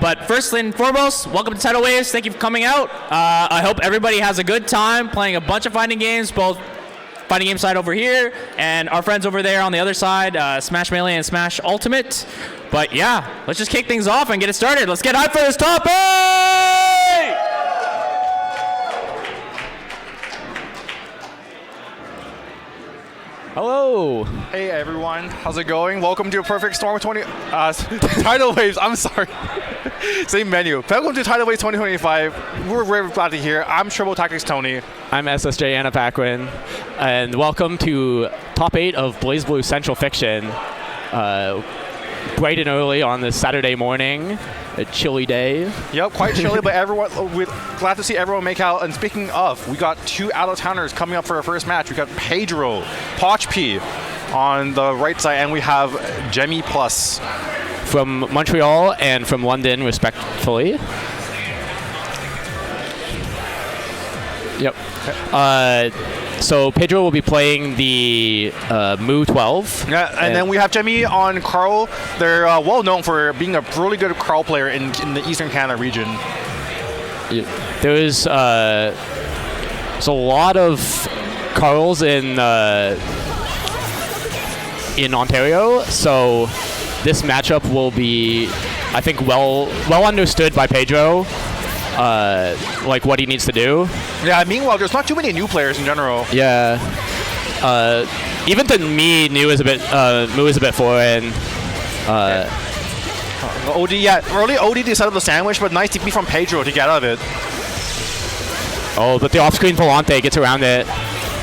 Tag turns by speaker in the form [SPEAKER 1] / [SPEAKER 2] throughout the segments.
[SPEAKER 1] But first and foremost, welcome to Tidal Waves. Thank you for coming out. I hope everybody has a good time playing a bunch of fighting games, both fighting game side over here and our friends over there on the other side, Smash Melee and Smash Ultimate. But yeah, let's just kick things off and get it started. Let's get hyped for this topic! Hello.
[SPEAKER 2] Hey everyone, how's it going? Welcome to a Perfect Storm 20 Tidal Waves. I'm sorry, same menu. Welcome to Tidal Waves 2025. We're very glad to hear. I'm Turbo Tactics Tony.
[SPEAKER 3] I'm SSJ Anna Paquin, and welcome to Top 8 of Blazblue Central Fiction. Bright and early on this Saturday morning, a chilly day.
[SPEAKER 2] Yep, quite chilly, but everyone, we're glad to see everyone make out. And speaking of, we got two out-of-towners coming up for our first match. We got Pedro, Pochp on the right side, and we have Gemi Plus.
[SPEAKER 3] From Montreal and from London, respectfully. Yep. So Pedro will be playing the Mu 12.
[SPEAKER 2] Yeah, and then we have Gemi on Carl. They're well known for being a really good Carl player in the Eastern Canada region.
[SPEAKER 3] Yeah. There's a lot of Carls in Ontario, so this matchup will be, I think, well understood by Pedro. Like what he needs to do.
[SPEAKER 2] Yeah, meanwhile, there's not too many new players in general.
[SPEAKER 3] Yeah. Even to me, Mu is a bit foreign.
[SPEAKER 2] OD, yeah, early OD to set up the sandwich, but nice TP from Pedro to get out of it.
[SPEAKER 3] Oh, but the off-screen Volante gets around it.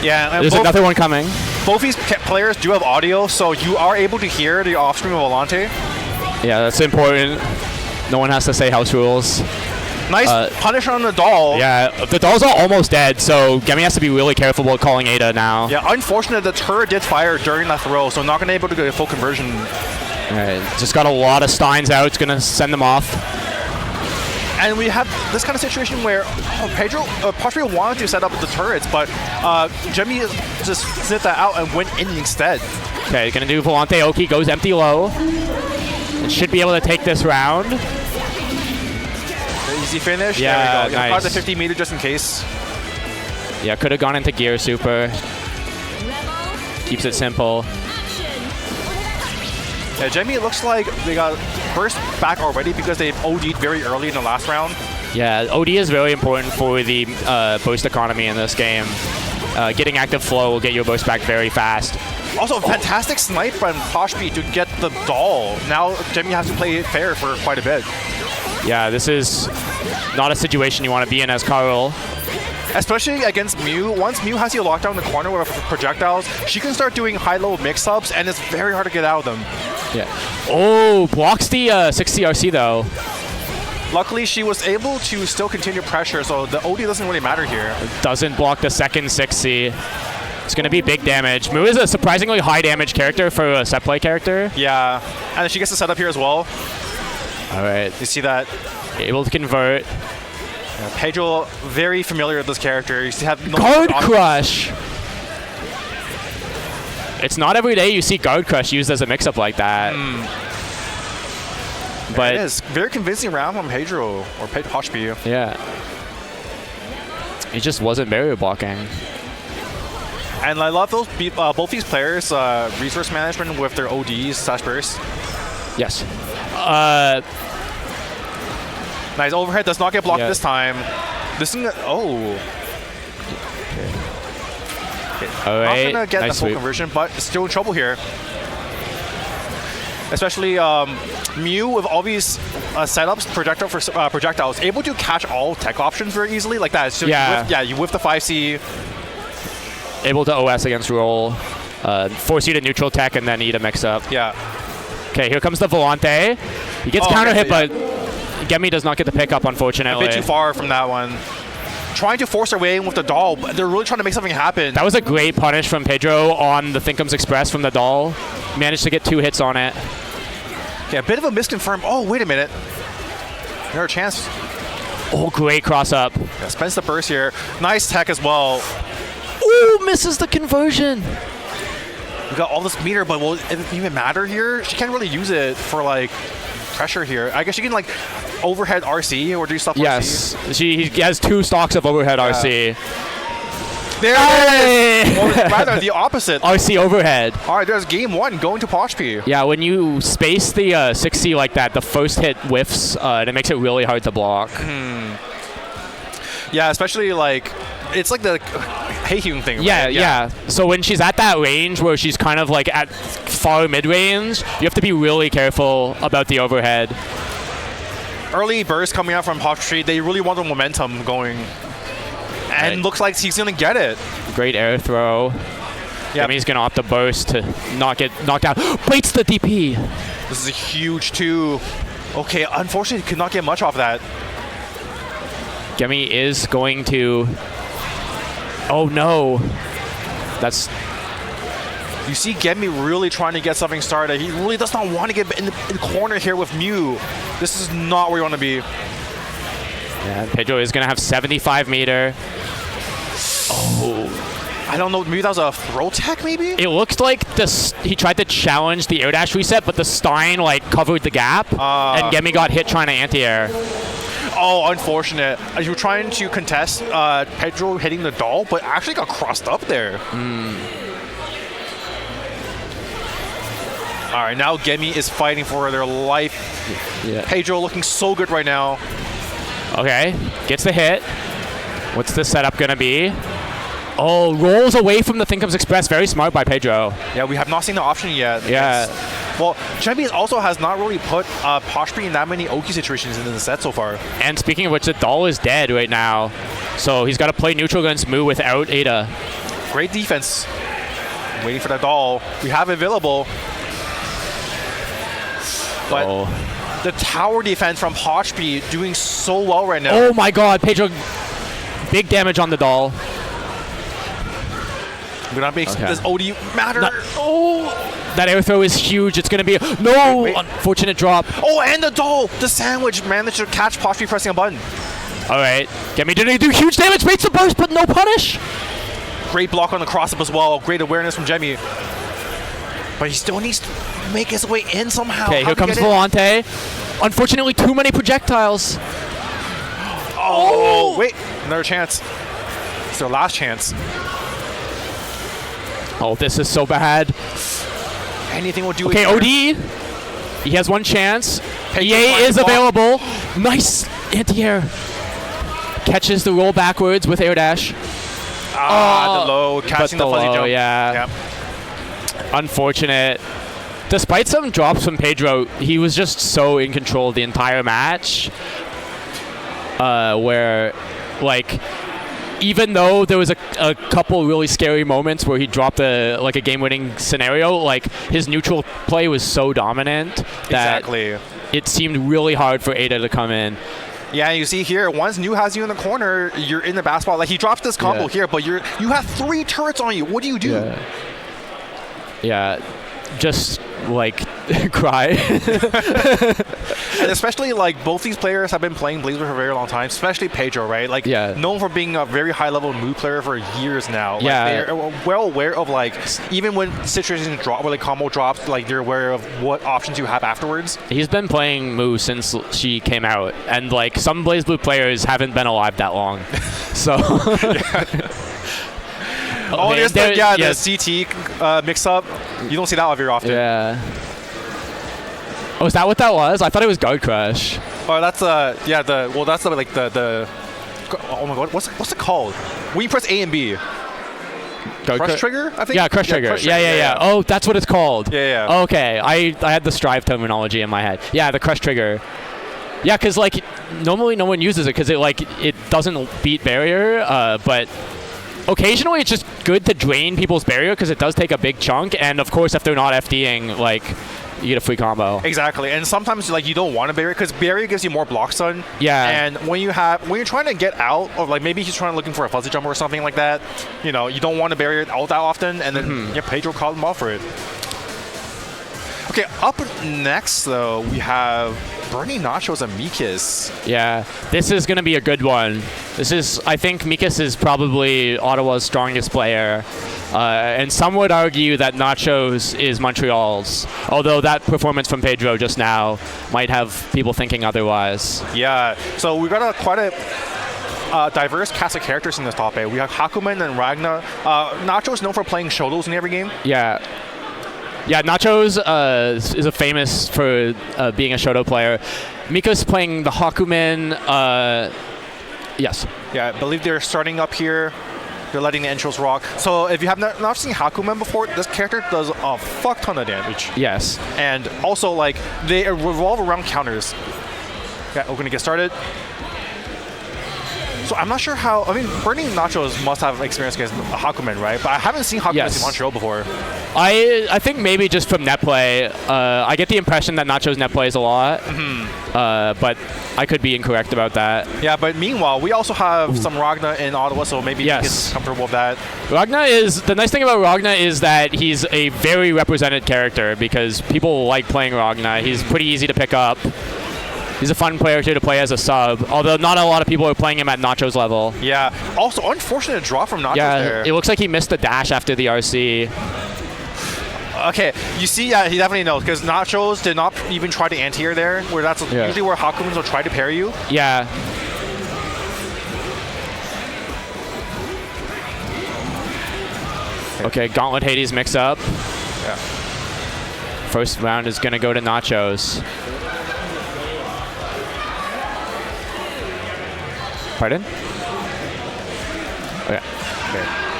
[SPEAKER 2] Yeah, and
[SPEAKER 3] there's another one coming.
[SPEAKER 2] Both these players do have audio, so you are able to hear the off-screen Volante.
[SPEAKER 3] Yeah, that's important. No one has to say house rules.
[SPEAKER 2] Nice punish on the doll.
[SPEAKER 3] Yeah, the dolls are almost dead, so Gemi has to be really careful with calling Ada now.
[SPEAKER 2] Yeah, unfortunate the turret did fire during that throw, so not going to be able to get a full conversion.
[SPEAKER 3] Alright, just got a lot of Steins out. It's going to send them off.
[SPEAKER 2] And we have this kind of situation where Pochp wanted to set up the turrets, but Gemi just sit that out and went in instead.
[SPEAKER 3] Okay, going to do Volante Oki, goes empty low. And should be able to take this round.
[SPEAKER 2] Easy finish.
[SPEAKER 3] Yeah,
[SPEAKER 2] there we go.
[SPEAKER 3] nice.
[SPEAKER 2] Got the 50 meter just in case.
[SPEAKER 3] Yeah, could have gone into gear super. Keeps it simple.
[SPEAKER 2] Yeah, Gemi, it looks like they got burst back already because they've OD'd very early in the last round.
[SPEAKER 3] Yeah, OD is very important for the burst economy in this game. Getting active flow will get your burst back very fast.
[SPEAKER 2] Also, fantastic snipe from Pochp to get the doll. Now Gemi has to play it fair for quite a bit.
[SPEAKER 3] Yeah, this is not a situation you want to be in as Carl.
[SPEAKER 2] Especially against Mu. Once Mu has you locked down in the corner with projectiles, she can start doing high-low mix-ups, and it's very hard to get out of them.
[SPEAKER 3] Yeah. Oh, blocks the 6 CRC though.
[SPEAKER 2] Luckily, she was able to still continue pressure, so the OD doesn't really matter here.
[SPEAKER 3] Doesn't block the second 6C. It's going to be big damage. Mu is a surprisingly high damage character for a set play character.
[SPEAKER 2] Yeah, and then she gets the setup here as well.
[SPEAKER 3] All right.
[SPEAKER 2] You see that?
[SPEAKER 3] Able to convert.
[SPEAKER 2] Yeah, Pedro, very familiar with this character. You have no
[SPEAKER 3] Guard Crush! It's not every day you see Guard Crush used as a mix-up like that. But
[SPEAKER 2] it is. Very convincing round from Pedro, or Pochp.
[SPEAKER 3] Yeah. He just wasn't barrier blocking.
[SPEAKER 2] And I love those both these players' resource management with their ODs/bursts.
[SPEAKER 3] Yes.
[SPEAKER 2] Nice overhead, does not get blocked
[SPEAKER 3] Yeah.
[SPEAKER 2] this time. This thing, oh. Okay.
[SPEAKER 3] All right.
[SPEAKER 2] Not gonna get
[SPEAKER 3] Nice
[SPEAKER 2] the full
[SPEAKER 3] sweep.
[SPEAKER 2] conversion, but still in trouble here. Especially Mu with all these setups, projectiles, able to catch all tech options very easily like that. So
[SPEAKER 3] Yeah.
[SPEAKER 2] you whiff the 5C.
[SPEAKER 3] Able to OS against roll, force you to neutral tech, and then eat a mix-up.
[SPEAKER 2] Yeah.
[SPEAKER 3] Okay, here comes the Volante. He gets counter hit,
[SPEAKER 2] yeah.
[SPEAKER 3] but Gemi does not get the pickup, unfortunately.
[SPEAKER 2] A bit too far from that one. Trying to force their way in with the doll, but they're really trying to make something happen.
[SPEAKER 3] That was a great punish from Pedro on the Thinkums Express from the doll. Managed to get 2 hits on it.
[SPEAKER 2] Okay, a bit of a misconfirm. Oh, wait a minute. Another chance.
[SPEAKER 3] Oh, great cross up.
[SPEAKER 2] Yeah, spends the burst here. Nice tech as well.
[SPEAKER 3] Ooh, misses the conversion.
[SPEAKER 2] We got all this meter, but will it even matter here? She can't really use it for like pressure here. I guess you can like overhead RC or do stuff.
[SPEAKER 3] Yes, he has 2 stocks of overhead RC.
[SPEAKER 2] There it is! Or rather, the opposite.
[SPEAKER 3] RC overhead.
[SPEAKER 2] All right, there's game 1 going to Pochp.
[SPEAKER 3] Yeah, when you space the 6C like that, the first hit whiffs, and it makes it really hard to block.
[SPEAKER 2] Yeah, especially like, it's like the Hakumen thing, right?
[SPEAKER 3] Yeah. So when she's at that range where she's kind of like at far mid-range, you have to be really careful about the overhead.
[SPEAKER 2] Early burst coming out from Pochp, they really want the momentum going. And looks like he's going to get it.
[SPEAKER 3] Great air throw.
[SPEAKER 2] Yeah,
[SPEAKER 3] Gemi's going to opt to burst to not get knocked out. Waits the DP.
[SPEAKER 2] This is a huge 2. Okay, unfortunately, could not get much off that.
[SPEAKER 3] Gemi is going to... Oh, no. That's...
[SPEAKER 2] You see Gemi really trying to get something started. He really does not want to get in the corner here with Mew. This is not where you want to be.
[SPEAKER 3] Yeah, Pedro is going to have 75 meter. Oh.
[SPEAKER 2] I don't know, maybe that was a throw tech, maybe?
[SPEAKER 3] It looked like this. He tried to challenge the air dash reset, but the Stein like covered the gap, and Gemi got hit trying to anti-air.
[SPEAKER 2] Oh, unfortunate. You were trying to contest Pedro hitting the doll, but actually got crossed up there. All right, now Gemi is fighting for their life.
[SPEAKER 3] Yeah.
[SPEAKER 2] Pedro looking so good right now.
[SPEAKER 3] Okay, gets the hit. What's the setup going to be? Oh, rolls away from the Thinkums Express. Very smart by Pedro.
[SPEAKER 2] Yeah, we have not seen the option yet.
[SPEAKER 3] Yeah.
[SPEAKER 2] Well, Gemi also has not really put Pochp in that many Oki situations in the set so far.
[SPEAKER 3] And speaking of which, the doll is dead right now. So he's got to play neutral against Moo without Ada.
[SPEAKER 2] Great defense. Waiting for that doll. We have it available. But the tower defense from Pochp doing so well right now.
[SPEAKER 3] Oh my god, Pedro. Big damage on the doll.
[SPEAKER 2] We're not making this OD matter.
[SPEAKER 3] That air throw is huge. It's going to be unfortunate drop.
[SPEAKER 2] Oh, and the doll, the sandwich managed to catch Pochp pressing a button.
[SPEAKER 3] All right, Gemi didn't do huge damage. Baits the burst, but no punish.
[SPEAKER 2] Great block on the cross-up as well. Great awareness from Gemi. But he still needs to make his way in somehow.
[SPEAKER 3] Okay, here comes Volante. Unfortunately, too many projectiles.
[SPEAKER 2] Oh, wait, another chance. It's their last chance.
[SPEAKER 3] Oh, this is so bad.
[SPEAKER 2] Anything will do.
[SPEAKER 3] Okay, OD. He has one chance. EA is available. Nice anti-air. Catches the roll backwards with air dash.
[SPEAKER 2] The low, catching the fuzzy jump.
[SPEAKER 3] Yeah. Unfortunate. Despite some drops from Pedro, he was just so in control the entire match. Where, like, even though there was a couple really scary moments where he dropped a game-winning scenario, like his neutral play was so dominant that it seemed really hard for Ada to come in.
[SPEAKER 2] Yeah, you see here, once New has you in the corner, you're in the basketball. Like he drops this combo here, but you have 3 turrets on you. What do you do?
[SPEAKER 3] Yeah. Just like cry.
[SPEAKER 2] And especially like both these players have been playing Blazblue for a very long time, especially Pedro, right? Like known for being a very high level move player for years now. Like, they're well aware of like even when situations drop where like combo drops, like they're aware of what options you have afterwards.
[SPEAKER 3] He's been playing Moo since she came out, and like some Blazblue players haven't been alive that long. So
[SPEAKER 2] there's the CT mix-up. You don't see that very often.
[SPEAKER 3] Yeah. Oh, is that what that was? I thought it was Guard Crush.
[SPEAKER 2] Oh, that's that's the oh my god, what's it called? When you press A and B. Crush trigger, I think.
[SPEAKER 3] Yeah, crush trigger. Yeah. Oh, that's what it's called.
[SPEAKER 2] Yeah.
[SPEAKER 3] Okay, I had the Strive terminology in my head. Yeah, the crush trigger. Yeah, because like normally no one uses it because it doesn't beat barrier, but occasionally it's just good to drain people's barrier because it does take a big chunk, and of course if they're not FDing, like you get a free combo.
[SPEAKER 2] Exactly, and sometimes like you don't want a barrier because barrier gives you more block stun.
[SPEAKER 3] Yeah.
[SPEAKER 2] And when you're trying to get out of like maybe he's trying looking for a fuzzy jump or something like that, you know, you don't want a barrier out that often, and then Pedro caught him off for it. Okay, up next though we have Burning Nachos and Meekis.
[SPEAKER 3] Yeah, this is going to be a good one. I think Meekis is probably Ottawa's strongest player. And some would argue that Nachos is Montreal's, although that performance from Pedro just now might have people thinking otherwise.
[SPEAKER 2] Yeah, so we got quite a diverse cast of characters in this top 8. We have Hakumen and Ragna. Nachos known for playing Shotos in every game.
[SPEAKER 3] Yeah. Yeah, Nachos is famous for being a Shoto player. Miko's playing the Hakumen. Yes.
[SPEAKER 2] Yeah, I believe they're starting up here. They're letting the intros rock. So if you have not seen Hakumen before, this character does a fuck ton of damage.
[SPEAKER 3] Yes.
[SPEAKER 2] And also, like, they revolve around counters. Yeah, we're going to get started. So I'm not sure how. I mean, Burning Nachos must have experience against Hakumen, right? But I haven't seen Hakumen in Montreal before.
[SPEAKER 3] I think maybe just from net play, I get the impression that Nachos net plays a lot, but I could be incorrect about that.
[SPEAKER 2] Yeah, but meanwhile, we also have some Ragna in Ottawa, so maybe he gets comfortable with that.
[SPEAKER 3] Ragna is the nice thing about Ragna is that he's a very represented character because people like playing Ragna. He's pretty easy to pick up. He's a fun player to play as a sub, although not a lot of people are playing him at Nachos level.
[SPEAKER 2] Yeah. Also, unfortunate draw from Nachos there.
[SPEAKER 3] It looks like he missed the dash after the RC.
[SPEAKER 2] Okay, you see, yeah, he definitely knows, because Nachos did not even try to anti-air there, where that's usually where Hakumens will try to parry you.
[SPEAKER 3] Yeah. Okay, Gauntlet Hades mix up.
[SPEAKER 2] Yeah.
[SPEAKER 3] First round is going to go to Nachos. Pardon? Okay.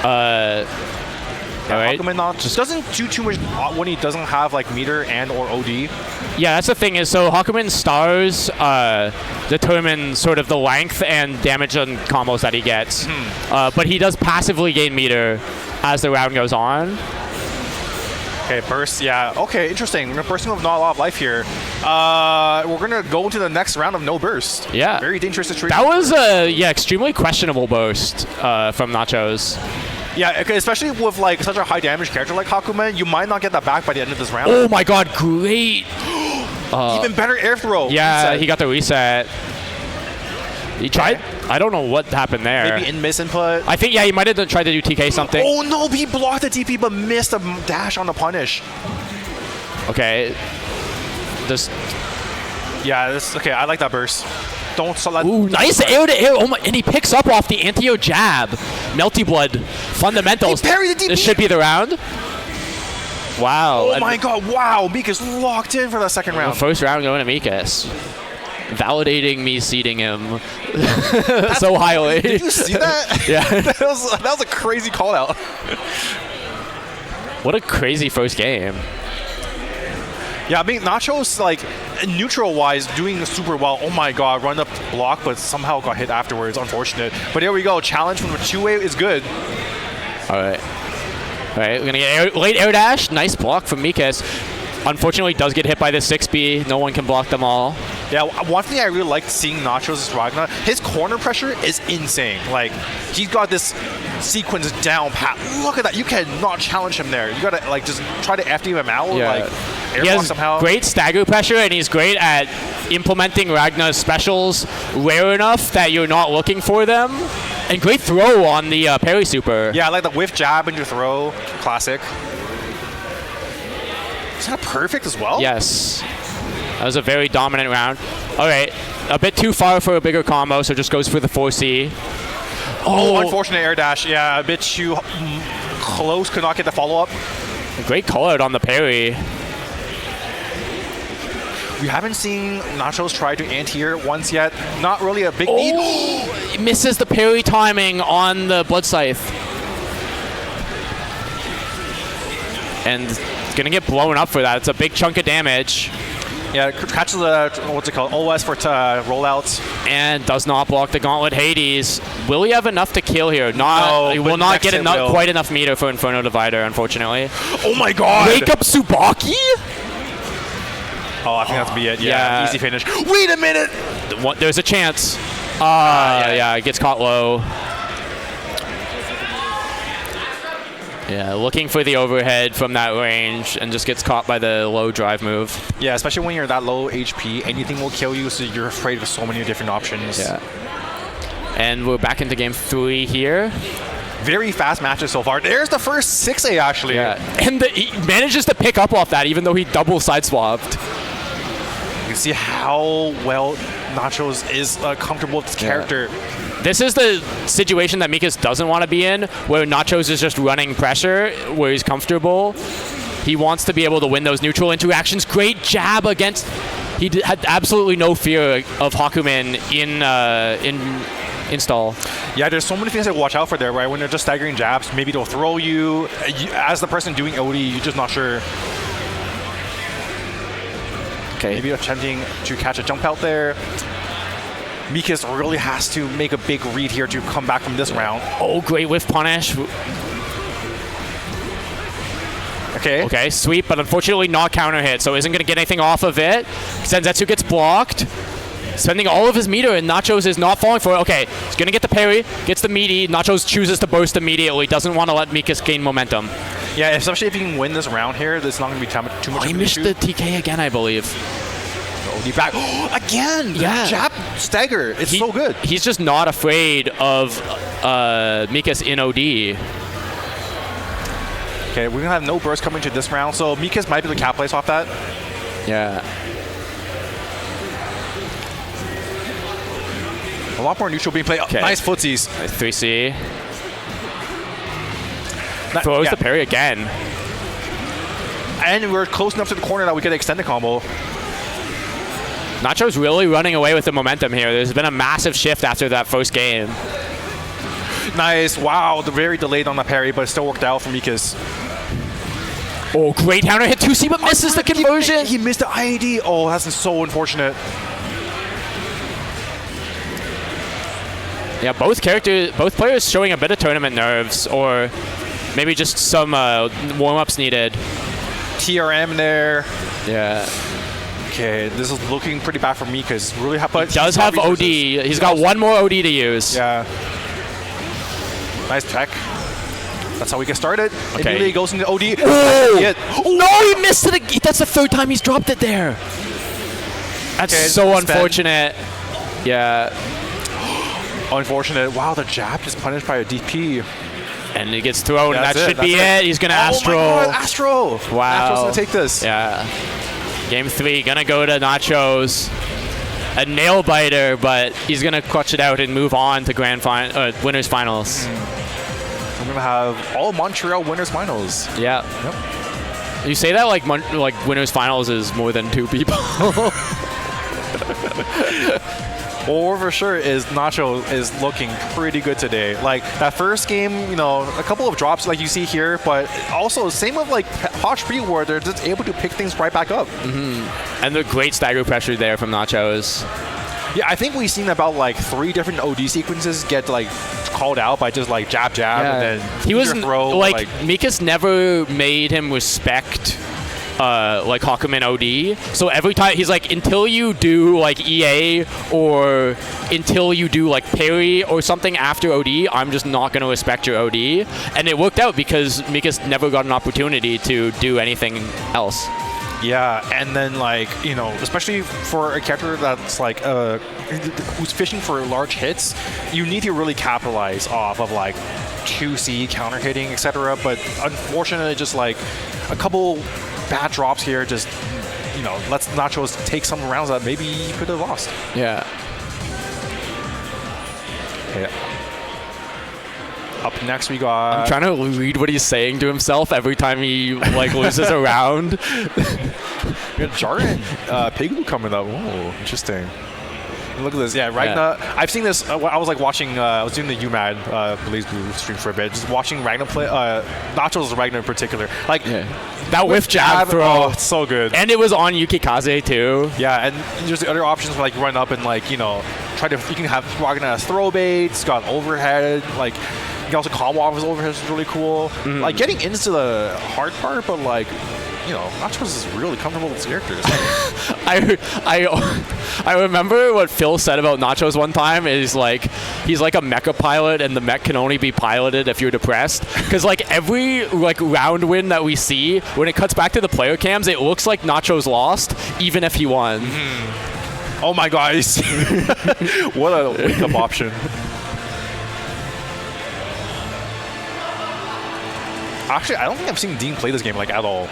[SPEAKER 3] All right.
[SPEAKER 2] Hakumen just doesn't do too much when he doesn't have like meter and or OD.
[SPEAKER 3] Yeah, that's the thing is, so Hakumen's stars determine sort of the length and damage and combos that he gets. But he does passively gain meter as the round goes on.
[SPEAKER 2] Okay, burst, yeah. Okay, interesting. We're bursting with not a lot of life here. We're going to go into the next round of no burst.
[SPEAKER 3] Yeah.
[SPEAKER 2] Very dangerous situation.
[SPEAKER 3] That was a extremely questionable burst from Nachos.
[SPEAKER 2] Yeah, okay, especially with like such a high damage character like Hakumen, you might not get that back by the end of this round.
[SPEAKER 3] Oh my god, great!
[SPEAKER 2] Even better air throw.
[SPEAKER 3] Yeah, he got the reset. He tried. I don't know what happened there.
[SPEAKER 2] Maybe in miss input.
[SPEAKER 3] I think, yeah, he might have tried to do TK something.
[SPEAKER 2] Oh no, he blocked the DP but missed a dash on the punish.
[SPEAKER 3] Okay. This.
[SPEAKER 2] Yeah, okay, I like that burst. Don't let.
[SPEAKER 3] Ooh, nice air to air. Oh my, and he picks up off the anti-air jab. Melty Blood fundamentals.
[SPEAKER 2] He parried the DP.
[SPEAKER 3] This should be the round. Wow.
[SPEAKER 2] Oh my god, wow. Meekis locked in for that second round.
[SPEAKER 3] First round going to Meekis. Validating me seeding him so highly.
[SPEAKER 2] Did you see that?
[SPEAKER 3] Yeah.
[SPEAKER 2] that was a crazy call out.
[SPEAKER 3] What a crazy first game.
[SPEAKER 2] Yeah, I mean, Nachos, like, neutral-wise, doing super well. Oh my god, run up block, but somehow got hit afterwards. Unfortunate. But here we go. Challenge from the two-way is good.
[SPEAKER 3] All right. All right, we're going to get late air dash. Nice block from Meekis. Unfortunately, does get hit by the 6B. No one can block them all.
[SPEAKER 2] Yeah, one thing I really liked seeing Nachos is Ragna. His corner pressure is insane. Like, he's got this sequence down pat. Look at that. You cannot challenge him there. You got to, like, just try to FD him out or, like, air block somehow.
[SPEAKER 3] Great stagger pressure, and he's great at implementing Ragna's specials rare enough that you're not looking for them. And great throw on the parry super.
[SPEAKER 2] Yeah, I like the whiff jab and your throw. Classic. Is that perfect as well?
[SPEAKER 3] Yes. That was a very dominant round. All right. A bit too far for a bigger combo, so just goes for the 4C.
[SPEAKER 2] Oh, unfortunate air dash. Yeah, a bit too close. Could not get the follow-up.
[SPEAKER 3] Great call out on the parry.
[SPEAKER 2] We haven't seen Nachos try to anti-air once yet. Not really a big need.
[SPEAKER 3] He misses the parry timing on the Blood Scythe. And it's going to get blown up for that. It's a big chunk of damage.
[SPEAKER 2] Yeah, catches the, what's it called, OS for rollouts.
[SPEAKER 3] And does not block the Gauntlet Hades. Will he have enough to kill here? No, he will not get quite enough meter for Inferno Divider, unfortunately.
[SPEAKER 2] Oh my god!
[SPEAKER 3] Wake up Tsubaki?
[SPEAKER 2] Oh, I think that's be it. Yeah, easy finish. Wait a minute!
[SPEAKER 3] There's a chance. Yeah, it gets caught low. Yeah, looking for the overhead from that range and just gets caught by the low drive move.
[SPEAKER 2] Yeah, especially when you're that low HP, anything will kill you, so you're afraid of so many different options.
[SPEAKER 3] Yeah. And we're back into game 3 here.
[SPEAKER 2] Very fast matches so far. There's the first 6A, actually.
[SPEAKER 3] Yeah, and he manages to pick up off that even though he double side-swapped.
[SPEAKER 2] You can see how well Nachos is comfortable with his character.
[SPEAKER 3] This is the situation that Meekis doesn't want to be in, where Nachos is just running pressure, where he's comfortable. He wants to be able to win those neutral interactions. Great jab against... He had absolutely no fear of Hakumen in stall.
[SPEAKER 2] Yeah, there's so many things to watch out for there, right? When they're just staggering jabs, maybe they'll throw you. As the person doing OD, you're just not sure.
[SPEAKER 3] Okay.
[SPEAKER 2] Maybe attempting to catch a jump out there. Meekis really has to make a big read here to come back from this round.
[SPEAKER 3] Oh, great whiff punish. Okay, sweep, but unfortunately not counter hit, so isn't going to get anything off of it. Senzetsu gets blocked. Spending all of his meter, and Nachos is not falling for it. Okay, he's going to get the parry, gets the meaty. Nachos chooses to burst immediately, doesn't want to let Meekis gain momentum.
[SPEAKER 2] Yeah, especially if you can win this round here, it's not going to be too much of
[SPEAKER 3] he
[SPEAKER 2] an
[SPEAKER 3] missed
[SPEAKER 2] issue.
[SPEAKER 3] the TK again, I believe.
[SPEAKER 2] OD back. Again!
[SPEAKER 3] Yeah.
[SPEAKER 2] Jab stagger. It's so good.
[SPEAKER 3] He's just not afraid of Meekis in OD.
[SPEAKER 2] Okay, we're going to have no burst coming to this round, so Meekis might be able to capitalize off that.
[SPEAKER 3] Yeah.
[SPEAKER 2] A lot more neutral being played.
[SPEAKER 3] Okay.
[SPEAKER 2] Nice footsies.
[SPEAKER 3] 3C. Throws the parry again.
[SPEAKER 2] And we're close enough to the corner that we get an extended combo.
[SPEAKER 3] Nacho's really running away with the momentum here. There's been a massive shift after that first game.
[SPEAKER 2] Nice. Wow, very delayed on the parry, but it still worked out for Meekis.
[SPEAKER 3] Oh, great counter hit 2C, but misses the conversion.
[SPEAKER 2] He missed the IAD. Oh, that's so unfortunate.
[SPEAKER 3] Yeah, both players showing a bit of tournament nerves, or maybe just some warm-ups needed.
[SPEAKER 2] TRM there.
[SPEAKER 3] Yeah.
[SPEAKER 2] Okay, this is looking pretty bad for me because really
[SPEAKER 3] He does have OD. He's got one more OD to use.
[SPEAKER 2] Yeah. Nice tech. That's how we get started.
[SPEAKER 3] Okay.
[SPEAKER 2] Immediately goes into OD.
[SPEAKER 3] Oh! No, he missed it. That's the third time he's dropped it there. That's so unfortunate. Yeah.
[SPEAKER 2] Unfortunate. Wow, the jab is punished by a DP.
[SPEAKER 3] And he gets thrown.
[SPEAKER 2] Yeah,
[SPEAKER 3] that should be it. He's going to Astro.
[SPEAKER 2] Oh my God, Astro.
[SPEAKER 3] Wow.
[SPEAKER 2] Astro's going to take this.
[SPEAKER 3] Yeah. Game 3, going to go to Nachos. A nail biter, but he's going to clutch it out and move on to winners finals.
[SPEAKER 2] We're going to have all Montreal winners finals.
[SPEAKER 3] Yeah.
[SPEAKER 2] Yep.
[SPEAKER 3] You say that like winners finals is more than 2 people.
[SPEAKER 2] Or for sure is Nacho is looking pretty good today. Like that first game, you know, a couple of drops like you see here, but also same with like Pochp where they're just able to pick things right back up.
[SPEAKER 3] Mm-hmm. And the great stagger pressure there from Nachos.
[SPEAKER 2] Yeah, I think we've seen about like 3 different OD sequences get like called out by just like jab, and then
[SPEAKER 3] he was
[SPEAKER 2] throw.
[SPEAKER 3] Like Meekis never made him respect like Hakumen OD. So every time he's like, until you do like EA or until you do like parry or something after OD, I'm just not going to respect your OD. And it worked out because Meekis never got an opportunity to do anything else.
[SPEAKER 2] Yeah, and then like, you know, especially for a character that's like who's fishing for large hits, you need to really capitalize off of like 2C counter hitting, etc. But unfortunately, just like a couple bad drops here just, you know, lets Nachos take some rounds that maybe he could have lost.
[SPEAKER 3] Yeah.
[SPEAKER 2] Okay. Up next we got...
[SPEAKER 3] I'm trying to read what he's saying to himself every time he like loses a round.
[SPEAKER 2] We got Jarden, Piglou coming up. Whoa, interesting. Look at this. Yeah, Ragna. Yeah. I've seen this. I was like watching. I was doing the UMAD Blazblue stream for a bit, just watching Ragna play. Nachos Ragna in particular. Like
[SPEAKER 3] that whiff jab throw.
[SPEAKER 2] Oh, it's so good.
[SPEAKER 3] And it was on Yukikaze too.
[SPEAKER 2] Yeah, and there's the other options for like run up and like, you know, try to. You can have Ragna as throw baits. Got overhead. Like you can also combo off his overhead, is really cool. Mm-hmm. Like getting into the hard part, but like, you know, Nachos is really comfortable with his characters.
[SPEAKER 3] I remember what Phil said about Nachos one time is like he's like a mecha pilot and the mech can only be piloted if you're depressed because like every like round win that we see when it cuts back to the player cams it looks like Nachos lost even if he won.
[SPEAKER 2] Oh my guys. What a wake up option. Actually, I don't think I've seen Dean play this game like at all.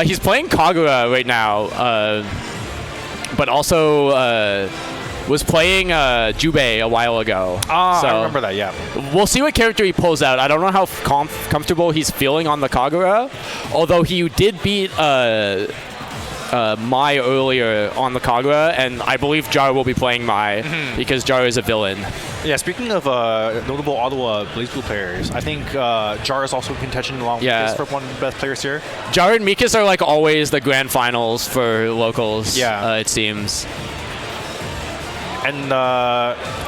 [SPEAKER 3] He's playing Kagura right now, but also was playing Jubei a while ago. So
[SPEAKER 2] I remember that, yeah.
[SPEAKER 3] We'll see what character he pulls out. I don't know how comfortable he's feeling on the Kagura, although he did beat Mai earlier on the Kagura, and I believe Jar will be playing Mai because Jar is a villain.
[SPEAKER 2] Yeah, speaking of notable Ottawa Blazblue players, I think Jar is also in contention along with Meekis for one of the best players here.
[SPEAKER 3] Jar and Meekis are like always the grand finals for locals, it seems.
[SPEAKER 2] And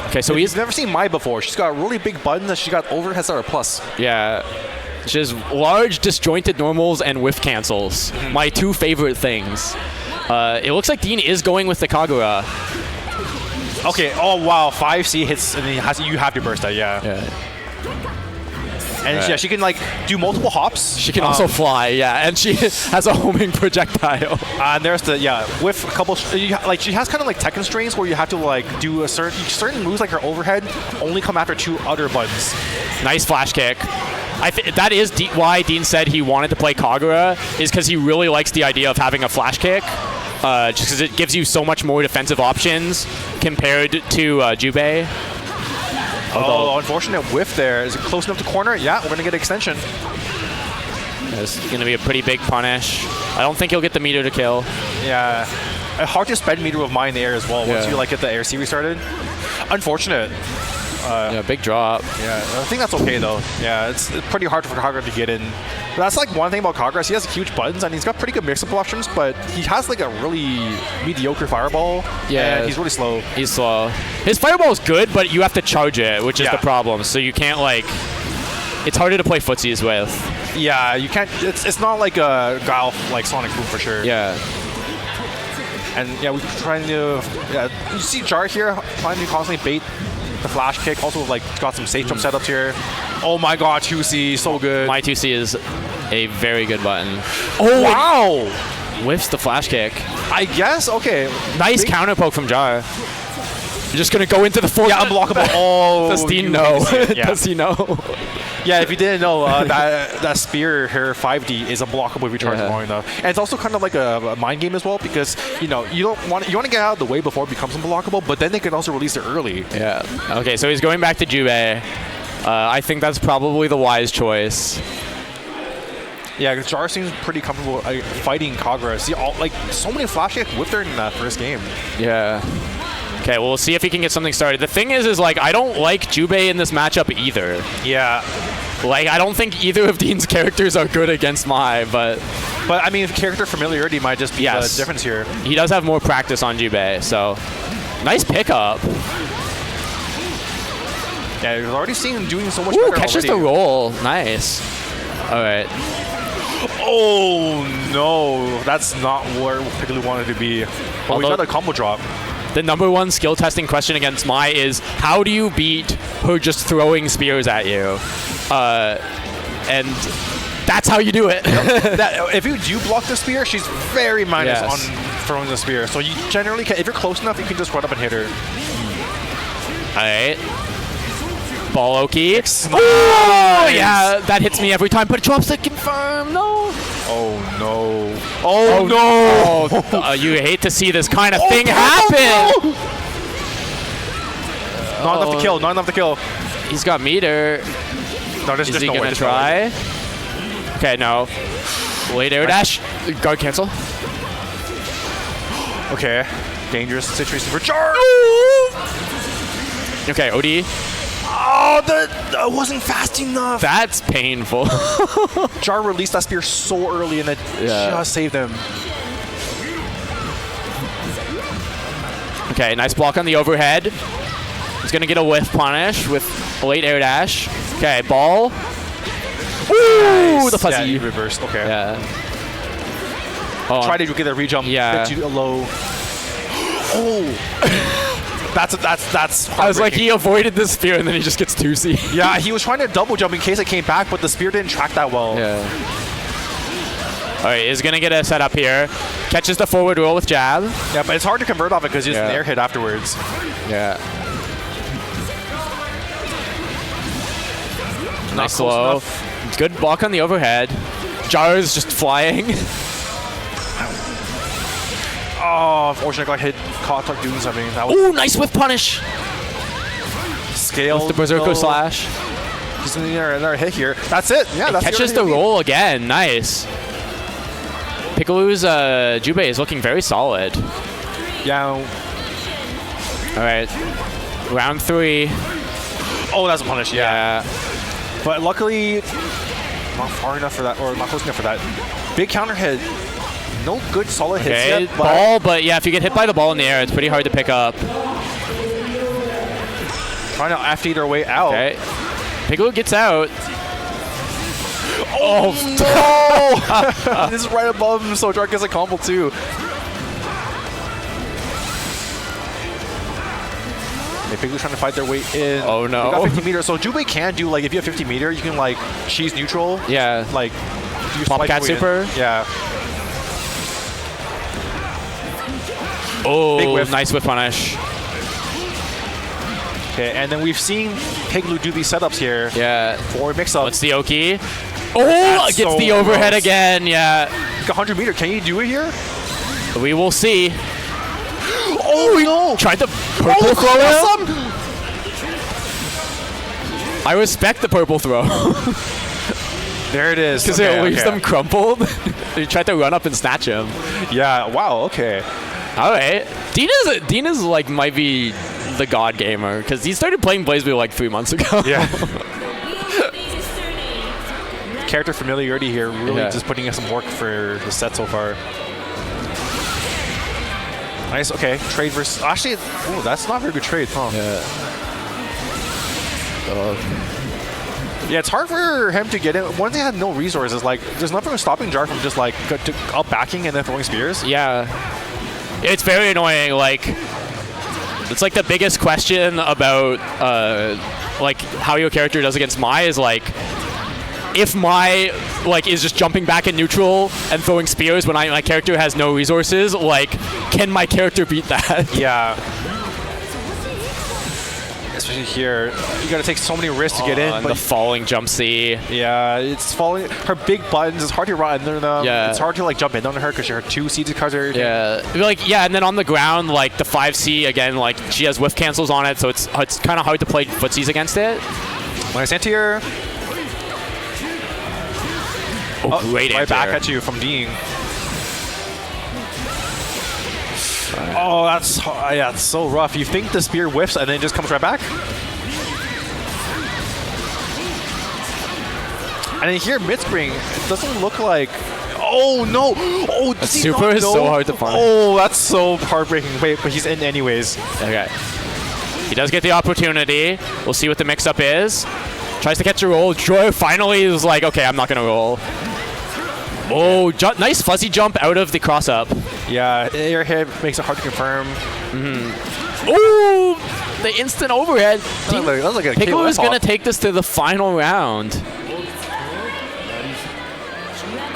[SPEAKER 3] okay, so
[SPEAKER 2] he's never seen Mai before. She's got really big buttons and she got overhead star plus.
[SPEAKER 3] Yeah. She has large disjointed normals and whiff cancels. My two favorite things. It looks like Dean is going with the Kagura.
[SPEAKER 2] Okay. Oh wow, 5C hits and you have to burst that. Yeah. And yeah, she can like do multiple hops.
[SPEAKER 3] She can also fly. Yeah, and she has a homing projectile.
[SPEAKER 2] And there's the with a couple. Like she has kind of like tech constraints where you have to like do a certain moves like her overhead only come after 2 other buttons.
[SPEAKER 3] Nice flash kick. That is why Dean said he wanted to play Kagura, is because he really likes the idea of having a flash kick, just because it gives you so much more defensive options compared to Jubei.
[SPEAKER 2] Although, unfortunate whiff there. Is it close enough to corner? Yeah, we're going to get extension.
[SPEAKER 3] It's going to be a pretty big punish. I don't think he'll get the meter to kill.
[SPEAKER 2] Yeah. Hard to spend meter with mine in the air as well once you like get the air C restarted. Unfortunate.
[SPEAKER 3] Big drop.
[SPEAKER 2] Yeah, I think that's okay though. Yeah, it's pretty hard for Kagura to get in. But that's like one thing about Kagura. He has huge buttons and he's got pretty good mix-up options, but he has like a really mediocre fireball. Yeah, and he's really slow.
[SPEAKER 3] He's slow. His fireball is good, but you have to charge it, which is the problem. So you can't like. It's harder to play footsies with.
[SPEAKER 2] Yeah, you can't. It's not like a Guile like Sonic Boom for sure.
[SPEAKER 3] Yeah.
[SPEAKER 2] And yeah, we're trying to. Yeah, you see Jar here trying to constantly bait the flash kick. Also, like got some safe jump setups here. Oh my God, 2C, so good.
[SPEAKER 3] My 2C is a very good button.
[SPEAKER 2] Oh wow!
[SPEAKER 3] Whiffs the flash kick.
[SPEAKER 2] I guess. Okay.
[SPEAKER 3] Nice counter poke from Jar. You're just gonna go into the fork.
[SPEAKER 2] Yeah, unblockable. Oh.
[SPEAKER 3] Does Dean know? Does he know?
[SPEAKER 2] Yeah, if you didn't know, that spear here 5D is unblockable if you charge long enough. And it's also kind of like a mind game as well because you want to get out of the way before it becomes unblockable, but then they can also release it early.
[SPEAKER 3] Yeah. Okay, so he's going back to Jubei. I think that's probably the wise choice.
[SPEAKER 2] Yeah, Jar seems pretty comfortable fighting Kagura. See, so many flash kick whipped her in that first game.
[SPEAKER 3] Yeah. Okay, well, we'll see if he can get something started. The thing is like, I don't like Jubei in this matchup either.
[SPEAKER 2] Yeah.
[SPEAKER 3] Like, I don't think either of Dean's characters are good against Mai, but
[SPEAKER 2] I mean, character familiarity might just be the difference here.
[SPEAKER 3] He does have more practice on Jubei, so nice pickup.
[SPEAKER 2] Yeah, we've already seen him doing so much better
[SPEAKER 3] catches the roll. Nice. All right.
[SPEAKER 2] Oh, no. That's not where Piglou wanted to be. But we got a combo drop.
[SPEAKER 3] The #1 skill testing question against Mai is how do you beat her just throwing spears at you? And that's how you do it.
[SPEAKER 2] If you do block the spear, she's very minus on throwing the spear. So you generally can, if you're close enough, you can just run up and hit her.
[SPEAKER 3] All right. Ball Oki.
[SPEAKER 2] Nice.
[SPEAKER 3] Oh, yeah, that hits me every time, but it drops to confirm. No.
[SPEAKER 2] Oh, no. Oh, no.
[SPEAKER 3] Oh, you hate to see this kind of thing happen.
[SPEAKER 2] Not enough to kill. Not enough to kill.
[SPEAKER 3] He's got meter.
[SPEAKER 2] No,
[SPEAKER 3] is he going to try? Okay, no. Late air dash. Guard cancel.
[SPEAKER 2] Okay. Dangerous situation for Jar.
[SPEAKER 3] Okay, OD.
[SPEAKER 2] Oh, that wasn't fast enough.
[SPEAKER 3] That's painful.
[SPEAKER 2] Jar released that spear so early and it just saved him.
[SPEAKER 3] Okay, nice block on the overhead. He's going to get a whiff punish with a late air dash. Okay, ball. Ooh,
[SPEAKER 2] nice.
[SPEAKER 3] The fuzzy.
[SPEAKER 2] Yeah, he reversed. Okay.
[SPEAKER 3] Yeah. Oh,
[SPEAKER 2] try to get a rejump.
[SPEAKER 3] Yeah.
[SPEAKER 2] Get you low. Oh. That's
[SPEAKER 3] I was like, he avoided the spear and then he just gets 2C.
[SPEAKER 2] Yeah, he was trying to double jump in case it came back, but the spear didn't track that well.
[SPEAKER 3] Yeah. All right, is going to get a setup here. Catches the forward roll with jab.
[SPEAKER 2] Yeah, but it's hard to convert off it because it's an air hit afterwards.
[SPEAKER 3] Yeah. Nice slow. Good block on the overhead. Jar's just flying.
[SPEAKER 2] Oh, unfortunately, I got hit. Caught doing something. That was
[SPEAKER 3] Ooh, nice whiff punish.
[SPEAKER 2] scale.
[SPEAKER 3] With the Berserker slash.
[SPEAKER 2] He's in another hit here. That's it. Yeah, that's
[SPEAKER 3] catches the roll again. Nice. Piglou's Jubei is looking very solid.
[SPEAKER 2] Yeah.
[SPEAKER 3] All right. Round 3.
[SPEAKER 2] Oh, that's a punish.
[SPEAKER 3] Yeah.
[SPEAKER 2] But luckily, not far enough for that, or not close enough for that. Big counter hit. No good solid hits yet. But
[SPEAKER 3] ball, but yeah, if you get hit by the ball in the air, it's pretty hard to pick up.
[SPEAKER 2] Trying to FD their way out.
[SPEAKER 3] Okay. Piglou gets out.
[SPEAKER 2] Oh, no! This is right above him, so Jar gets a combo too. Piglou's trying to fight their way in.
[SPEAKER 3] Oh no.
[SPEAKER 2] They got 50 meters, so Jubei can do, like, if you have 50 meter, you can, like, cheese neutral.
[SPEAKER 3] Yeah.
[SPEAKER 2] Like, you
[SPEAKER 3] Pop cat super.
[SPEAKER 2] Yeah.
[SPEAKER 3] Oh,
[SPEAKER 2] big whiff.
[SPEAKER 3] nice whiff punish.
[SPEAKER 2] Okay, and then we've seen Piglou do these setups here.
[SPEAKER 3] Yeah.
[SPEAKER 2] For mix-up.
[SPEAKER 3] What's the Oki? Oh, gets
[SPEAKER 2] so
[SPEAKER 3] the overhead
[SPEAKER 2] gross.
[SPEAKER 3] again. Yeah.
[SPEAKER 2] Like 100 meter, can you do it here?
[SPEAKER 3] We will see.
[SPEAKER 2] Oh, no!
[SPEAKER 3] Tried the purple throw. I respect the purple throw.
[SPEAKER 2] There it is.
[SPEAKER 3] Because it leaves them crumpled. He tried to run up and snatch him.
[SPEAKER 2] Yeah, wow, okay.
[SPEAKER 3] All right. Dina's like might be the god gamer because he started playing Blazblue like 3 months ago.
[SPEAKER 2] Yeah. Character familiarity here, really just putting in some work for the set so far. Nice, okay. Trade versus... Actually, ooh, that's not a very good trade, huh?
[SPEAKER 3] Yeah.
[SPEAKER 2] Yeah, it's hard for him to get in. One thing had no resources. Like, there's nothing stopping Jar from just, like, up backing and then throwing spears.
[SPEAKER 3] Yeah. It's very annoying. Like, it's like the biggest question about, like, how your character does against Mai is, like, if Mai, like, is just jumping back in neutral and throwing spears when my character has no resources, like, can my character beat that?
[SPEAKER 2] Yeah. Especially here, you gotta take so many risks to get in.
[SPEAKER 3] And
[SPEAKER 2] but
[SPEAKER 3] the falling jump C.
[SPEAKER 2] Yeah, it's falling. Her big buttons, it's hard to run under them.
[SPEAKER 3] Yeah.
[SPEAKER 2] It's hard to, like, jump in on her because her 2 seeds cards are...
[SPEAKER 3] Yeah. Like, yeah, and then on the ground, like, the 5C, again, like, she has whiff cancels on it, so it's kind of hard to play footsies against it.
[SPEAKER 2] Nice anti-air.
[SPEAKER 3] Oh, great
[SPEAKER 2] right
[SPEAKER 3] anti-air.
[SPEAKER 2] back at you from Dean. Oh, that's yeah, it's so rough. You think the spear whiffs and then it just comes right back? And then here, mid-spring, it doesn't look like... Oh, no! Oh,
[SPEAKER 3] The super is so hard to find.
[SPEAKER 2] Oh, that's so heartbreaking. Wait, but he's in anyways.
[SPEAKER 3] Okay. He does get the opportunity. We'll see what the mix-up is. Tries to catch a roll. Joy finally is like, okay, I'm not going to roll. Oh, nice fuzzy jump out of the cross-up.
[SPEAKER 2] Yeah, air hit makes it hard to confirm.
[SPEAKER 3] Ooh, the instant overhead.
[SPEAKER 2] That was like a
[SPEAKER 3] Piglou is
[SPEAKER 2] KOF
[SPEAKER 3] going to take this to the final round.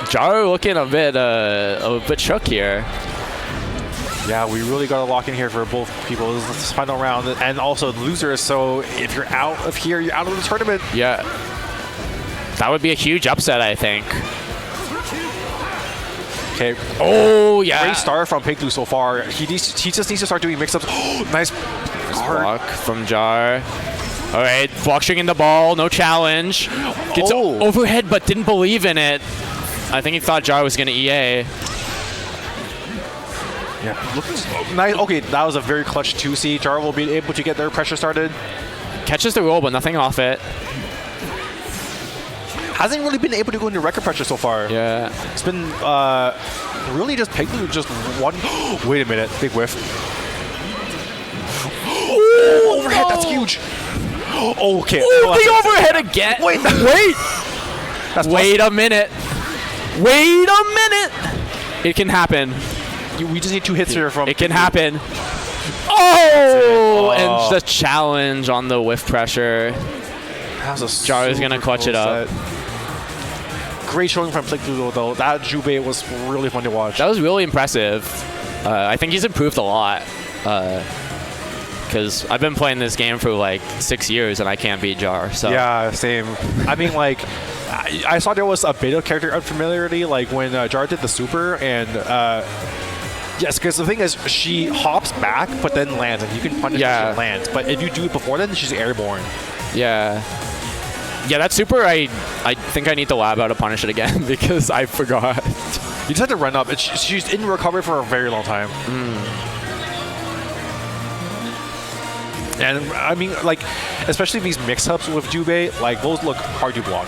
[SPEAKER 3] Jar looking a bit shook here.
[SPEAKER 2] Yeah, we really got to lock in here for both people. This is the final round, and also losers. So if you're out of here, you're out of the tournament.
[SPEAKER 3] Yeah, that would be a huge upset, I think.
[SPEAKER 2] Okay.
[SPEAKER 3] Oh yeah.
[SPEAKER 2] Great start from Piglou so far. He just needs to start doing mix-ups. Nice
[SPEAKER 3] block from Jar. All right, block string in the ball, no challenge. Gets overhead, but didn't believe in it. I think he thought Jar was going to EA.
[SPEAKER 2] Yeah, looks nice. Okay, that was a very clutch 2C. Jar will be able to get their pressure started.
[SPEAKER 3] Catches the roll, but nothing off it.
[SPEAKER 2] Hasn't really been able to go into record pressure so far.
[SPEAKER 3] Yeah.
[SPEAKER 2] It's been really just Piglou just one. Wait a minute, big whiff.
[SPEAKER 3] Oh,
[SPEAKER 2] overhead,
[SPEAKER 3] no.
[SPEAKER 2] that's huge. Okay.
[SPEAKER 3] Oh, the overhead again.
[SPEAKER 2] Wait.
[SPEAKER 3] Wait a minute. Wait a minute. It can happen.
[SPEAKER 2] We just need 2 hits here from.
[SPEAKER 3] It can happen. Oh! And the challenge on the whiff pressure.
[SPEAKER 2] That was a
[SPEAKER 3] Jaru's gonna clutch it up.
[SPEAKER 2] Great showing from Piglou though. That Jubei was really fun to watch.
[SPEAKER 3] That was really impressive. I think he's improved a lot. Because I've been playing this game for like 6 years and I can't beat Jar. So
[SPEAKER 2] yeah, same. I mean, like, I saw there was a bit of character unfamiliarity, like when Jar did the super, and yes, because the thing is, she hops back but then lands, and you can punish her if she lands. But if you do it before then, she's airborne.
[SPEAKER 3] Yeah. Yeah, that super, I think I need to lab out to punish it again because I forgot.
[SPEAKER 2] You just have to run up. She's in recovery for a very long time. And I mean, like, especially these mix-ups with Jubei, like, those look hard to block.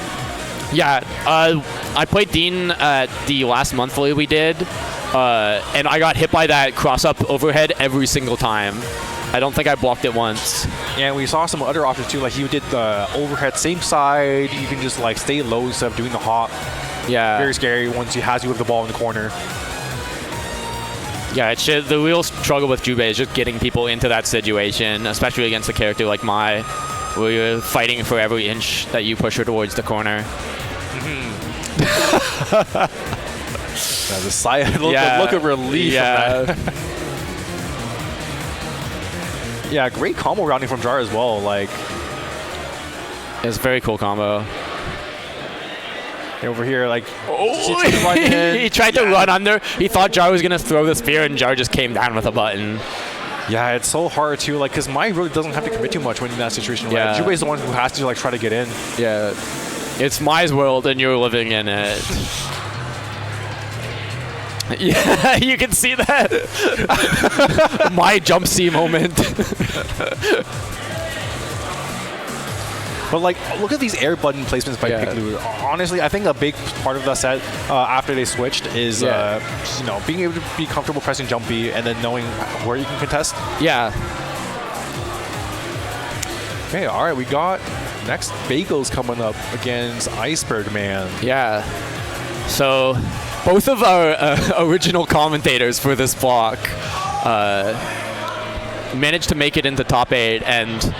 [SPEAKER 3] Yeah, I played Dean at the last monthly we did, and I got hit by that cross-up overhead every single time. I don't think I blocked it once.
[SPEAKER 2] And we saw some other options too, like he did the overhead same side. You can just like stay low instead of doing the hop.
[SPEAKER 3] Yeah.
[SPEAKER 2] Very scary once he has you with the ball in the corner.
[SPEAKER 3] Yeah, the real struggle with Jubei is just getting people into that situation, especially against a character like Mai, where you're fighting for every inch that you push her towards the corner.
[SPEAKER 2] The sigh, look of relief.
[SPEAKER 3] Yeah.
[SPEAKER 2] From that. Yeah, great combo rounding from Jar as well. Like,
[SPEAKER 3] it's a very cool combo.
[SPEAKER 2] Over here, like,
[SPEAKER 3] he tried to run under. He thought Jar was gonna throw the spear, and Jar just came down with a button.
[SPEAKER 2] Yeah, it's so hard too, like, because Mai really doesn't have to commit too much when in that situation.
[SPEAKER 3] Yeah.
[SPEAKER 2] Right? Jubei's the one who has to like try to get in.
[SPEAKER 3] Yeah, it's Mai's world, and you're living in it. Yeah, you can see that. My jump C moment.
[SPEAKER 2] But like, look at these air button placements by Piglou. Honestly, I think a big part of the set after they switched is you know, being able to be comfortable pressing jump B and then knowing where you can contest.
[SPEAKER 3] Yeah.
[SPEAKER 2] Okay, all right, we got next Bagels coming up against Iceberg Man.
[SPEAKER 3] Yeah. So both of our original commentators for this block managed to make it into top 8 and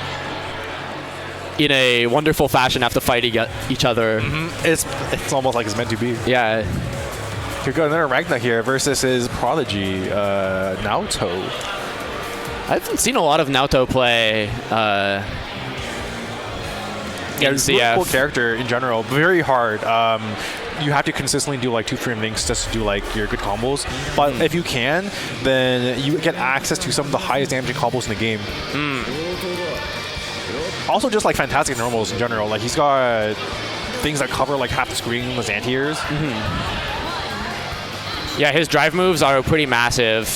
[SPEAKER 3] in a wonderful fashion have to fight each other.
[SPEAKER 2] It's almost like it's meant to be.
[SPEAKER 3] Yeah.
[SPEAKER 2] We've got another Ragna here versus his prodigy, Naoto.
[SPEAKER 3] I haven't seen a lot of Naoto play in
[SPEAKER 2] he's a really cool character in general. Very hard. You have to consistently do like 2-3 links just to do like your good combos. But if you can, then you get access to some of the highest damaging combos in the game. Also just like fantastic normals in general. Like he's got things that cover like half the screen with anti-airs.
[SPEAKER 3] Yeah, his drive moves are pretty massive.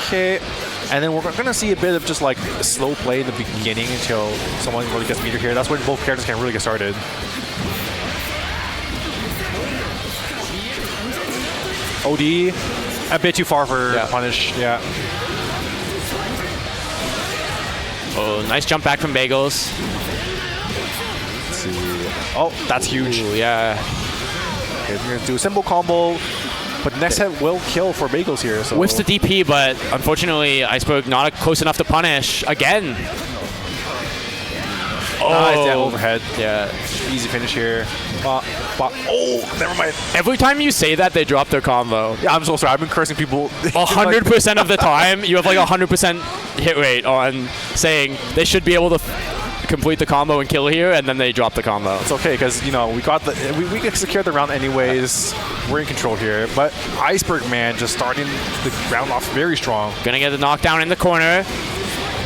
[SPEAKER 2] Okay. And then we're going to see a bit of just like slow play in the beginning until someone really gets meter here. That's when both characters can really get started. OD, a bit too far for punish. Yeah.
[SPEAKER 3] Oh, nice jump back from Bagels.
[SPEAKER 2] Let's see. Oh, that's huge.
[SPEAKER 3] Ooh, yeah.
[SPEAKER 2] Okay, we're going to do a simple combo. But next hit will kill for Bagels here. So.
[SPEAKER 3] Whiffs the DP, but unfortunately, Iceberg not close enough to punish again.
[SPEAKER 2] Oh, nice, yeah, overhead.
[SPEAKER 3] Yeah.
[SPEAKER 2] Easy finish here. Oh, never mind.
[SPEAKER 3] Every time you say that, they drop their combo.
[SPEAKER 2] Yeah, I'm so sorry. I've been cursing people.
[SPEAKER 3] 100% of the time, you have like 100% hit rate on saying they should be able to complete the combo and kill here, and then they drop the combo.
[SPEAKER 2] It's okay, because, you know, we got the we can secure the round anyways. We're in control here. But Iceberg Man just starting the round off very strong.
[SPEAKER 3] Gonna get the knockdown in the corner.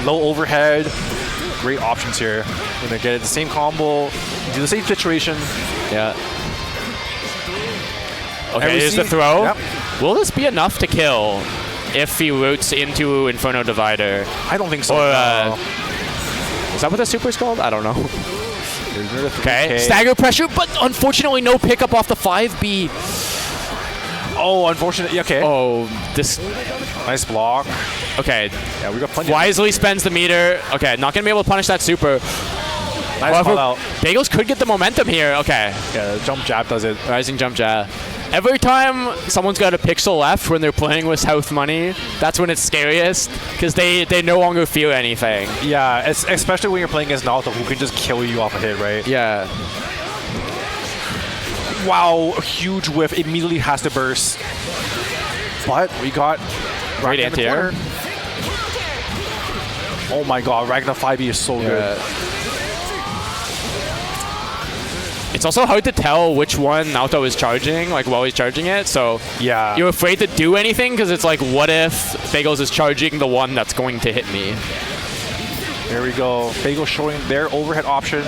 [SPEAKER 2] Low overhead. Great options here. Gonna get the same combo, do the same situation.
[SPEAKER 3] Yeah. Okay, here's the throw.
[SPEAKER 2] Yep.
[SPEAKER 3] Will this be enough to kill if he roots into Inferno Divider?
[SPEAKER 2] I don't think so.
[SPEAKER 3] Or,
[SPEAKER 2] no.
[SPEAKER 3] Is that what the super's called? I don't know.
[SPEAKER 2] Okay.
[SPEAKER 3] Stagger pressure, but unfortunately no pickup off the 5B.
[SPEAKER 2] Oh, unfortunately. Okay.
[SPEAKER 3] Oh, this.
[SPEAKER 2] Nice block.
[SPEAKER 3] Okay.
[SPEAKER 2] Yeah, we got plenty.
[SPEAKER 3] Wisely spends the meter. Okay, not going to be able to punish that super.
[SPEAKER 2] Nice call out.
[SPEAKER 3] Bagels could get the momentum here. Okay.
[SPEAKER 2] Yeah, the jump jab does it.
[SPEAKER 3] Rising jump jab. Every time someone's got a pixel left when they're playing with South money, that's when it's scariest because they no longer feel anything.
[SPEAKER 2] Yeah, especially when you're playing against Naoto, who can just kill you off a hit, right?
[SPEAKER 3] Yeah.
[SPEAKER 2] Wow, huge whiff. Immediately has to burst. But we got
[SPEAKER 3] Great
[SPEAKER 2] Ragna in the
[SPEAKER 3] anti-air.
[SPEAKER 2] corner. Oh my god, Ragna 5e is so good.
[SPEAKER 3] It's also hard to tell which one Naoto is charging, like while he's charging it. So
[SPEAKER 2] Yeah.
[SPEAKER 3] you're afraid to do anything because it's like, what if Bagels is charging the one that's going to hit me?
[SPEAKER 2] There we go. Bagel showing their overhead option.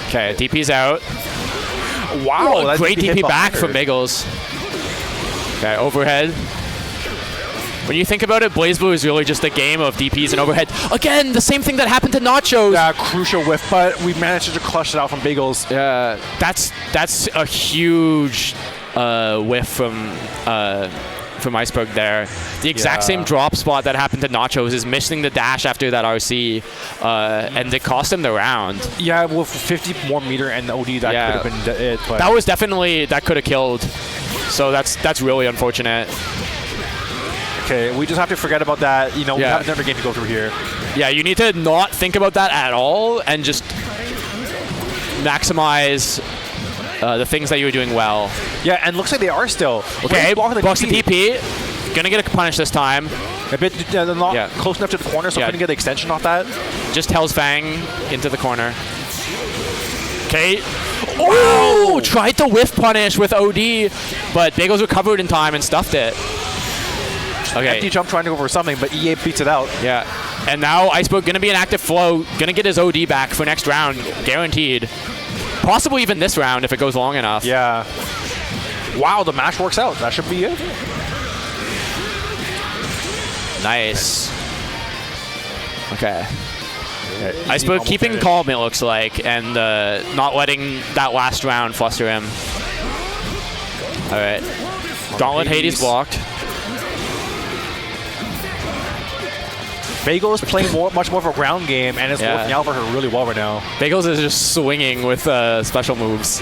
[SPEAKER 3] Okay, DP's out.
[SPEAKER 2] Wow,
[SPEAKER 3] Oh,
[SPEAKER 2] that
[SPEAKER 3] great
[SPEAKER 2] hit
[SPEAKER 3] DP back
[SPEAKER 2] behind
[SPEAKER 3] from
[SPEAKER 2] her.
[SPEAKER 3] Bagels. Okay, overhead. When you think about it, Blazblue is really just a game of DPs and overhead. Again, the same thing that happened to Nachos.
[SPEAKER 2] Yeah, crucial whiff, but we managed to clutch it out from Bagels.
[SPEAKER 3] Yeah, that's a huge whiff from Iceberg there. The exact same drop spot that happened to Nachos is missing the dash after that RC, and it cost him the round.
[SPEAKER 2] Yeah, with 50 more meter and the OD, that could have been it. But
[SPEAKER 3] That was definitely, that could have killed. So that's really unfortunate.
[SPEAKER 2] okay, we just have to forget about that. You know, we
[SPEAKER 3] Yeah.
[SPEAKER 2] have another game to go through here.
[SPEAKER 3] Yeah, you need to not think about that at all and just maximize the things that you were doing well.
[SPEAKER 2] Yeah, and looks like they are still.
[SPEAKER 3] Okay,
[SPEAKER 2] Blocking
[SPEAKER 3] blocks the DP. Gonna get a punish this time.
[SPEAKER 2] A bit they're not
[SPEAKER 3] Yeah.
[SPEAKER 2] close enough to the corner, so
[SPEAKER 3] Yeah.
[SPEAKER 2] couldn't get the extension off that.
[SPEAKER 3] Just Hell's Fang into the corner. Okay. Oh! Tried to whiff punish with OD, but Bagels recovered in time and stuffed it. Okay.
[SPEAKER 2] Empty jump trying to go for something, but EA beats it out.
[SPEAKER 3] Yeah. And now Iceberg gonna be an active flow, gonna get his OD back for next round, guaranteed. Possibly even this round if it goes long enough.
[SPEAKER 2] Yeah. Wow, the match works out. That should be it.
[SPEAKER 3] Nice. Okay. Iceberg keeping calm, it looks like, and not letting that last round fluster him. All right. Gauntlet Hades blocked.
[SPEAKER 2] Bagel is playing much more of a ground game, and it's working out for her really well right now.
[SPEAKER 3] Bagels is just swinging with special moves.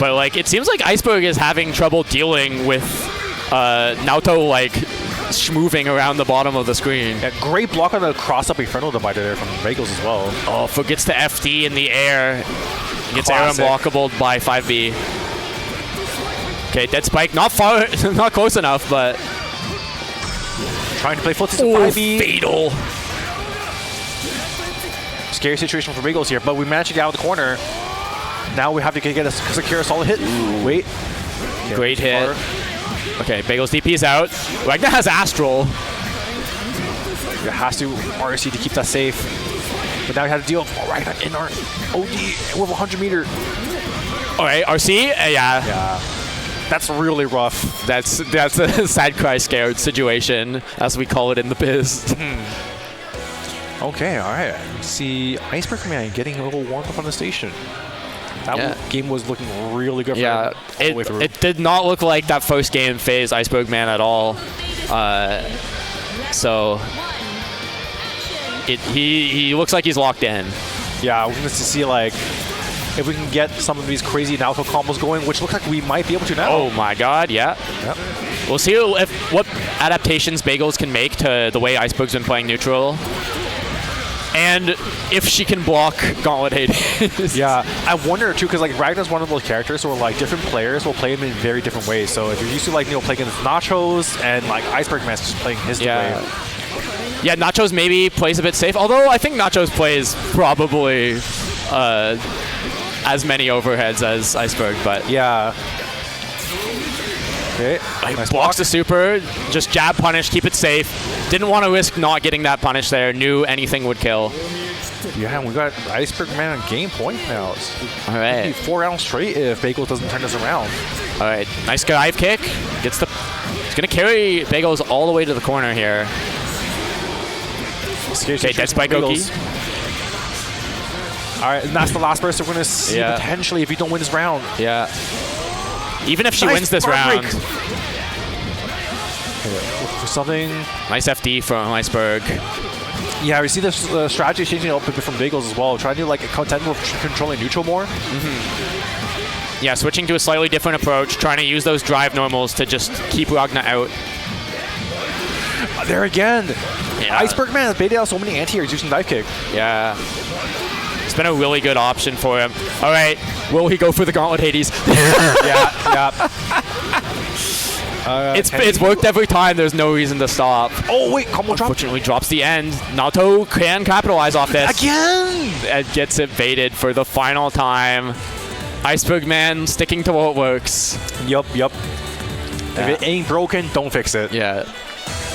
[SPEAKER 3] But like, it seems like Iceberg is having trouble dealing with Naoto like schmoving around the bottom of the screen.
[SPEAKER 2] Yeah, great block on the cross-up Inferno Divider there from Bagels as well.
[SPEAKER 3] Oh, forgets to FD in the air. Gets
[SPEAKER 2] Classic.
[SPEAKER 3] air unblockable by 5B. Okay, dead spike, not far, not close enough, but
[SPEAKER 2] Trying to play footsies with 5e.
[SPEAKER 3] fatal.
[SPEAKER 2] Scary situation for Bagels here, but we managed to get out of the corner. Now we have to get a secure a solid hit. Wait. Okay,
[SPEAKER 3] Great
[SPEAKER 2] too
[SPEAKER 3] hit.
[SPEAKER 2] far.
[SPEAKER 3] Okay, Bagels DP is out. Ragna has Astral.
[SPEAKER 2] It has to RC to keep that safe. But now we have to deal with Ragna in our OD with 100 meter.
[SPEAKER 3] All right, RC, yeah.
[SPEAKER 2] Yeah. That's really rough.
[SPEAKER 3] That's a sad cry scared situation, as we call it in the biz.
[SPEAKER 2] Okay, all right. See, Iceberg Man getting a little warmed up on the station. That game was looking really good for him all the way through.
[SPEAKER 3] It did not look like that first game phase Iceberg Man at all. So he looks like he's locked in.
[SPEAKER 2] Yeah, we're going to see like if we can get some of these crazy Naoto combos going, which looks like we might be able to now.
[SPEAKER 3] Oh my god, yeah.
[SPEAKER 2] Yep.
[SPEAKER 3] We'll see what adaptations Bagels can make to the way Iceberg's been playing neutral. And if she can block Gauntlet Hades.
[SPEAKER 2] Yeah, I wonder too, because like Ragna's one of those characters where like different players will play him in very different ways. So if you're used to like playing against Nachos and like Iceberg Man's just playing his way.
[SPEAKER 3] Yeah, Nachos maybe plays a bit safe, although I think Nachos plays probably as many overheads as Iceberg, but
[SPEAKER 2] Yeah. Okay. Nice
[SPEAKER 3] blocks the super, just jab punish, keep it safe. Didn't want to risk not getting that punish there, knew anything would kill.
[SPEAKER 2] Yeah, and we got Iceberg Man on game point now. It's
[SPEAKER 3] All right.
[SPEAKER 2] maybe 4 rounds straight if Bagel doesn't turn this around.
[SPEAKER 3] All right, nice dive kick. It's gonna carry Bagels all the way to the corner here. Okay, dead spike Oki.
[SPEAKER 2] All right, and that's the last burst we're going to see potentially if you don't win this round.
[SPEAKER 3] Yeah. Even if she
[SPEAKER 2] Nice
[SPEAKER 3] wins this
[SPEAKER 2] bar
[SPEAKER 3] round.
[SPEAKER 2] break. Okay, look for something.
[SPEAKER 3] Nice FD from Iceberg.
[SPEAKER 2] Yeah, we see this strategy changing up a bit from Bagels as well, trying to like contend with controlling neutral more.
[SPEAKER 3] Yeah, switching to a slightly different approach, trying to use those drive normals to just keep Ragna out.
[SPEAKER 2] There again.
[SPEAKER 3] Yeah.
[SPEAKER 2] Iceberg man has baited out so many anti-airs using dive kick.
[SPEAKER 3] Yeah. It's been a really good option for him. All right, will he go for the gauntlet, Hades?
[SPEAKER 2] Yeah.
[SPEAKER 3] It's worked every time. There's no reason to stop.
[SPEAKER 2] Oh wait, combo drop.
[SPEAKER 3] Unfortunately, drops the end. Naoto can capitalize off this.
[SPEAKER 2] Again!
[SPEAKER 3] And gets it baited for the final time. Iceberg man sticking to what works.
[SPEAKER 2] Yup.
[SPEAKER 3] Yeah.
[SPEAKER 2] If it ain't broken, don't fix it.
[SPEAKER 3] Yeah.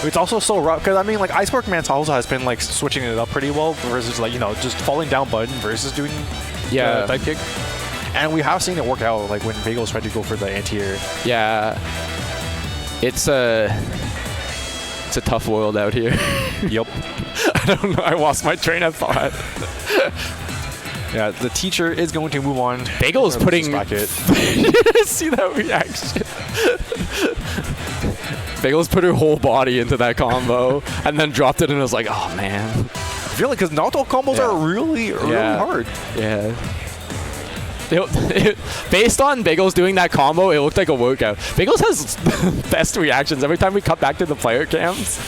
[SPEAKER 2] It's also so rough because I mean, like Iceberg man also has been like switching it up pretty well versus like just falling down button versus doing dive kick. And we have seen it work out like when Bagels tried to go for the anti-air.
[SPEAKER 3] Yeah. It's a tough world out here.
[SPEAKER 2] Yup.
[SPEAKER 3] I don't know. I lost my train of thought.
[SPEAKER 2] Yeah, the teacher is going to move on.
[SPEAKER 3] Bagels putting. See that reaction? Bagels put her whole body into that combo and then dropped it and was like, oh man.
[SPEAKER 2] I feel like because Naoto combos are really hard.
[SPEAKER 3] Yeah. Based on Bagels doing that combo, it looked like a workout. Bagels has the best reactions every time we cut back to the player cams.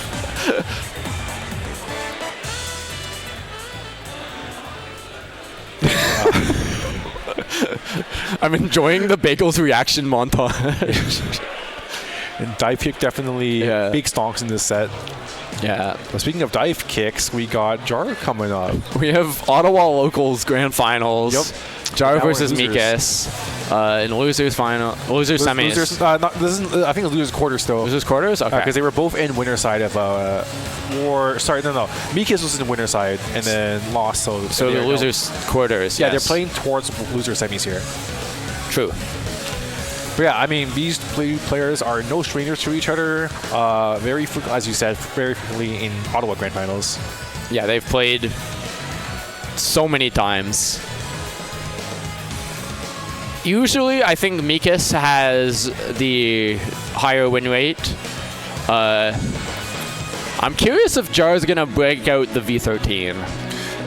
[SPEAKER 3] I'm enjoying the Bagels reaction montage.
[SPEAKER 2] And dive kick definitely big stonks in this set.
[SPEAKER 3] Yeah.
[SPEAKER 2] But speaking of dive kicks, we got Jar coming up.
[SPEAKER 3] We have Ottawa Locals Grand Finals.
[SPEAKER 2] Yep.
[SPEAKER 3] Jar versus Meekis in losers semis.
[SPEAKER 2] I think it's losers quarters still.
[SPEAKER 3] Losers quarters? Okay.
[SPEAKER 2] Because they were both in winner side of Meekis was in the winner side and then lost. So
[SPEAKER 3] the losers quarters.
[SPEAKER 2] Yeah, they're playing towards loser semis here.
[SPEAKER 3] True.
[SPEAKER 2] But yeah, I mean, these players are no strangers to each other. As you said, very frequently in Ottawa Grand Finals.
[SPEAKER 3] Yeah, they've played so many times. Usually, I think Meekis has the higher win rate. I'm curious if Jar's gonna break out the V13.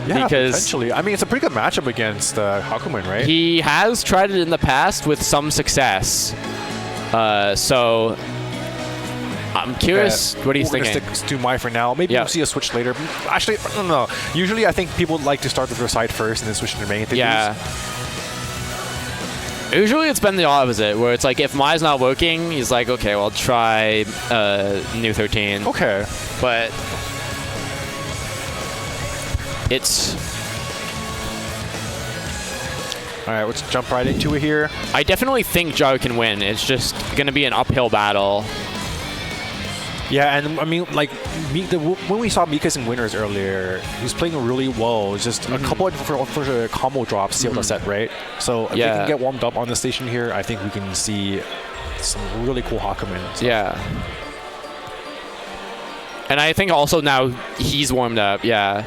[SPEAKER 2] Yeah,
[SPEAKER 3] because
[SPEAKER 2] potentially. I mean, it's a pretty good matchup against Hakumen, right?
[SPEAKER 3] He has tried it in the past with some success. So I'm curious what he's thinking.
[SPEAKER 2] We're going to stick to my for now. Maybe we'll see a switch later. Actually, I don't know. Usually, I think people like to start with their side first and then switch to their main.
[SPEAKER 3] Yeah. Usually it's been the opposite, where it's like if Mai's not working, he's like, okay, well, try new 13.
[SPEAKER 2] Okay.
[SPEAKER 3] But it's...
[SPEAKER 2] All right, let's jump right into it here.
[SPEAKER 3] I definitely think Jar can win. It's just going to be an uphill battle.
[SPEAKER 2] Yeah, and I mean, like, when we saw Meekis in winners earlier, he was playing really well. Just a couple of different combo drops sealed the set, right? So if we can get warmed up on the station here, I think we can see some really cool Hakumen. So.
[SPEAKER 3] Yeah. And I think also now he's warmed up, yeah.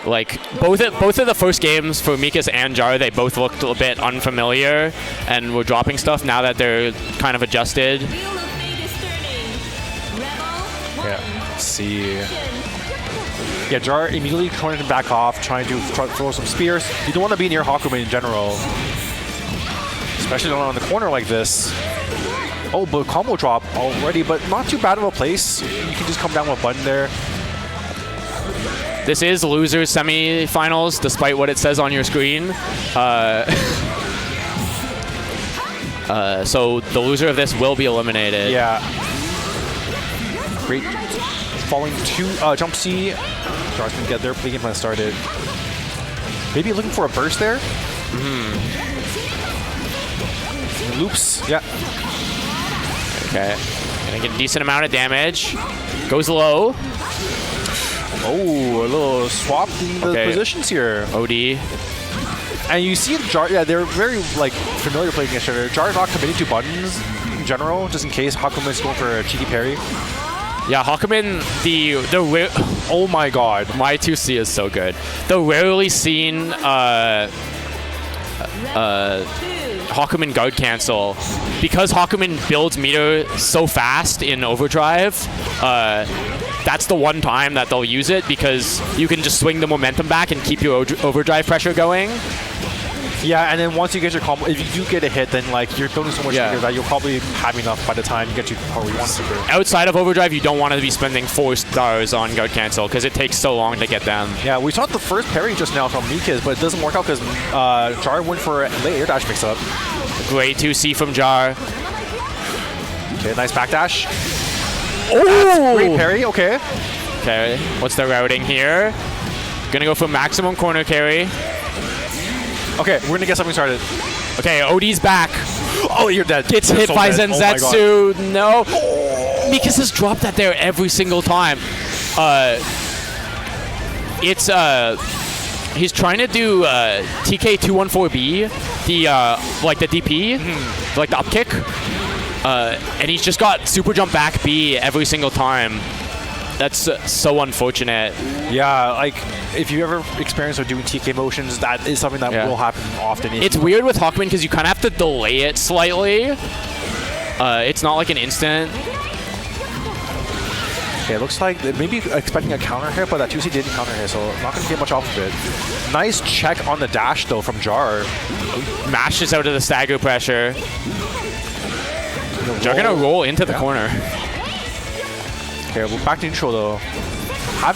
[SPEAKER 3] Like, both of the first games for Meekis and Jar, they both looked a bit unfamiliar and were dropping stuff. Now that they're kind of adjusted.
[SPEAKER 2] Yeah, let's see. Yeah, Jar immediately trying to back off, trying to throw some spears. You don't want to be near Hakumen in general. Especially on the corner like this. Oh, but combo drop already, but not too bad of a place. You can just come down with a button there.
[SPEAKER 3] This is losers semi-finals, despite what it says on your screen. So the loser of this will be eliminated.
[SPEAKER 2] Yeah. Great falling to jump C. Jar's gonna get there. Play game plan started. Maybe looking for a burst there. Loops. Yeah.
[SPEAKER 3] Okay. Gonna get a decent amount of damage. Goes low.
[SPEAKER 2] Oh, a little swap in the positions here.
[SPEAKER 3] OD.
[SPEAKER 2] And you see Jar, yeah, they're very like familiar playing against each other. Jar's not committing to buttons in general, just in case Hakumen's going for a cheeky parry.
[SPEAKER 3] Yeah, Hakumen,
[SPEAKER 2] oh my god.
[SPEAKER 3] My 2C is so good. The rarely seen Hakumen guard cancel. Because Hakumen builds meter so fast in overdrive, that's the one time that they'll use it because you can just swing the momentum back and keep your overdrive pressure going.
[SPEAKER 2] Yeah, and then once you get your combo, if you do get a hit, then like you're building so much trigger that you'll probably have enough by the time you get to where you want to trigger.
[SPEAKER 3] Outside of overdrive, you don't want to be spending 4 stars on guard cancel because it takes so long to get them.
[SPEAKER 2] Yeah, we saw the first parry just now from Meekis, but it doesn't work out because Jar went for a late air dash mix-up.
[SPEAKER 3] Great 2C from Jar.
[SPEAKER 2] Okay, nice backdash.
[SPEAKER 3] Oh!
[SPEAKER 2] Great parry, okay.
[SPEAKER 3] Okay, what's the routing here? Gonna go for maximum corner carry.
[SPEAKER 2] Okay, we're gonna get something started.
[SPEAKER 3] Okay, OD's back.
[SPEAKER 2] Oh, you're dead.
[SPEAKER 3] Gets
[SPEAKER 2] You're
[SPEAKER 3] hit
[SPEAKER 2] so
[SPEAKER 3] by
[SPEAKER 2] dead.
[SPEAKER 3] Zenzetsu. No. Meekis has dropped that there every single time. He's trying to do TK214B, the like the DP, like the up kick, and he's just got super jump back B every single time. That's so unfortunate.
[SPEAKER 2] Yeah, like if you ever experience with doing TK motions, that is something that will happen often.
[SPEAKER 3] It's weird with Hakumen because you kind of have to delay it slightly. It's not like an instant.
[SPEAKER 2] Okay, it looks like maybe expecting a counter hit, but that 2C didn't counter hit, so not going to get much off of it. Nice check on the dash, though, from Jar.
[SPEAKER 3] Mashes out of the stagger pressure. Jar going to roll into the corner.
[SPEAKER 2] Okay, we're back to neutral, though. I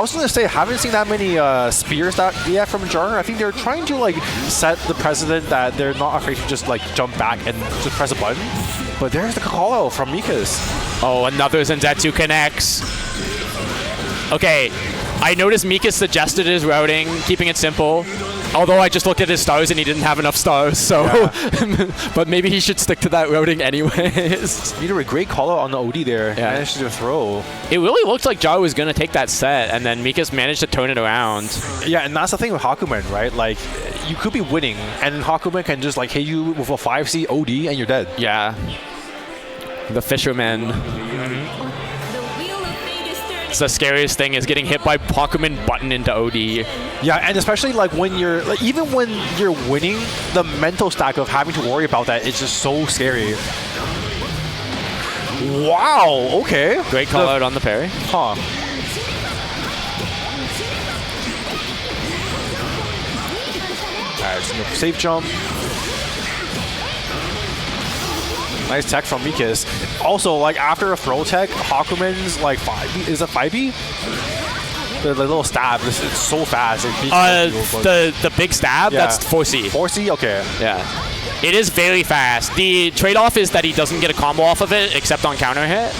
[SPEAKER 2] was going to say, haven't seen that many spears yet from Jar. I think they're trying to, like, set the precedent that they're not afraid to just, like, jump back and just press a button. But there's the call-out from Meekis.
[SPEAKER 3] Oh, another Zenzetsu connects. Okay, I noticed Meekis suggested his routing, keeping it simple. Although I just looked at his stars and he didn't have enough stars, so... Yeah. But maybe he should stick to that routing anyways.
[SPEAKER 2] Either a great call-out on the OD there.
[SPEAKER 3] Yeah.
[SPEAKER 2] Managed to throw.
[SPEAKER 3] It really looked like Jar was going to take that set, and then Meekis managed to turn it around.
[SPEAKER 2] Yeah, and that's the thing with Hakumen, right? Like, you could be winning, and then Hakumen can just, like, hit you with a 5C OD, and you're dead.
[SPEAKER 3] Yeah. The fisherman. It's the scariest thing is getting hit by Hakumen button into OD.
[SPEAKER 2] Yeah, and especially like when you're like, even when you're winning, the mental stack of having to worry about that is just so scary. Wow. Okay.
[SPEAKER 3] Great call out on the parry.
[SPEAKER 2] Huh. Alright, safe jump. Nice tech from Meekis. Also, like after a throw tech, Hakumen's like 5B. Is it 5B? The little stab. It's so fast.
[SPEAKER 3] The big stab. Yeah. That's 4C.
[SPEAKER 2] 4C. Okay.
[SPEAKER 3] Yeah. It is very fast. The trade-off is that he doesn't get a combo off of it except on counter hit.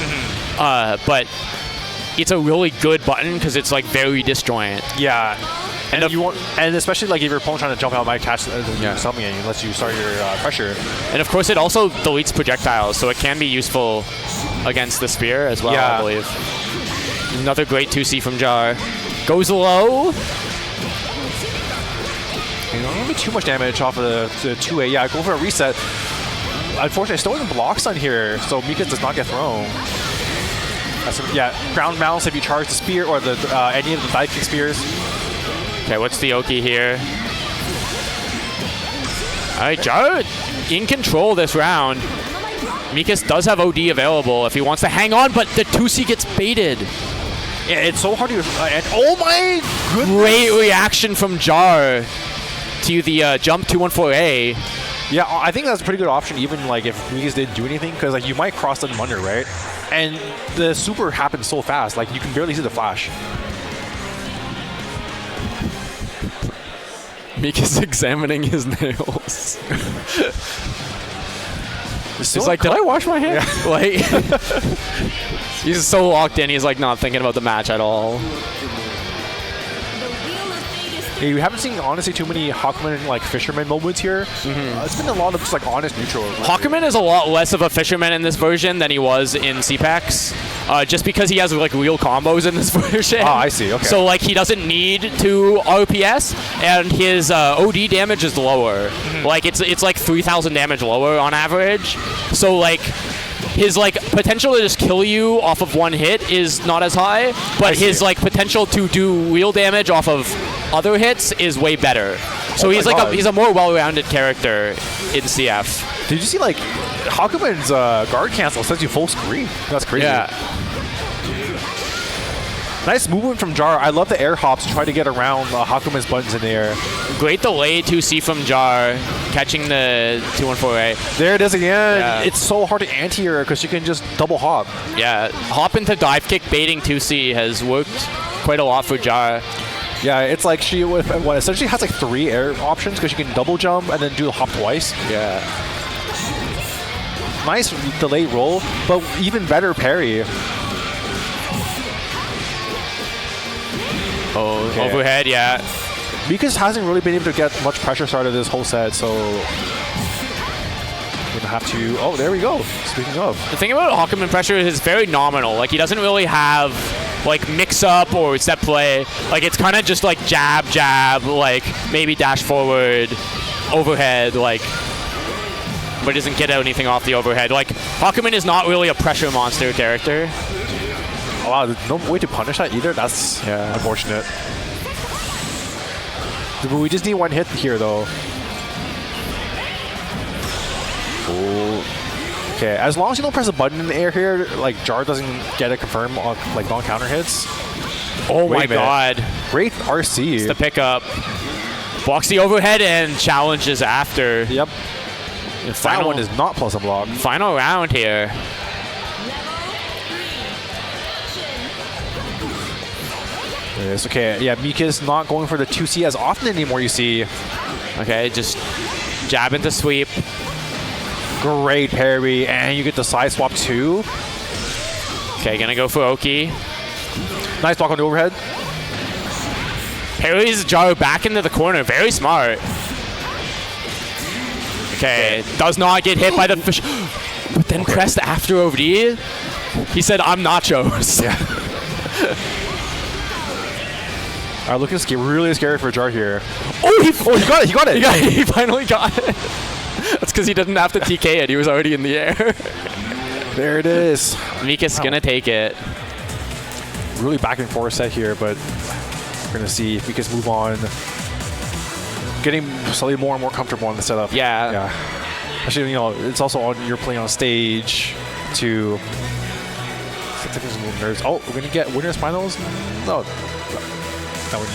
[SPEAKER 3] But it's a really good button because it's like very disjoint.
[SPEAKER 2] Yeah. And especially like if your opponent trying to jump out, might catch something and lets you start your pressure.
[SPEAKER 3] And of course, it also deletes projectiles, so it can be useful against the spear as well. I believe. Another great 2C from Jar. Goes low.
[SPEAKER 2] Don't get too much damage off of the 2A. Yeah, go for a reset. Unfortunately, still in blocks on here, so Meekis does not get thrown. Ground mounts if you charge the spear or the any of the dive kick spears.
[SPEAKER 3] Okay, what's the Oki here? Alright, Jar in control this round. Meekis does have OD available if he wants to hang on, but the 2C gets baited.
[SPEAKER 2] Yeah, it's so hard to... oh my goodness!
[SPEAKER 3] Great reaction from Jar to the jump 214A.
[SPEAKER 2] Yeah, I think that's a pretty good option, even like if Meekis didn't do anything, because like you might cross them under, right? And the super happens so fast, like you can barely see the flash.
[SPEAKER 3] Meekis examining his nails. He's like, did I wash my hands? Yeah. Like, he's so locked in, he's like not thinking about the match at all.
[SPEAKER 2] Hey, we haven't seen honestly too many Hakumen like fisherman moments here. It's been a lot of just like honest neutral.
[SPEAKER 3] Hakumen is a lot less of a fisherman in this version than he was in CPAX, just because he has like real combos in this version.
[SPEAKER 2] Oh, I see. Okay.
[SPEAKER 3] So like he doesn't need to RPS, and his OD damage is lower. Like it's like 3,000 damage lower on average. So like his like potential to just kill you off of one hit is not as high, but his like potential to do real damage off of other hits is way better. So he's like he's a more well-rounded character in CF.
[SPEAKER 2] Did you see like Hakumen's guard cancel sends you full screen? That's crazy.
[SPEAKER 3] Yeah.
[SPEAKER 2] Nice movement from Jar. I love the air hops to try to get around Hakumen's buttons in the air.
[SPEAKER 3] Great delay 2C from Jar, catching the 214A.
[SPEAKER 2] There it is again.
[SPEAKER 3] Yeah.
[SPEAKER 2] It's so hard to anti-air because you can just double hop.
[SPEAKER 3] Yeah, hop into dive kick baiting 2C has worked quite a lot for Jar.
[SPEAKER 2] Yeah, it's like she essentially has like 3 air options because you can double jump and then do the hop twice.
[SPEAKER 3] Yeah.
[SPEAKER 2] Nice delayed roll, but even better parry.
[SPEAKER 3] Oh, okay. Overhead, yeah.
[SPEAKER 2] Meekis hasn't really been able to get much pressure started this whole set, so we're gonna have to. Oh, there we go. Speaking of,
[SPEAKER 3] the thing about Hakumen pressure is very nominal. Like he doesn't really have like mix up or set play. Like it's kind of just like jab, jab, like maybe dash forward, overhead, like. But doesn't get anything off the overhead. Like Hakumen is not really a pressure monster character.
[SPEAKER 2] Oh, wow, there's no way to punish that either. That's unfortunate. But we just need 1 hit here, though. Oh. Okay, as long as you don't press a button in the air here, like Jar doesn't get a confirm on like non-counter hits.
[SPEAKER 3] Oh my god!
[SPEAKER 2] Great RC.
[SPEAKER 3] It's the pickup. Blocks the overhead and challenges after.
[SPEAKER 2] Yep. The final one is not plus a block.
[SPEAKER 3] Final round here.
[SPEAKER 2] Yes, okay, yeah, Meekis not going for the 2C as often anymore, you see.
[SPEAKER 3] Okay, just jab into sweep.
[SPEAKER 2] Great parry, and you get the side swap too.
[SPEAKER 3] Okay, gonna go for Oki.
[SPEAKER 2] Nice block on the overhead.
[SPEAKER 3] Parries Jar back into the corner, very smart. Okay, does not get hit by the fish. But then pressed after OD. He said, I'm Nachos.
[SPEAKER 2] Yeah. Looking scary, really scary for Jar here.
[SPEAKER 3] Oh, he got it!
[SPEAKER 2] He got it!
[SPEAKER 3] He finally got it. That's because he didn't have to TK it. He was already in the air.
[SPEAKER 2] There it is.
[SPEAKER 3] Meekis gonna take it.
[SPEAKER 2] Really back and forth set here, but we're gonna see if Meekis move on. Getting slightly more and more comfortable on the setup.
[SPEAKER 3] Yeah.
[SPEAKER 2] Yeah. Actually, you know, it's also on you're playing on stage to. Oh, we're gonna get winners finals. No.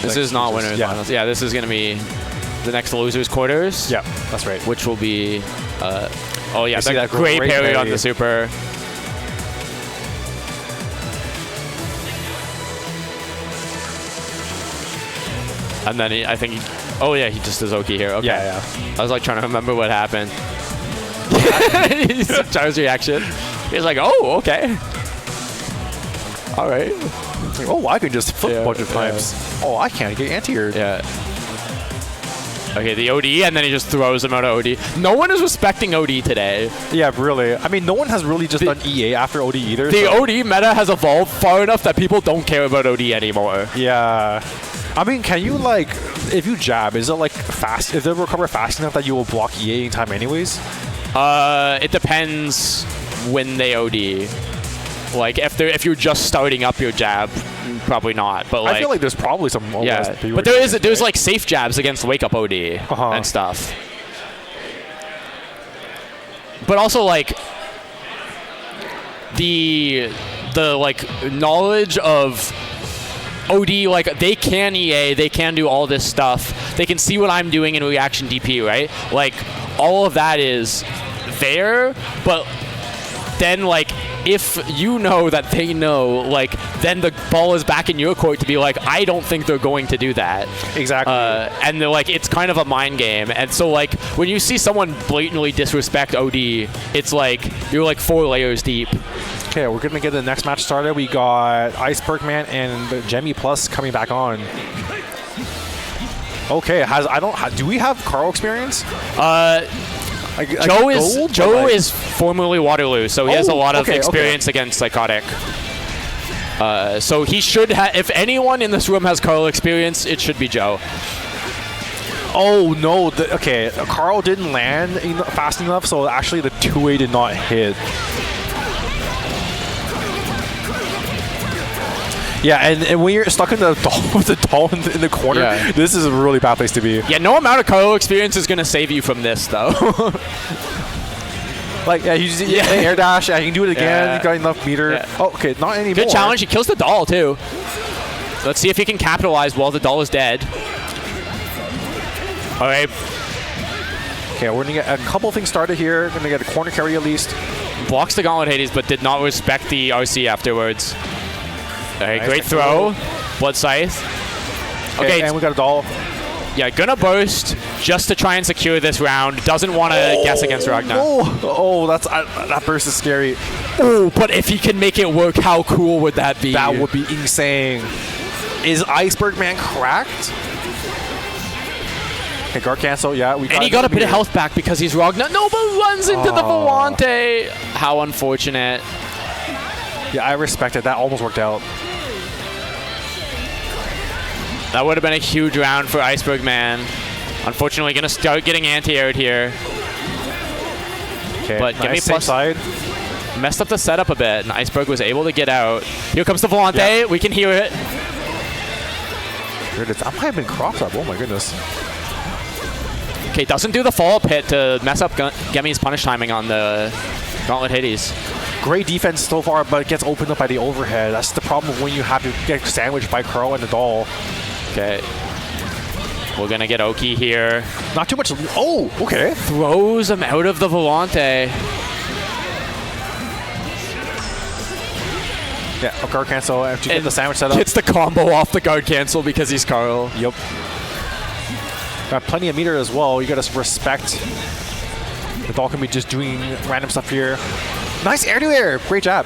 [SPEAKER 3] This is not winners finals. Yeah, this is gonna be the next losers quarters.
[SPEAKER 2] Yeah, that's right.
[SPEAKER 3] Which will be. Oh yeah,
[SPEAKER 2] that
[SPEAKER 3] great parry on the super. And then I think. Oh yeah, he just does Oki here. Okay.
[SPEAKER 2] Yeah.
[SPEAKER 3] I was like trying to remember what happened. Char's reaction. He's like, oh, okay. All right.
[SPEAKER 2] Like, oh, I can just flip a bunch of times. Oh, I can't get anti-aired.
[SPEAKER 3] Yeah. Okay, the OD, and then he just throws him out of OD. No one is respecting OD today.
[SPEAKER 2] Yeah, really. I mean, no one has really just done EA after OD either.
[SPEAKER 3] The OD meta has evolved far enough that people don't care about OD anymore.
[SPEAKER 2] Yeah. I mean, can you, like, if you jab, is it, like, fast? If they recover fast enough that you will block EA in time anyways?
[SPEAKER 3] It depends when they OD. Like, if you're just starting up your jab, probably not. But like,
[SPEAKER 2] I feel like there's probably some.
[SPEAKER 3] But there's like safe jabs against wake up OD and stuff. But also like the like knowledge of OD, like they can EA, they can do all this stuff. They can see what I'm doing in reaction DP, right? Like all of that is there, but then like if you know that they know, like then the ball is back in your court to be like, I don't think they're going to do that.
[SPEAKER 2] Exactly.
[SPEAKER 3] And they're like, it's kind of a mind game. And so like when you see someone blatantly disrespect OD, it's like you're like 4 layers deep.
[SPEAKER 2] Okay, we're gonna get the next match started. We got Iceberg Man and Gemi Plus coming back on. Okay, do we have Carl experience?
[SPEAKER 3] Joe is formerly Waterloo, so he has a lot of experience against Psychotic. So he should have, if anyone in this room has Carl experience, it should be Joe.
[SPEAKER 2] Oh no, Carl didn't land fast enough, so actually the 2A did not hit. Yeah, and when you're stuck in the doll with the doll in the corner, this is a really bad place to be.
[SPEAKER 3] Yeah, no amount of Carl experience is going to save you from this, though.
[SPEAKER 2] Like, yeah, you just air dash, you can do it again, you got enough meter.
[SPEAKER 3] Yeah.
[SPEAKER 2] Oh, okay, not anymore.
[SPEAKER 3] Good challenge, he kills the doll, too. Let's see if he can capitalize while the doll is dead. All right.
[SPEAKER 2] Okay, we're gonna get a couple things started here. Gonna get a corner carry at least.
[SPEAKER 3] Blocks the Gauntlet Hades, but did not respect the RC afterwards. All right,
[SPEAKER 2] Nice
[SPEAKER 3] great throw. Blood Scythe. Okay,
[SPEAKER 2] and we got a doll.
[SPEAKER 3] yeah, gonna burst just to try and secure this round. Doesn't want to guess against Ragna.
[SPEAKER 2] Oh, that's that burst is scary.
[SPEAKER 3] Oh, but if he can make it work, how cool would that be?
[SPEAKER 2] That would be insane. Is Iceberg Man cracked? Okay, guard cancel. Yeah, we.
[SPEAKER 3] And he got a bit of health back because he's Ragna. No, but runs into the Volante. How unfortunate.
[SPEAKER 2] Yeah, I respect it. That almost worked out.
[SPEAKER 3] That would have been a huge round for Iceberg Man. Unfortunately, gonna start getting anti-aired here.
[SPEAKER 2] Okay,
[SPEAKER 3] But
[SPEAKER 2] nice.
[SPEAKER 3] Gemi
[SPEAKER 2] Same
[SPEAKER 3] plus
[SPEAKER 2] side.
[SPEAKER 3] messed up the setup a bit, and Iceberg was able to get out. Here comes the Volante.
[SPEAKER 2] Yeah.
[SPEAKER 3] We can hear it.
[SPEAKER 2] Here it is. I might have been crossed up. Oh my goodness.
[SPEAKER 3] Okay, doesn't do the follow-up hit to mess up Gemi's punish timing on the Gauntlet Hades.
[SPEAKER 2] Great defense so far, but it gets opened up by the overhead. That's the problem when you have to get sandwiched by Carl and the doll.
[SPEAKER 3] Okay. We're gonna get Oki here.
[SPEAKER 2] Not too much. Oh, okay.
[SPEAKER 3] Throws him out of the Volante.
[SPEAKER 2] Yeah, a guard cancel after you get the sandwich set up.
[SPEAKER 3] Gets the combo off the guard cancel because he's Carl.
[SPEAKER 2] Yep. Got plenty of meter as well. You gotta respect. The doll can be just doing random stuff here. Nice air-to-air. Great job.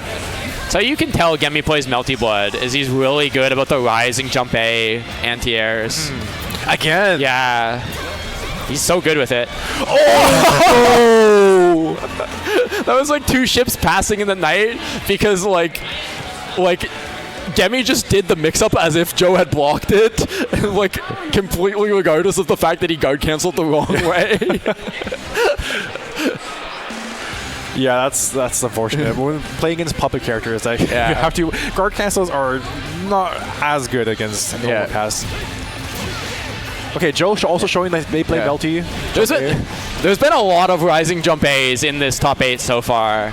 [SPEAKER 3] So you can tell Gemi plays Melty Blood is he's really good about the rising jump A anti-airs.
[SPEAKER 2] Again.
[SPEAKER 3] Yeah. He's so good with it.
[SPEAKER 2] Oh!
[SPEAKER 3] That was like two ships passing in the night because like Gemi just did the mix-up as if Joe had blocked it, like completely regardless of the fact that he guard canceled the wrong way.
[SPEAKER 2] Yeah, that's unfortunate. When playing against puppet characters, like you have to guard cancels are not as good against normal cast. Okay, Joe also showing that they play Melty.
[SPEAKER 3] There's been a lot of rising jump A's in this top 8 so far.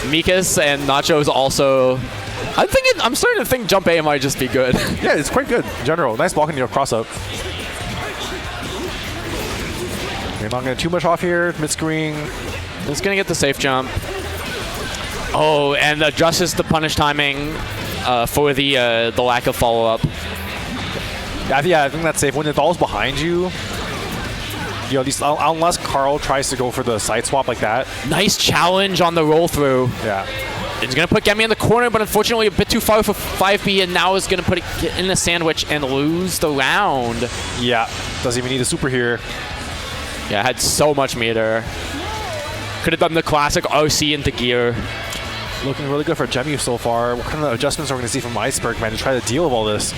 [SPEAKER 3] Meekis and Nachos also. I'm starting to think jump A might just be good.
[SPEAKER 2] Yeah, it's quite good in general. Nice blocking your cross up. You're not getting too much off here. Mid screen.
[SPEAKER 3] He's gonna get the safe jump. Oh, and adjusts the punish timing for the lack of follow up.
[SPEAKER 2] Yeah, I think that's safe. When the doll's behind you, at least unless Carl tries to go for the side swap like that.
[SPEAKER 3] Nice challenge on the roll through.
[SPEAKER 2] Yeah.
[SPEAKER 3] He's going to put Gemi in the corner, but unfortunately a bit too far for 5B, and now is going to put it in the sandwich and lose the round.
[SPEAKER 2] Yeah. Doesn't even need a super here.
[SPEAKER 3] Yeah, had so much meter. Could have done the classic RC into gear.
[SPEAKER 2] Looking really good for Gemi so far. What kind of adjustments are we going to see from Iceberg, man, to try to deal with all this?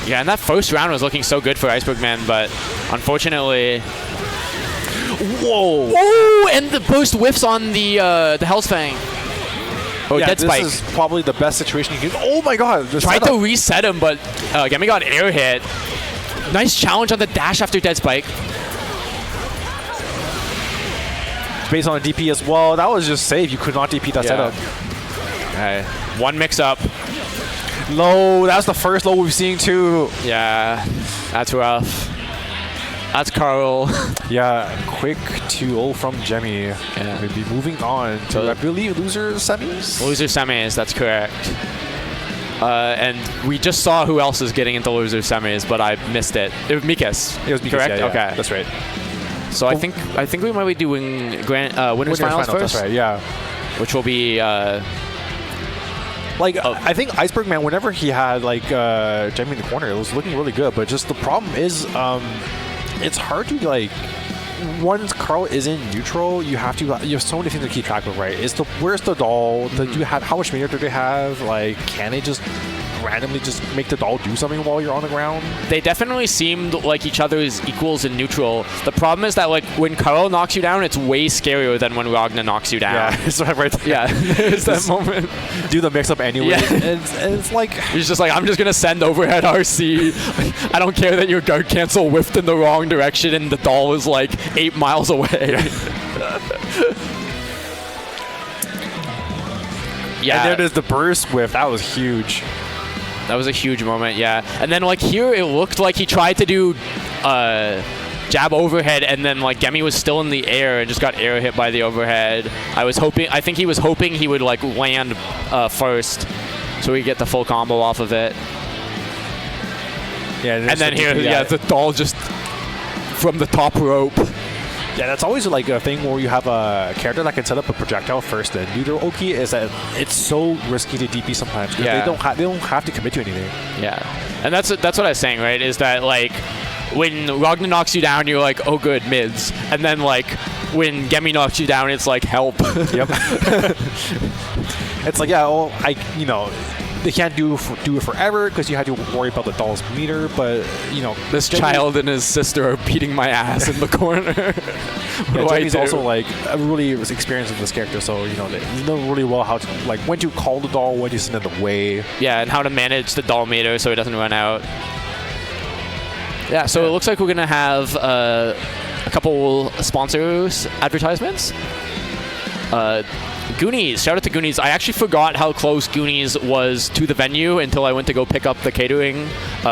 [SPEAKER 3] Yeah, and that first round was looking so good for Iceberg Man, but unfortunately...
[SPEAKER 2] Whoa!
[SPEAKER 3] Oh, and the boost whiffs on the Hell's Fang. Oh,
[SPEAKER 2] yeah,
[SPEAKER 3] Dead Spike.
[SPEAKER 2] This is probably the best situation you can... Oh my god!
[SPEAKER 3] Tried to reset him, but Gemi got air hit. Nice challenge on the dash after Dead Spike.
[SPEAKER 2] Based on a DP as well. That was just safe. You could not DP that setup.
[SPEAKER 3] Okay. One mix-up.
[SPEAKER 2] Low. That's the first low we've seen too.
[SPEAKER 3] Yeah, that's rough. That's Carl.
[SPEAKER 2] Yeah, quick 2-0 from Gemi.
[SPEAKER 3] Yeah.
[SPEAKER 2] We'll be moving on to, I believe, loser semis?
[SPEAKER 3] Loser semis, that's correct. And we just saw who else is getting into loser semis, but I missed it. It was Meekis.
[SPEAKER 2] It was Meekis,
[SPEAKER 3] correct?
[SPEAKER 2] yeah,
[SPEAKER 3] Okay.
[SPEAKER 2] That's right.
[SPEAKER 3] So I think we might be doing winners finals first.
[SPEAKER 2] That's right, yeah.
[SPEAKER 3] Which will be...
[SPEAKER 2] I think Iceberg Man, whenever he had Gemi in the corner, it was looking really good. But just the problem is, it's hard to once Carl is in neutral, you have so many things to keep track of, right? Where's the doll? Do you have how much meter do they have? Can they just randomly just make the doll do something while you're on the ground?
[SPEAKER 3] They definitely seemed like each other's equals in neutral. The problem is that when Carl knocks you down, it's way scarier than when Ragna knocks you down.
[SPEAKER 2] Yeah, it's right there.
[SPEAKER 3] Yeah, there's that moment.
[SPEAKER 2] Do the mix-up anyway.
[SPEAKER 3] Yeah.
[SPEAKER 2] And it's like...
[SPEAKER 3] He's just I'm just going to send overhead RC. I don't care that your guard cancel whiffed in the wrong direction and the doll is 8 miles away. Yeah.
[SPEAKER 2] And then there's the burst whiff. That was huge.
[SPEAKER 3] That was a huge moment, yeah. And then like here, it looked like he tried to do jab overhead, and then like Gemi was still in the air and just got air hit by the overhead. I think he was hoping he would like land first, so we get the full combo off of it.
[SPEAKER 2] Yeah.
[SPEAKER 3] And then here, the doll just from the top rope.
[SPEAKER 2] Yeah, that's always like a thing where you have a character that can set up a projectile first and do their Oki, is that it's so risky to DP sometimes because they don't have to commit to anything.
[SPEAKER 3] Yeah, and that's what I was saying, right? Is that like when Ragna knocks you down, you're like, oh good, mids, and then like when Gemi knocks you down, it's like help.
[SPEAKER 2] Yep. It's like they can't do it forever because you have to worry about the doll's meter, but
[SPEAKER 3] this child and his sister are beating my ass in the corner.
[SPEAKER 2] Gemi's also like really experienced with this character, so they know really well how to like when to call the doll, when to send it away.
[SPEAKER 3] Yeah, and how to manage the doll meter so it doesn't run out. Yeah, so it looks like we're gonna have a couple sponsors advertisements. Goonies, shout out to Goonies. I actually forgot how close Goonies was to the venue until I went to go pick up the catering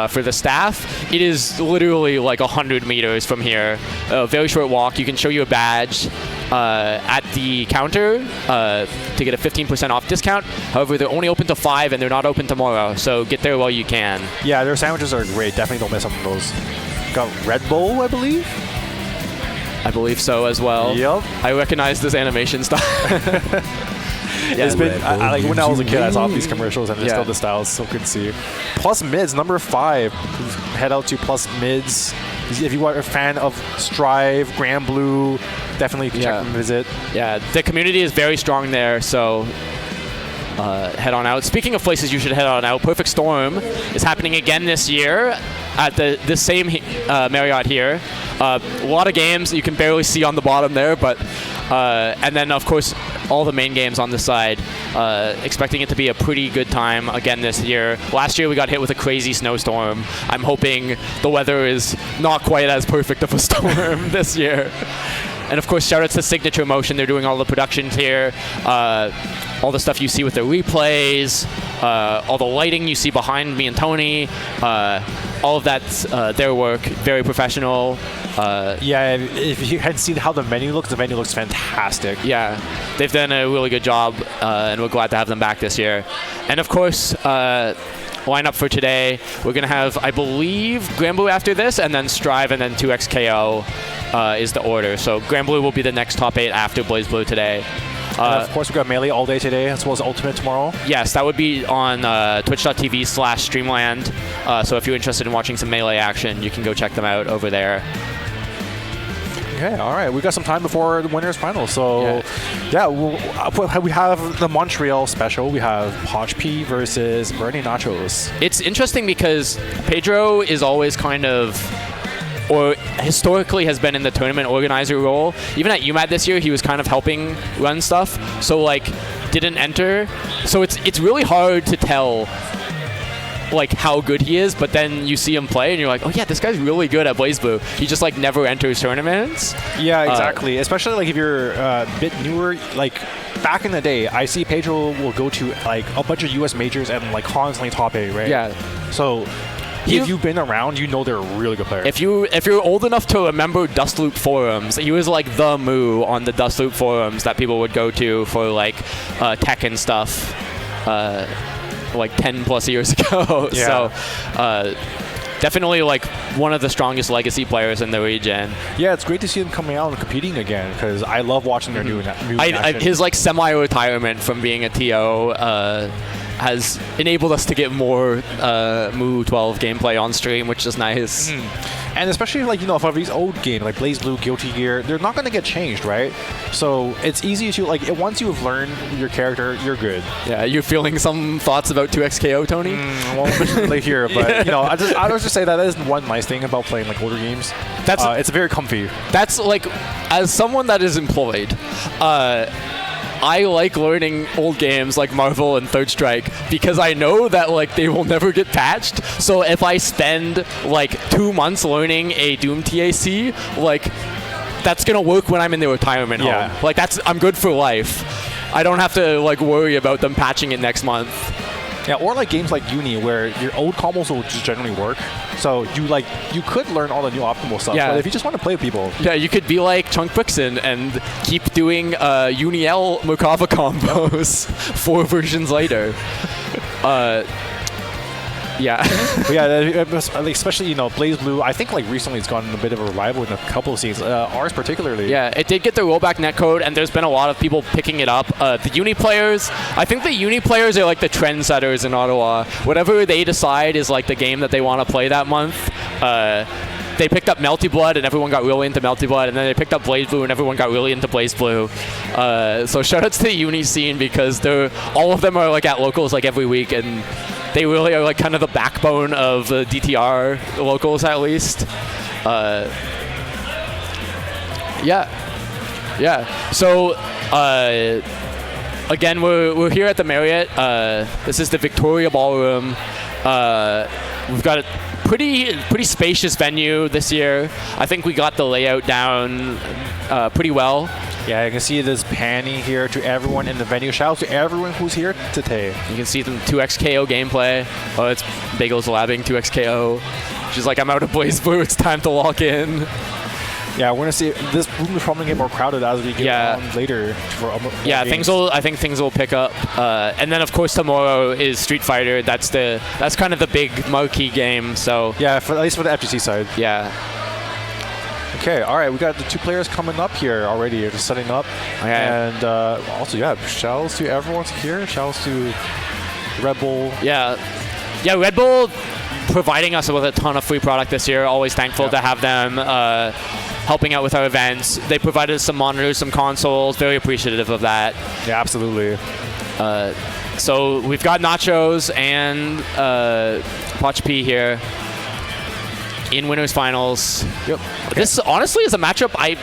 [SPEAKER 3] for the staff. It is literally like 100 meters from here. A very short walk. You can show you a badge at the counter to get a 15% off discount. However, they're only open till 5 and they're not open tomorrow, so get there while you can.
[SPEAKER 2] Yeah, their sandwiches are great. Definitely don't miss some of those. Got Red Bull, I believe.
[SPEAKER 3] I believe so as well.
[SPEAKER 2] Yep.
[SPEAKER 3] I recognize this animation style.
[SPEAKER 2] It's been like when I was a kid, I saw these commercials and still the styles so good to see. Plus Mids, number 5. Head out to Plus Mids. If you are a fan of Strive, Blazblue, definitely check and visit. Yeah,
[SPEAKER 3] the community is very strong there, so head on out. Speaking of places you should head on out, Perfect Storm is happening again this year at the same Marriott here. A lot of games you can barely see on the bottom there, but and then of course all the main games on the side. Expecting it to be a pretty good time again this year. Last year we got hit with a crazy snowstorm. I'm hoping the weather is not quite as perfect of a storm this year. And of course, shout out to Signature Motion. They're doing all the productions here. All the stuff you see with the replays, all the lighting you see behind me and Tony, all of that's their work, very professional.
[SPEAKER 2] If you had seen how the menu looks fantastic.
[SPEAKER 3] Yeah, they've done a really good job, and we're glad to have them back this year. And of course, lineup for today, we're going to have, I believe, Blazblue after this, and then Strive, and then 2XKO is the order. So Blazblue will be the next top 8 after Blazblue today.
[SPEAKER 2] And of course, we've got Melee all day today, as well as Ultimate tomorrow.
[SPEAKER 3] Yes, that would be on twitch.tv/Streamland. So if you're interested in watching some Melee action, you can go check them out over there.
[SPEAKER 2] Okay, all right. We've got some time before the winners final. So, we have the Montreal special. We have Pochp versus Burning Nachos.
[SPEAKER 3] It's interesting because Pedro is always kind of, or historically has been in the tournament organizer role. Even at UMAD this year, he was kind of helping run stuff. So, like, didn't enter. So it's really hard to tell like how good he is, but then you see him play and you're like, oh yeah, this guy's really good at Blazblue. He just like never enters tournaments.
[SPEAKER 2] Yeah, exactly. Especially like if you're a bit newer, like back in the day, I see Pedro will go to like a bunch of US majors and like constantly top 8, right?
[SPEAKER 3] Yeah.
[SPEAKER 2] So if you've been around, you know they're a really good player.
[SPEAKER 3] If you're old enough to remember Dustloop forums, he was like the moo on the Dustloop forums that people would go to for like tech and stuff. Like 10 plus years ago.
[SPEAKER 2] Yeah.
[SPEAKER 3] So definitely like one of the strongest legacy players in the region.
[SPEAKER 2] Yeah, it's great to see them coming out and competing again because I love watching their new action.
[SPEAKER 3] His like semi-retirement from being a TO has enabled us to get more Mu 12 gameplay on stream, which is nice.
[SPEAKER 2] And especially like, you know, for these old games like Blazblue, Guilty Gear, they're not going to get changed, right? So it's easy to like, once you've learned your character, you're good.
[SPEAKER 3] Yeah, you're feeling some thoughts about 2XKO, Tony?
[SPEAKER 2] Well, late here, but you know, I was just say that is one nice thing about playing like older games. It's very comfy.
[SPEAKER 3] That's like, as someone that is employed, I like learning old games like Marvel and Third Strike because I know that like they will never get patched. So if I spend like 2 months learning a Doom TAC, like that's gonna work when I'm in the retirement home. Like I'm good for life. I don't have to like worry about them patching it next month.
[SPEAKER 2] Yeah, or like games like Uni where your old combos will just generally work. So you could learn all the new optimal stuff.
[SPEAKER 3] Yeah.
[SPEAKER 2] But if you just want to play with people.
[SPEAKER 3] Yeah, you could be like Chunk Brixen and keep doing Uni-L Mokava combos 4 versions later. Yeah.
[SPEAKER 2] But yeah, especially, Blazblue, I think like recently it's gotten a bit of a revival in a couple of scenes. Ours particularly.
[SPEAKER 3] Yeah, it did get the rollback netcode, and there's been a lot of people picking it up. The Uni players, I think the Uni players are like the trendsetters in Ottawa. Whatever they decide is like the game that they want to play that month. They picked up Melty Blood, and everyone got really into Melty Blood, and then they picked up Blazblue, and everyone got really into Blazblue. So shout out to the Uni scene, because all of them are like at locals like every week, and they really are like kind of the backbone of the DTR locals, at least. Yeah. So again, we're here at the Marriott. This is the Victoria Ballroom. We've got a pretty spacious venue this year. I think we got the layout down pretty well.
[SPEAKER 2] Yeah, you can see this panning here to everyone in the venue. Shout out to everyone who's here today.
[SPEAKER 3] You can see them 2xKO gameplay. Oh, it's Bagels labbing 2xKO. She's like, I'm out of Blazblue. It's time to walk in.
[SPEAKER 2] Yeah, we're gonna see this room is probably get more crowded as we get on later.
[SPEAKER 3] Yeah, I think things will pick up. And then of course tomorrow is Street Fighter. That's kind of the big marquee game. So
[SPEAKER 2] yeah, at least for the FGC side.
[SPEAKER 3] Yeah.
[SPEAKER 2] Okay, all right, we got the 2 players coming up here already, just setting up.
[SPEAKER 3] Okay.
[SPEAKER 2] And also, yeah, shouts to everyone here. Shouts to Red Bull.
[SPEAKER 3] Yeah, Red Bull providing us with a ton of free product this year. Always thankful to have them helping out with our events. They provided us some monitors, some consoles. Very appreciative of that.
[SPEAKER 2] Yeah, absolutely.
[SPEAKER 3] So we've got Nachos and Pochp here in winners finals.
[SPEAKER 2] Yep.
[SPEAKER 3] Okay. This honestly is a matchup I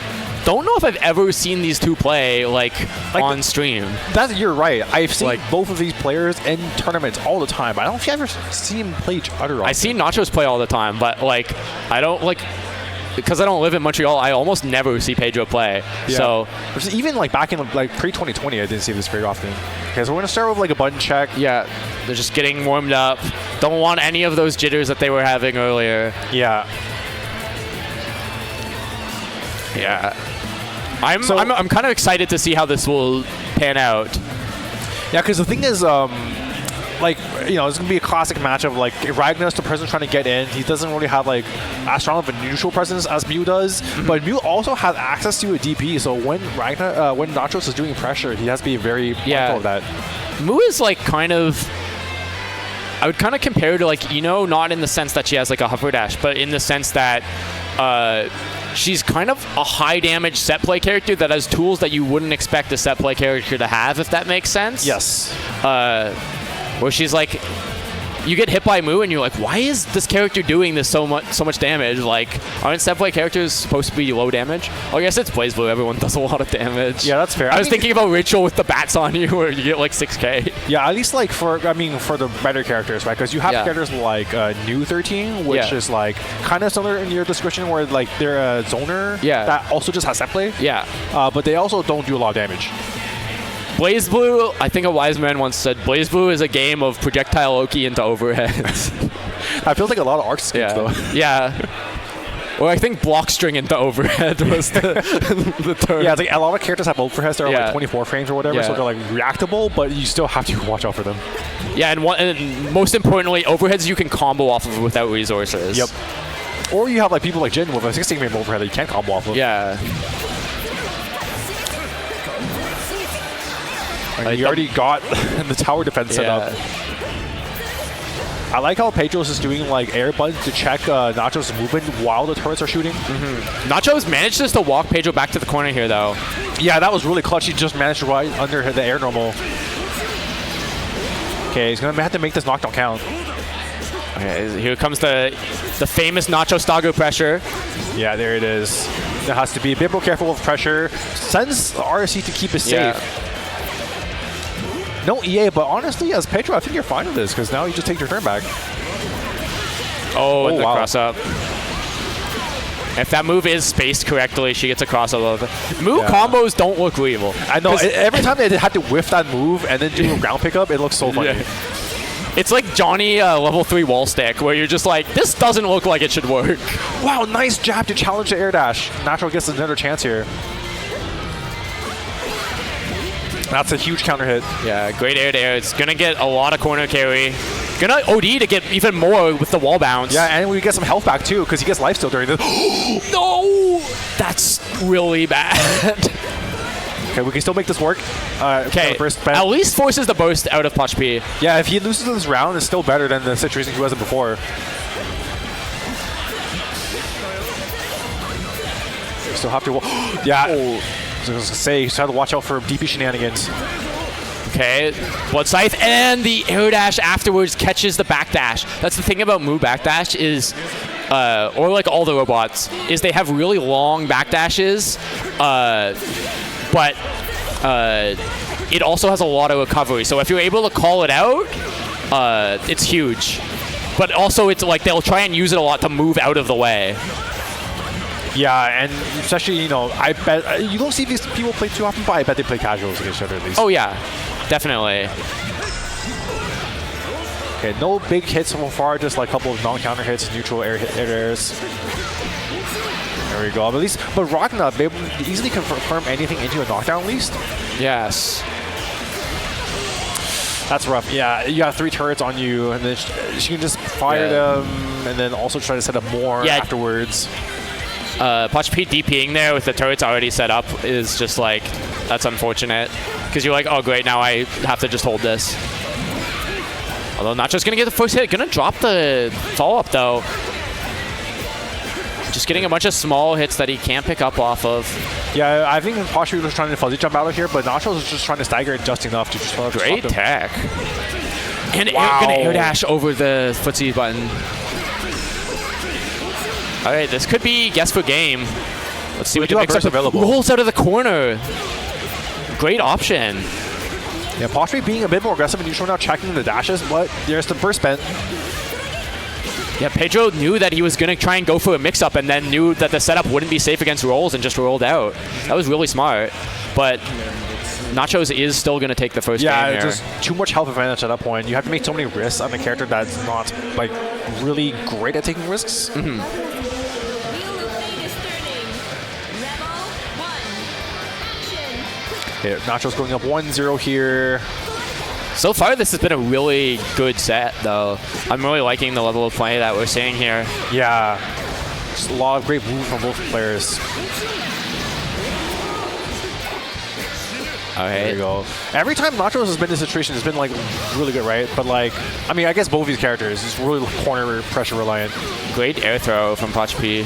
[SPEAKER 3] don't know if I've ever seen these two play like on stream.
[SPEAKER 2] You're right. I've seen both of these players in tournaments all the time. I don't know if you ever see them play each other.
[SPEAKER 3] I see Nachos play all the time, but like I don't like. Because I don't live in Montreal, I almost never see Pedro play. Yeah. So
[SPEAKER 2] even like back in like pre-2020, I didn't see this very often. Okay, so we're gonna start with like a button check.
[SPEAKER 3] Yeah, they're just getting warmed up. Don't want any of those jitters that they were having earlier.
[SPEAKER 2] Yeah.
[SPEAKER 3] Yeah. I'm kind of excited to see how this will pan out.
[SPEAKER 2] Yeah, because the thing is, it's gonna be a classic matchup. Like Ragna's the person trying to get in. He doesn't really have like as strong of a neutral presence as Mew does, but Mew also has access to a DP. So when Nachos is doing pressure, he has to be very mindful of that.
[SPEAKER 3] Mew is like kind of. I would kind of compare her to like not in the sense that she has like a hover dash, but in the sense that she's kind of a high damage set play character that has tools that you wouldn't expect a set play character to have, if that makes sense.
[SPEAKER 2] Yes.
[SPEAKER 3] Where she's like, you get hit by Mew and you're like, why is this character doing this so much damage? Like, aren't set play characters supposed to be low damage? Oh, I guess it's Blazblue. Everyone does a lot of damage.
[SPEAKER 2] Yeah, that's fair.
[SPEAKER 3] I was thinking about Rachel with the bats on you, where you get like 6k.
[SPEAKER 2] Yeah, at least like for the better characters, right? Because you have characters like New 13, which is like kind of similar in your description, where like they're a zoner that also just has set play.
[SPEAKER 3] Yeah.
[SPEAKER 2] But they also don't do a lot of damage.
[SPEAKER 3] Blazblue, I think a wise man once said, Blazblue is a game of projectile Loki into overheads.
[SPEAKER 2] That feels like a lot of Arc schemes, though.
[SPEAKER 3] Yeah. Well, I think block string into overhead was the term.
[SPEAKER 2] Yeah, it's like a lot of characters have overheads that are like 24 frames or whatever, so they're like reactable, but you still have to watch out for them.
[SPEAKER 3] Yeah, and most importantly, overheads you can combo off of without resources.
[SPEAKER 2] Yep. Or you have like people like Jin with a 16 frame overhead that you can't combo off of.
[SPEAKER 3] Yeah.
[SPEAKER 2] You already got the tower defense set up. I like how Pedro's is doing like air buttons to check Nachos' movement while the turrets are shooting.
[SPEAKER 3] Nachos managed just to walk Pedro back to the corner here, though.
[SPEAKER 2] Yeah, that was really clutch. He just managed to ride under the air normal. Okay, he's going to have to make this knockdown count.
[SPEAKER 3] Okay, here comes the famous Nacho Stagger pressure.
[SPEAKER 2] Yeah, there it is. There has to be a bit more careful with pressure. Sends RSC to keep it safe. No EA, but honestly, as Pedro, I think you're fine with this, because now you just take your turn back.
[SPEAKER 3] Oh, and the cross up. If that move is spaced correctly, she gets a crossover. Move combos don't look evil.
[SPEAKER 2] I know. Every time they had to whiff that move and then do a ground pickup, it looks so funny.
[SPEAKER 3] Yeah. It's like Johnny level 3 wall stick, where you're just like, this doesn't look like it should work.
[SPEAKER 2] Wow, nice jab to challenge the air dash. Nacho gets another chance here. That's a huge counter hit.
[SPEAKER 3] Yeah, great air there. It's going to get a lot of corner carry. Gonna OD to get even more with the wall bounce.
[SPEAKER 2] Yeah, and we get some health back too, because he gets life steal during this.
[SPEAKER 3] No! That's really bad.
[SPEAKER 2] Okay, we can still make this work.
[SPEAKER 3] Okay, at least forces the burst out of Pochp.
[SPEAKER 2] Yeah, if he loses this round, it's still better than the situation he was in before. You still have to... yeah. I was going to say, you still have to watch out for DP shenanigans.
[SPEAKER 3] Okay, Blood Scythe, and the air dash afterwards catches the backdash. That's the thing about move backdash is, or like all the robots, is they have really long backdashes, but it also has a lot of recovery. So if you're able to call it out, it's huge. But also it's like they'll try and use it a lot to move out of the way.
[SPEAKER 2] Yeah, and especially, you know, I bet, you don't see these people play too often, but I bet they play casuals against each other at least.
[SPEAKER 3] Oh yeah, definitely.
[SPEAKER 2] Okay, no big hits so far, just like a couple of non-counter hits, neutral air airs. There we go. But Ragna, they easily confirm anything into a knockdown at least.
[SPEAKER 3] Yes.
[SPEAKER 2] That's rough. Yeah, you have 3 turrets on you, and then she can just fire them, and then also try to set up more afterwards.
[SPEAKER 3] Pochp DPing there with the turrets already set up is just like, that's unfortunate. Because you're like, oh great, now I have to just hold this. Although Nacho's going to get the first hit. Going to drop the follow-up though. Just getting a bunch of small hits that he can't pick up off of.
[SPEAKER 2] Yeah, I think Pochp was trying to fuzzy jump out of here, but Nachos was just trying to stagger it just enough to just
[SPEAKER 3] great tech. And going to air dash over the footsie button. All right, this could be guess for game. Let's see what the mix-up available. Rolls out of the corner. Great option.
[SPEAKER 2] Yeah, Pochp being a bit more aggressive and neutral now, checking the dashes, but there's the burst bent.
[SPEAKER 3] Yeah, Pedro knew that he was going to try and go for a mix-up and then knew that the setup wouldn't be safe against rolls and just rolled out. That was really smart. But Nachos is still going to take the first game here.
[SPEAKER 2] Yeah, just too much health advantage at that point. You have to make so many risks on a character that's not like really great at taking risks.
[SPEAKER 3] Mm-hmm.
[SPEAKER 2] Okay, Nachos going up 1-0 here.
[SPEAKER 3] So far, this has been a really good set, though. I'm really liking the level of play that we're seeing here.
[SPEAKER 2] Yeah, just a lot of great moves from both players.
[SPEAKER 3] All right.
[SPEAKER 2] There you go. Every time Nachos has been in this situation, it's been like really good, right? But like, I mean, I guess both of these characters is really corner pressure reliant.
[SPEAKER 3] Great air throw from Pochp.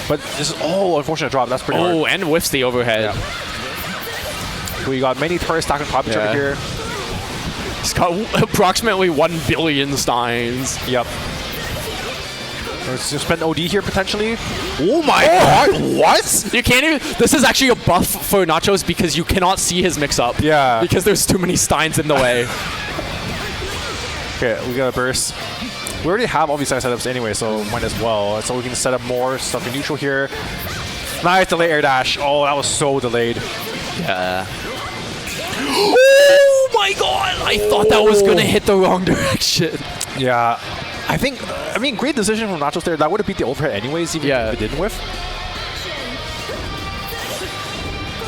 [SPEAKER 2] But this is unfortunate drop. That's pretty hard.
[SPEAKER 3] Oh, and whiffs the overhead.
[SPEAKER 2] Yeah. We got many turrets stacked on top of each other here.
[SPEAKER 3] He's got approximately 1 billion steins.
[SPEAKER 2] Yep. Let's just spend OD here potentially. Oh my god, what?
[SPEAKER 3] You can't even, this is actually a buff for Nachos because you cannot see his mix-up.
[SPEAKER 2] Yeah.
[SPEAKER 3] Because there's too many steins in the way.
[SPEAKER 2] Okay, we got a burst. We already have all these side setups anyway, so might as well. So we can set up more stuff in neutral here. Nice delay air dash. Oh, that was so delayed.
[SPEAKER 3] Yeah. Oh my god! I thought that was going to hit the wrong direction.
[SPEAKER 2] Yeah. I mean, great decision from Nachos there. That would have beat the overhead anyways, even if it didn't whiff.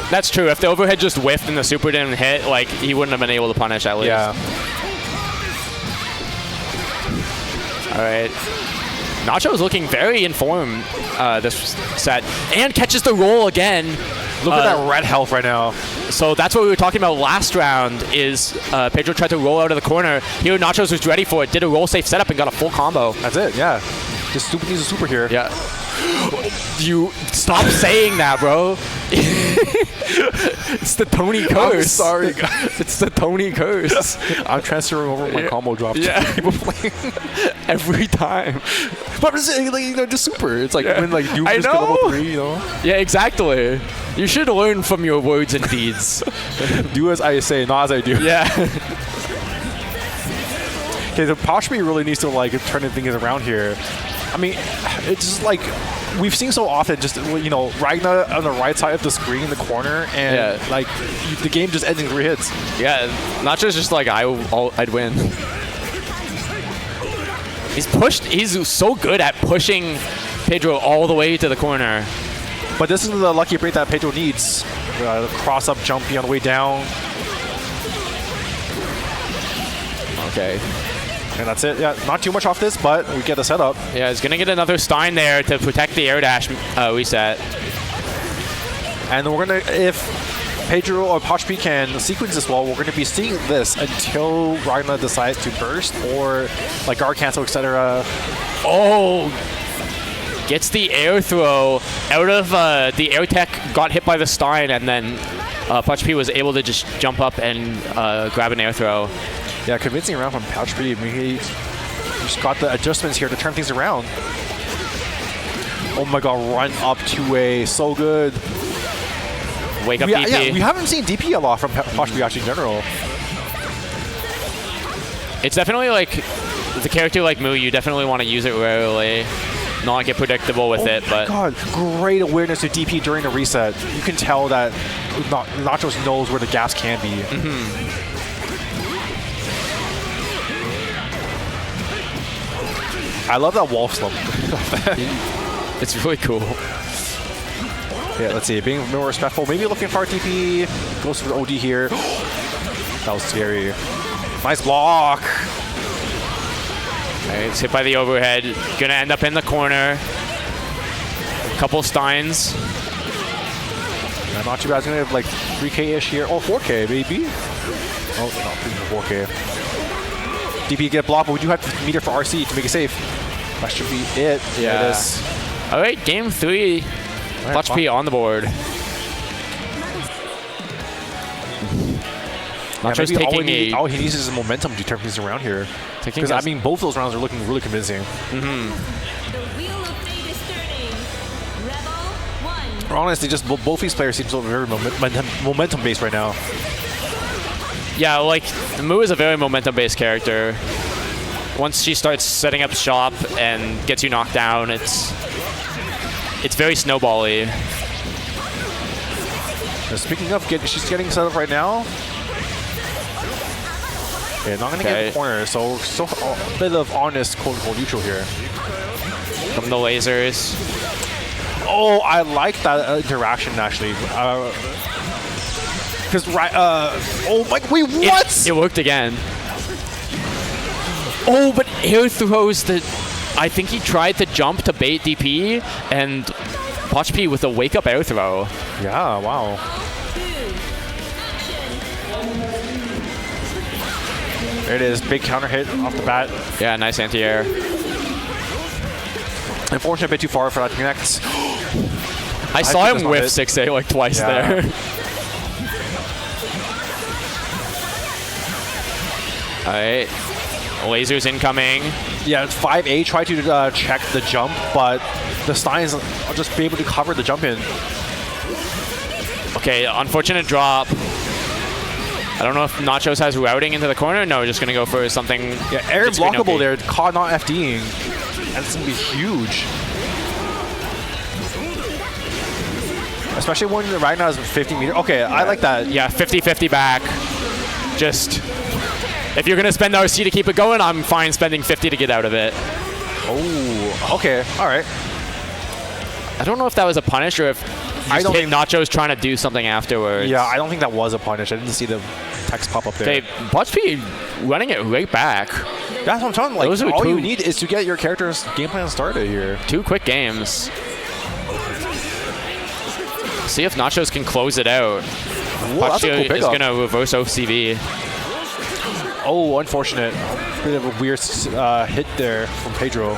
[SPEAKER 3] That's true. If the overhead just whiffed and the super didn't hit, like, he wouldn't have been able to punish at least.
[SPEAKER 2] Yeah.
[SPEAKER 3] All right. Nacho is looking very in form this set. And catches the roll again.
[SPEAKER 2] Look at that red health right now.
[SPEAKER 3] So that's what we were talking about last round is Pedro tried to roll out of the corner. Here Nachos was ready for it, did a roll safe setup and got a full combo.
[SPEAKER 2] That's it, yeah. Just needs a super here.
[SPEAKER 3] Yeah. You stop saying that, bro. It's the Tony curse.
[SPEAKER 2] I'm sorry, guys.
[SPEAKER 3] It's the Tony curse.
[SPEAKER 2] I'm transferring over my combo drop to people playing.
[SPEAKER 3] Every time.
[SPEAKER 2] But I'm just saying, like, you know, just super. It's like when like you just get level 3, you know?
[SPEAKER 3] Yeah, exactly. You should learn from your words and deeds.
[SPEAKER 2] Do as I say, not as I do.
[SPEAKER 3] Yeah.
[SPEAKER 2] Okay, the Pochp really needs to like turn things around here. I mean, it's just like we've seen so often. Just Ragna on the right side of the screen in the corner, and like the game just ends in 3 hits.
[SPEAKER 3] Yeah, Nachos just like I'd win. He's so good at pushing Pedro all the way to the corner.
[SPEAKER 2] But this is the lucky break that Pedro needs. The cross up jumpy on the way down.
[SPEAKER 3] Okay.
[SPEAKER 2] And that's it. Yeah, not too much off this, but we get the setup.
[SPEAKER 3] Yeah, he's gonna get another Stein there to protect the air dash reset.
[SPEAKER 2] And we're gonna, if Pedro or Pochp can sequence this well, we're gonna be seeing this until Ragna decides to burst or like guard cancel, etc.
[SPEAKER 3] Oh, gets the air throw out of the air tech, got hit by the Stein, and then Pochp was able to just jump up and grab an air throw.
[SPEAKER 2] Yeah, convincing around from Pochp. I mean, he just got the adjustments here to turn things around. Oh my god, run up 2A, so good.
[SPEAKER 3] Wake up DP.
[SPEAKER 2] Yeah, we haven't seen DP a lot from Pochp actually in general.
[SPEAKER 3] It's definitely like, the character like Mu, you definitely want to use it rarely. Not get predictable with it, but...
[SPEAKER 2] God, great awareness to DP during the reset. You can tell that Nachos knows where the gaps can be. I love that wall slump.
[SPEAKER 3] It's really cool.
[SPEAKER 2] Yeah, let's see. Being more respectful. Maybe looking for TP. Goes for the OD here. That was scary. Nice block.
[SPEAKER 3] Okay, it's hit by the overhead. Gonna end up in the corner. Couple Steins.
[SPEAKER 2] Yeah, not too bad. It's gonna have like 3K-ish here. Oh, 4K, maybe. Oh, no, 4K. DP get blocked, but we do have to meter for RC to make it safe. That should be it.
[SPEAKER 3] Yeah.
[SPEAKER 2] There it is.
[SPEAKER 3] All right, game 3. Pochp on the board. Nachos taking
[SPEAKER 2] all he needs is momentum to turn things around here. Because I mean, both those rounds are looking really convincing. Honestly, just both these players seem so very momentum based right now.
[SPEAKER 3] Yeah, like Mu is a very momentum-based character. Once she starts setting up shop and gets you knocked down, it's very snowball-y.
[SPEAKER 2] Speaking of, she's getting set up right now. Yeah, not gonna get the corner, so still a bit of honest, quote-unquote neutral here.
[SPEAKER 3] From the lasers.
[SPEAKER 2] Oh, I like that interaction actually. Because oh my, wait, what?
[SPEAKER 3] It worked again. Oh, but air throws the. I think he tried to jump to bait DP, and Pochp with a wake-up air throw.
[SPEAKER 2] Yeah, wow. There it is, big counter hit off the bat.
[SPEAKER 3] Yeah, nice anti-air.
[SPEAKER 2] Unfortunately, a bit too far for that to connect.
[SPEAKER 3] I saw him whiff 6A like twice there. All right, lasers incoming.
[SPEAKER 2] Yeah, 5A tried to check the jump, but the Steins will just be able to cover the jump in.
[SPEAKER 3] Okay, unfortunate drop. I don't know if Nachos has routing into the corner. No, just gonna go for something.
[SPEAKER 2] Yeah, air blockable there. Caught not FDing. That's gonna be huge. Especially when Ragna has 50 meters. Okay, I like that.
[SPEAKER 3] Yeah, 50-50 back. Just, if you're gonna spend RC to keep it going, I'm fine spending 50 to get out of it.
[SPEAKER 2] Oh, okay, all right.
[SPEAKER 3] I don't know if that was a punish or if I don't think Nachos trying to do something afterwards.
[SPEAKER 2] Yeah, I don't think that was a punish. I didn't see the text pop up there.
[SPEAKER 3] Okay, Pochp running it right back.
[SPEAKER 2] That's what I'm talking about. Like, all you need is to get your character's game plan started here.
[SPEAKER 3] 2 quick games. See if Nachos can close it out. Pochp is going to reverse OCV.
[SPEAKER 2] Oh, unfortunate. Bit of a weird hit there from Pedro.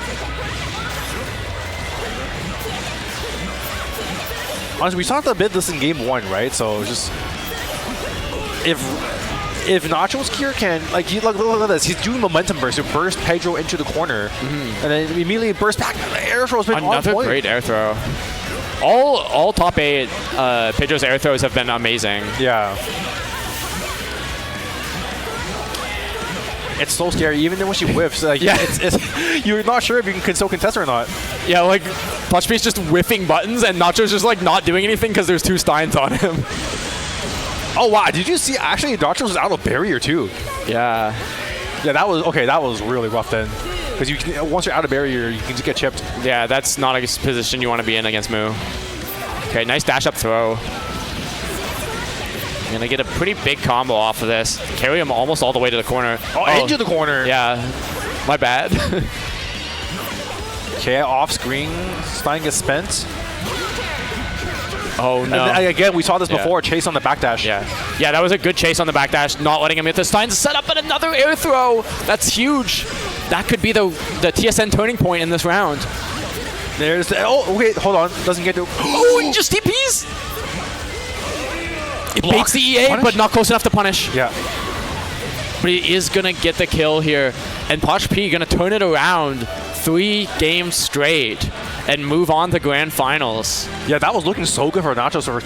[SPEAKER 2] Honestly, we saw a bit of this in game 1, right? So just if Nachos here can look at this, he's doing momentum burst to burst Pedro into the corner, and then immediately burst back. The air throw's been
[SPEAKER 3] another
[SPEAKER 2] on point.
[SPEAKER 3] Great air throw. All top 8 Pedro's air throws have been amazing.
[SPEAKER 2] Yeah. It's so scary. Even then when she whiffs, like,
[SPEAKER 3] Yeah.
[SPEAKER 2] it's you're not sure if you can still contest her or not.
[SPEAKER 3] Yeah, like Pochp's just whiffing buttons and Nachos just like not doing anything because there's 2 Steins on him.
[SPEAKER 2] Oh wow! Did you see? Actually, Nachos was out of barrier too.
[SPEAKER 3] Yeah.
[SPEAKER 2] Yeah, that was okay. That was really rough then, because once you're out of barrier, you can just get chipped.
[SPEAKER 3] Yeah, that's not a position you want to be in against Moo. Okay, nice dash up throw. Gonna get a pretty big combo off of this. Carry him almost all the way to the corner.
[SPEAKER 2] Oh, into the corner.
[SPEAKER 3] Yeah, my bad.
[SPEAKER 2] Okay, off screen, Stein gets spent.
[SPEAKER 3] Oh no.
[SPEAKER 2] And again, we saw this before. Chase on the backdash.
[SPEAKER 3] Yeah, that was a good chase on the backdash, not letting him get the Stein set up, and another air throw. That's huge. That could be the TSN turning point in this round.
[SPEAKER 2] There's the, oh wait, hold on, doesn't get to.
[SPEAKER 3] Oh, he just TPs. It
[SPEAKER 2] Block.
[SPEAKER 3] baits the EA,
[SPEAKER 2] Punish?
[SPEAKER 3] but not close enough to punish.
[SPEAKER 2] Yeah.
[SPEAKER 3] But he is gonna get the kill here, and Pochp gonna turn it around 3 games straight and move on to grand finals.
[SPEAKER 2] Yeah, that was looking so good for Nachos for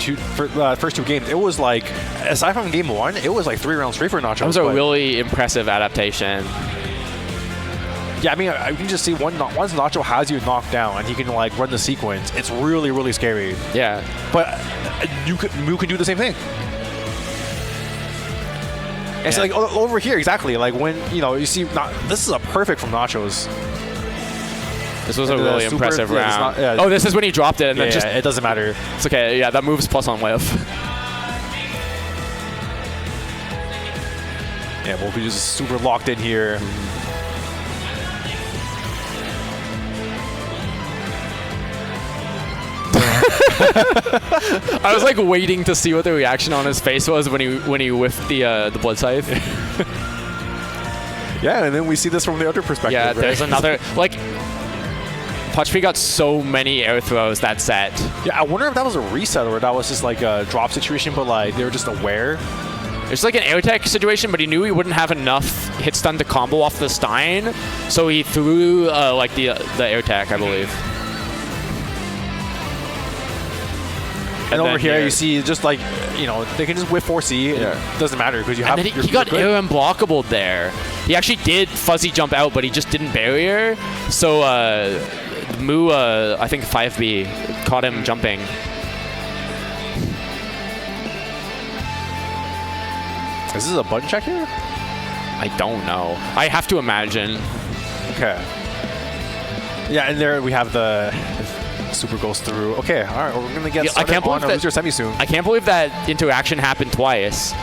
[SPEAKER 2] first 2 games. It was like, aside from game 1, it was like 3 rounds straight for Nachos.
[SPEAKER 3] That was a really impressive adaptation.
[SPEAKER 2] Yeah, I mean, I can just see once Nacho has you knocked down and he can like run the sequence, it's really, really scary.
[SPEAKER 3] Yeah.
[SPEAKER 2] But Moo can do the same thing. It's like over here, exactly. Like when, you see, this is a perfect from Nachos.
[SPEAKER 3] This was a really impressive round. Oh, this is when he dropped it, and then just...
[SPEAKER 2] it doesn't matter.
[SPEAKER 3] It's okay. Yeah, that moves plus on whiff.
[SPEAKER 2] Yeah, we'll be just super locked in here.
[SPEAKER 3] I was like waiting to see what the reaction on his face was when he whiffed the blood scythe.
[SPEAKER 2] Yeah, and then we see this from the other perspective.
[SPEAKER 3] Yeah,
[SPEAKER 2] right?
[SPEAKER 3] there's another like. Pochp got so many air throws that set.
[SPEAKER 2] Yeah, I wonder if that was a reset or that was just like a drop situation, but like they were just aware.
[SPEAKER 3] It's like an air tech situation, but he knew he wouldn't have enough hit stun to combo off the Stein, so he threw like the air tech, I believe.
[SPEAKER 2] And over here, you see just like, they can just whip 4C. And it doesn't matter because you have.
[SPEAKER 3] And then he got air unblockable there. He actually did fuzzy jump out, but he just didn't barrier. So Moo, I think 5B, caught him jumping.
[SPEAKER 2] Is this a button check here?
[SPEAKER 3] I don't know. I have to imagine.
[SPEAKER 2] Okay. Yeah, and there we have the super goes through. Okay, all right, we're gonna get started on a loser semi soon.
[SPEAKER 3] I can't believe that interaction happened twice.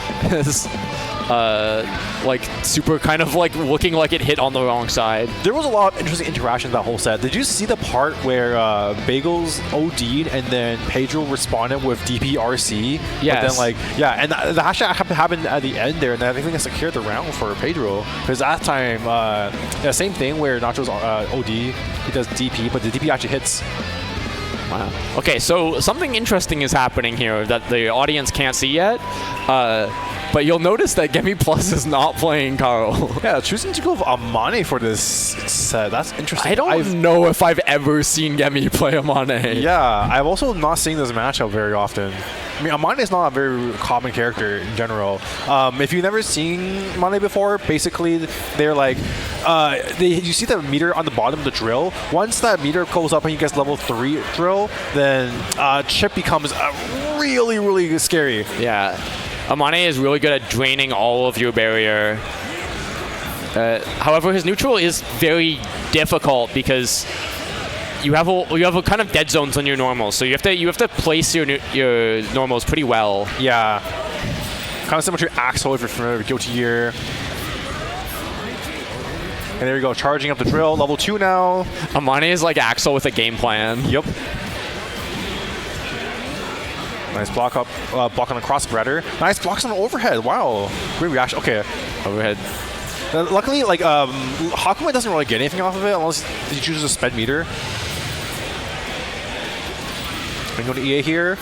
[SPEAKER 3] Like super kind of like looking like it hit on the wrong side.
[SPEAKER 2] There was a lot of interesting interactions that whole set. Did you see the part where Bagels OD'd and then Pedro responded with DPRC?
[SPEAKER 3] Yes.
[SPEAKER 2] But then and the hashtag happened at the end there, and I think they secured the round for Pedro. Because that time, same thing where Nachos OD, he does DP, but the DP actually hits.
[SPEAKER 3] Wow. Okay, so something interesting is happening here that the audience can't see yet. But you'll notice that Gemi Plus is not playing Carl.
[SPEAKER 2] Yeah, choosing to go with Amane for this set. That's interesting.
[SPEAKER 3] I don't know if I've ever seen Gemi play Amane.
[SPEAKER 2] Yeah, I've also not seen this matchup very often. I mean, Amane is not a very common character in general. If you've never seen Amane before, basically they're like, you see the meter on the bottom of the drill. Once that meter goes up and he gets level 3 drill, then Chip becomes really, really scary.
[SPEAKER 3] Yeah. Amane is really good at draining all of your barrier. However, his neutral is very difficult because you have a kind of dead zones on your normals, so you have to place your normals pretty well.
[SPEAKER 2] Yeah, kind of similar to Axel if you're familiar with Guilty Gear. And there you go, charging up the drill, level 2 now.
[SPEAKER 3] Amane is like Axel with a game plan.
[SPEAKER 2] Yep. Nice block up, block on the cross spreader. Nice blocks on the overhead. Wow, great reaction. Okay, overhead. Luckily, like Hakumen doesn't really get anything off of it unless he chooses a sped meter. We go to EA here.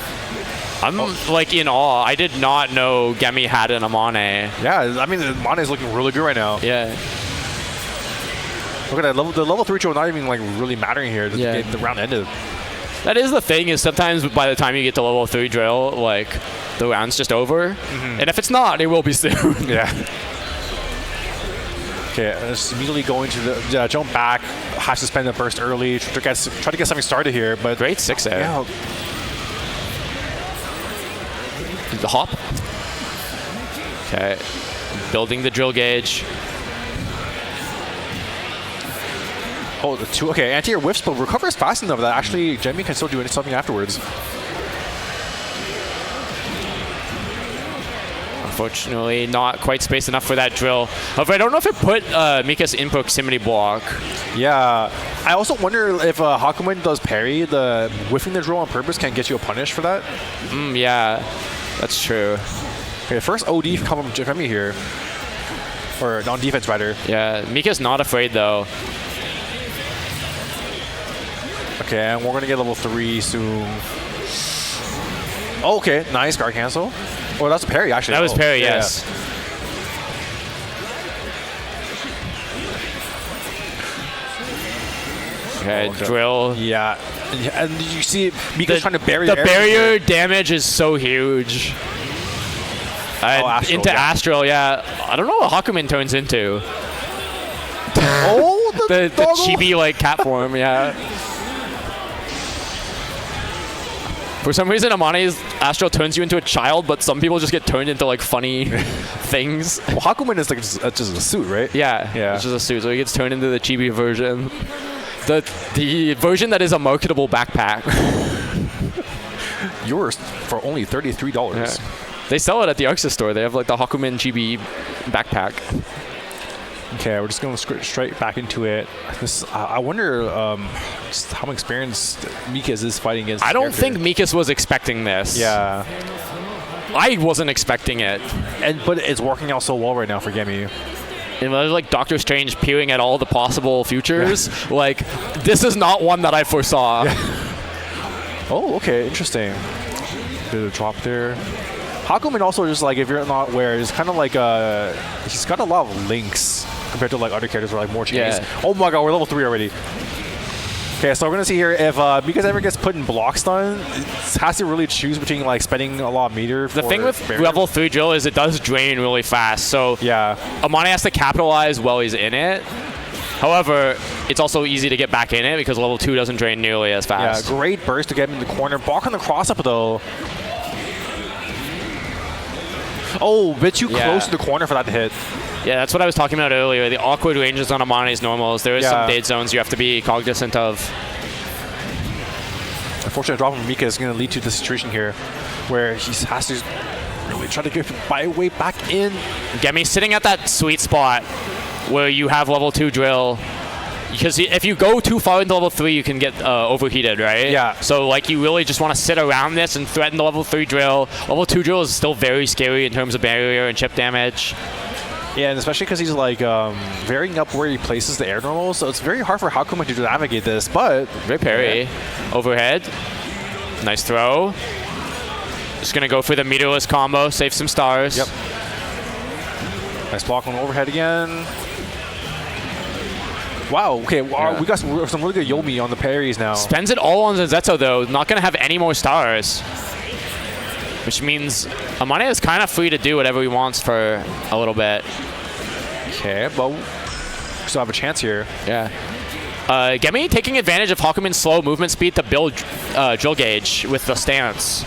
[SPEAKER 3] I'm like in awe. I did not know Gemi had an Amane.
[SPEAKER 2] Yeah, I mean Amane is looking really good right now.
[SPEAKER 3] Yeah.
[SPEAKER 2] Look at that the level 3 trill not even like really mattering here. Yeah. The round ended.
[SPEAKER 3] That is the thing, is sometimes by the time you get to level 3 drill, like, the round's just over. Mm-hmm. And if it's not, it will be soon.
[SPEAKER 2] Yeah. Okay, just immediately going to the jump back. Has to spend the burst early. Try to get something started here, but
[SPEAKER 3] Great 6 air.
[SPEAKER 2] yeah.
[SPEAKER 3] The hop. Okay. Building the drill gauge.
[SPEAKER 2] Oh, the 2. Okay, anti-air whiffs, but recovers fast enough that actually Gemi can still do something afterwards.
[SPEAKER 3] Unfortunately, not quite space enough for that drill. However, I don't know if it put Meekis in proximity block.
[SPEAKER 2] Yeah. I also wonder if Hakumen does parry, the whiffing the drill on purpose can get you a punish for that.
[SPEAKER 3] Yeah, that's true.
[SPEAKER 2] Okay, first OD come from Gemi here. Or non-defense, rather.
[SPEAKER 3] Yeah, Meekis not afraid, though.
[SPEAKER 2] Okay, and we're going to get level 3 soon. Oh, okay, nice guard cancel. Oh, that's a parry, actually.
[SPEAKER 3] That was parry,
[SPEAKER 2] yeah.
[SPEAKER 3] yes. Okay, drill.
[SPEAKER 2] Yeah. And you see Meekis trying to bury
[SPEAKER 3] the
[SPEAKER 2] air
[SPEAKER 3] barrier damage is so huge.
[SPEAKER 2] Astral,
[SPEAKER 3] into
[SPEAKER 2] yeah.
[SPEAKER 3] Astral, yeah. I don't know what Hakumen turns into.
[SPEAKER 2] Oh,
[SPEAKER 3] The chibi like cat form, yeah. For some reason, Amane's Astral turns you into a child, but some people just get turned into like funny things.
[SPEAKER 2] Well, Hakumen is like just a suit, right?
[SPEAKER 3] Yeah,
[SPEAKER 2] Yeah.
[SPEAKER 3] it's just a suit, so he gets turned into the chibi version. The version that is a marketable backpack.
[SPEAKER 2] Yours for only $33.
[SPEAKER 3] Yeah. They sell it at the Arxis store. They have like the Hakumen chibi backpack.
[SPEAKER 2] Okay, we're just going straight back into it. I wonder just how experienced Meekis is fighting against.
[SPEAKER 3] I don't
[SPEAKER 2] character.
[SPEAKER 3] think Meekis was expecting this.
[SPEAKER 2] Yeah,
[SPEAKER 3] I wasn't expecting it.
[SPEAKER 2] but it's working out so well right now for Gemi.
[SPEAKER 3] It was like Doctor Strange peering at all the possible futures. Like, this is not one that I foresaw.
[SPEAKER 2] Oh, okay, interesting. Bit of drop there. Hakumen also just like, if you're not aware, is kind of like he's got a lot of links compared to like other characters who are like more chains.
[SPEAKER 3] Yeah.
[SPEAKER 2] Oh my god, we're level 3 already. Okay, so we're gonna see here if Meekis ever gets put in block stun, it has to really choose between like spending a lot of meter.
[SPEAKER 3] The thing with level 3 drill is it does drain really fast. So
[SPEAKER 2] yeah,
[SPEAKER 3] Amane has to capitalize while he's in it. However, it's also easy to get back in it because level 2 doesn't drain nearly as fast.
[SPEAKER 2] yeah, great burst to get him in the corner. Block on the cross up though. Oh, a bit too close to the corner for that to hit.
[SPEAKER 3] Yeah, that's what I was talking about earlier. The awkward ranges on Amane's normals. There is some date zones you have to be cognizant of.
[SPEAKER 2] Unfortunately, drop from Meekis is going to lead to the situation here where he has to really try to get by way back in.
[SPEAKER 3] Gemi sitting at that sweet spot where you have level 2 drill. Because if you go too far into level 3, you can get overheated, right?
[SPEAKER 2] Yeah.
[SPEAKER 3] So like you really just want to sit around this and threaten the level 3 drill. Level 2 drill is still very scary in terms of barrier and chip damage.
[SPEAKER 2] Yeah, and especially because he's like varying up where he places the air normal, so it's very hard for Hakumen to navigate this, but...
[SPEAKER 3] Great parry. Overhead. Nice throw. Just going to go for the meterless combo, save some stars.
[SPEAKER 2] Yep. Nice block on overhead again. Wow, okay, we got some really good Yomi on the parries now.
[SPEAKER 3] Spends it all on Zenzetsu, though. Not going to have any more stars. Which means Amane is kind of free to do whatever he wants for a little bit.
[SPEAKER 2] Okay, but we still have a chance here.
[SPEAKER 3] Yeah. Gemi taking advantage of Hakumen's slow movement speed to build drill gauge with the stance,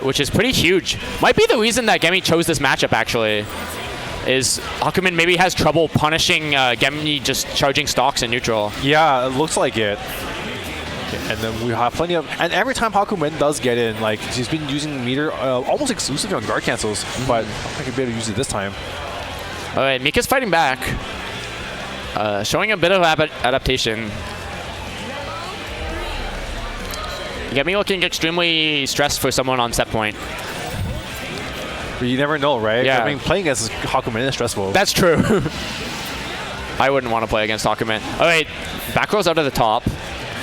[SPEAKER 3] which is pretty huge. Might be the reason that Gemi chose this matchup, actually. Is Hakumen maybe has trouble punishing Gemi just charging stocks in neutral.
[SPEAKER 2] Yeah, it looks like it. Okay, and then we have plenty of... And every time Hakumen does get in, like, he's been using meter almost exclusively on guard cancels, but I don't think he'll be able to use it this time.
[SPEAKER 3] All right, Meekis fighting back. Showing a bit of adaptation. Gemi looking extremely stressed for someone on set point.
[SPEAKER 2] But you never know, right?
[SPEAKER 3] Yeah.
[SPEAKER 2] I mean, playing against Hakumen is stressful.
[SPEAKER 3] That's true. I wouldn't want to play against Hakumen. All right, back rolls out of the top.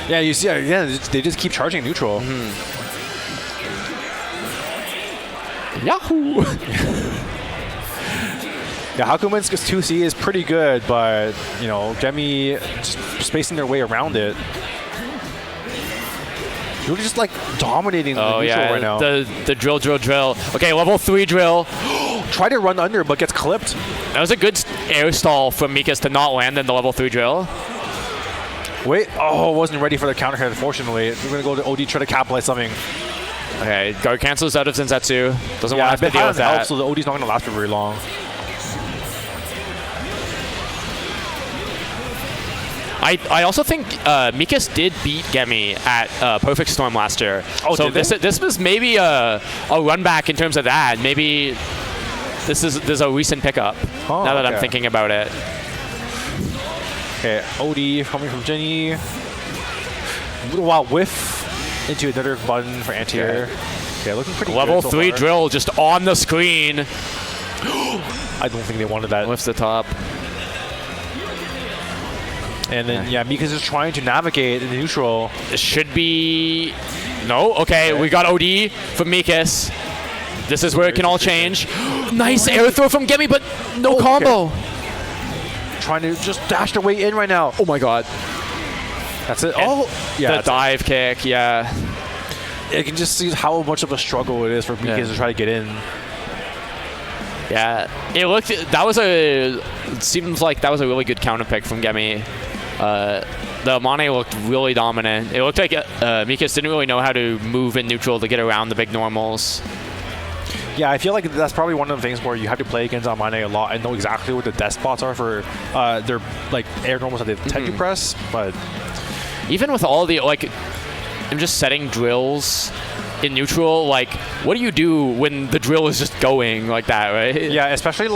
[SPEAKER 2] Yeah, you see, they just keep charging neutral.
[SPEAKER 3] Yahoo!
[SPEAKER 2] Yeah, Hakumen's 2C is pretty good, but, you know, Gemi just spacing their way around it. Really just, like, dominating the neutral right now.
[SPEAKER 3] The drill. Okay, level 3 drill.
[SPEAKER 2] tried to run under, but gets clipped.
[SPEAKER 3] That was a good air stall from Meekis to not land in the level 3 drill.
[SPEAKER 2] Wait, wasn't ready for the counter hit, unfortunately. We're going to go to OD, try to capitalize something.
[SPEAKER 3] Okay, guard cancels out of Zensetsu. Doesn't want to have to deal with that.
[SPEAKER 2] So the OD's not going to last for very long.
[SPEAKER 3] I also think Meekis did beat Gemi at Perfect Storm last year.
[SPEAKER 2] Oh,
[SPEAKER 3] so
[SPEAKER 2] did
[SPEAKER 3] this was maybe a run back in terms of that. Maybe there's a recent pickup now that I'm thinking about it.
[SPEAKER 2] Okay, OD coming from Jenny. Wow, whiff into another button for anti-air. Okay, looking pretty
[SPEAKER 3] Level
[SPEAKER 2] good so
[SPEAKER 3] 3
[SPEAKER 2] far.
[SPEAKER 3] drill just on the screen.
[SPEAKER 2] I don't think they wanted that.
[SPEAKER 3] Lifts the top.
[SPEAKER 2] And then, Meekis is trying to navigate in the neutral.
[SPEAKER 3] This should be... No? Okay, we got OD from Meekis. This is where it can all change. Nice air throw from Gemi, but no combo.
[SPEAKER 2] Trying to just dash their way in right now.
[SPEAKER 3] Oh my god.
[SPEAKER 2] That's it.
[SPEAKER 3] And
[SPEAKER 2] yeah.
[SPEAKER 3] The dive kick, yeah.
[SPEAKER 2] You can just see how much of a struggle it is for Meekis to try to get in.
[SPEAKER 3] Yeah, it seems like that was a really good counter pick from Gemi. The Amane looked really dominant. It looked like Meekis didn't really know how to move in neutral to get around the big normals.
[SPEAKER 2] Yeah, I feel like that's probably one of the things where you have to play against Amane a lot and know exactly what the death spots are for their like air normals that they tend to press. But
[SPEAKER 3] even with all the I'm just setting drills in neutral, what do you do when the drill is just going like that, right?
[SPEAKER 2] Yeah, especially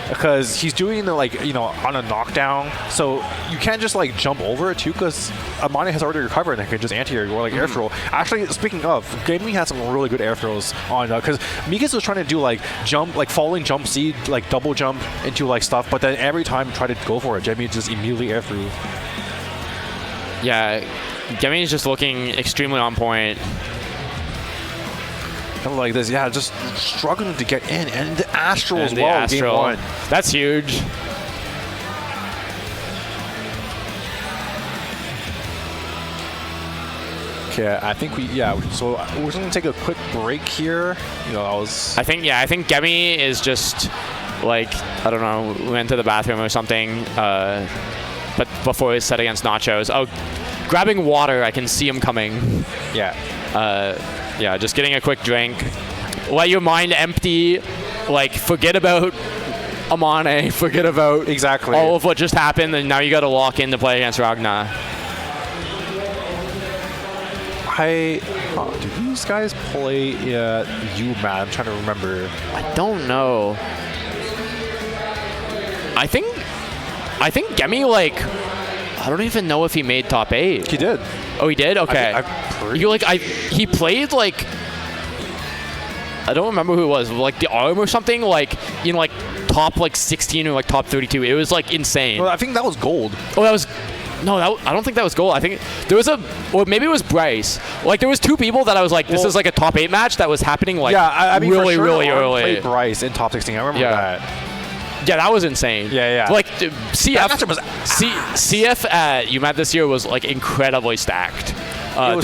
[SPEAKER 2] because he's doing the on a knockdown, so you can't just jump over it too, because Amane has already recovered and can just anti-air or air throw. Actually, speaking of, Gemi had some really good air throws on because Meekis was trying to do jump, falling jump seed, double jump into stuff, but then every time try to go for it, Gemi just immediately air through.
[SPEAKER 3] Yeah, Gemi is just looking extremely on point.
[SPEAKER 2] Like this, just struggling to get in, and the Astral as well.
[SPEAKER 3] Astral.
[SPEAKER 2] Game 1.
[SPEAKER 3] That's huge.
[SPEAKER 2] Okay, I think so we're just gonna take a quick break here. I
[SPEAKER 3] think Gemi is just I don't know, went to the bathroom or something. But before his set against Nachos, grabbing water, I can see him coming.
[SPEAKER 2] Yeah.
[SPEAKER 3] Yeah, just getting a quick drink. Let your mind empty. Forget about Amane. Forget about
[SPEAKER 2] exactly
[SPEAKER 3] all of what just happened, and now you got to lock in to play against Ragna.
[SPEAKER 2] Do these guys play U-Man? I'm trying to remember.
[SPEAKER 3] I don't know. I think Gemi, I don't even know if he made top 8.
[SPEAKER 2] He did.
[SPEAKER 3] Oh, he did? Okay. He played I don't remember who it was, the ARM or something, in top 16 or top 32. It was insane.
[SPEAKER 2] Well, I think that was gold.
[SPEAKER 3] Oh, that was. No, I don't think that was gold. I think there was or maybe it was Bryce. There was 2 people that I was this is a top 8 match that was happening
[SPEAKER 2] I mean,
[SPEAKER 3] really,
[SPEAKER 2] for sure,
[SPEAKER 3] really early.
[SPEAKER 2] Played Bryce in top 16. I remember that.
[SPEAKER 3] Yeah, that was insane.
[SPEAKER 2] Yeah.
[SPEAKER 3] CF at UMAT this year was there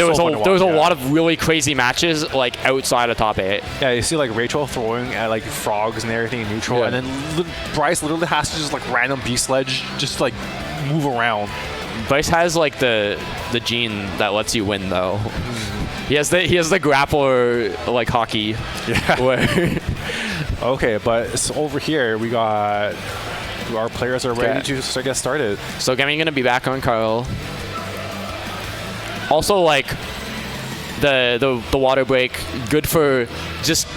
[SPEAKER 3] was a lot of really crazy matches outside of top 8.
[SPEAKER 2] Yeah, you see Rachel throwing at frogs and everything in neutral, and then Bryce literally has to just random B sledge, just move around.
[SPEAKER 3] Bryce has the gene that lets you win though. He has the grappler hockey.
[SPEAKER 2] Yeah.
[SPEAKER 3] Where
[SPEAKER 2] okay, but so over here we got our players are ready to get started.
[SPEAKER 3] So Gemi gonna be back on Carl. Also the water break, good for just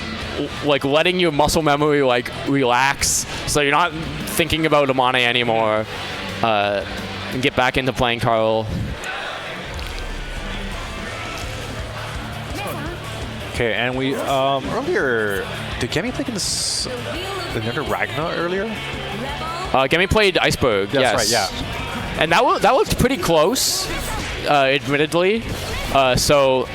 [SPEAKER 3] letting your muscle memory relax, so you're not thinking about Amane anymore, and get back into playing Carl.
[SPEAKER 2] Okay, and we earlier did Gemi play against another Ragna earlier?
[SPEAKER 3] Gemi played Iceberg.
[SPEAKER 2] That's
[SPEAKER 3] yes.
[SPEAKER 2] right. Yeah.
[SPEAKER 3] And that looked pretty close, admittedly. So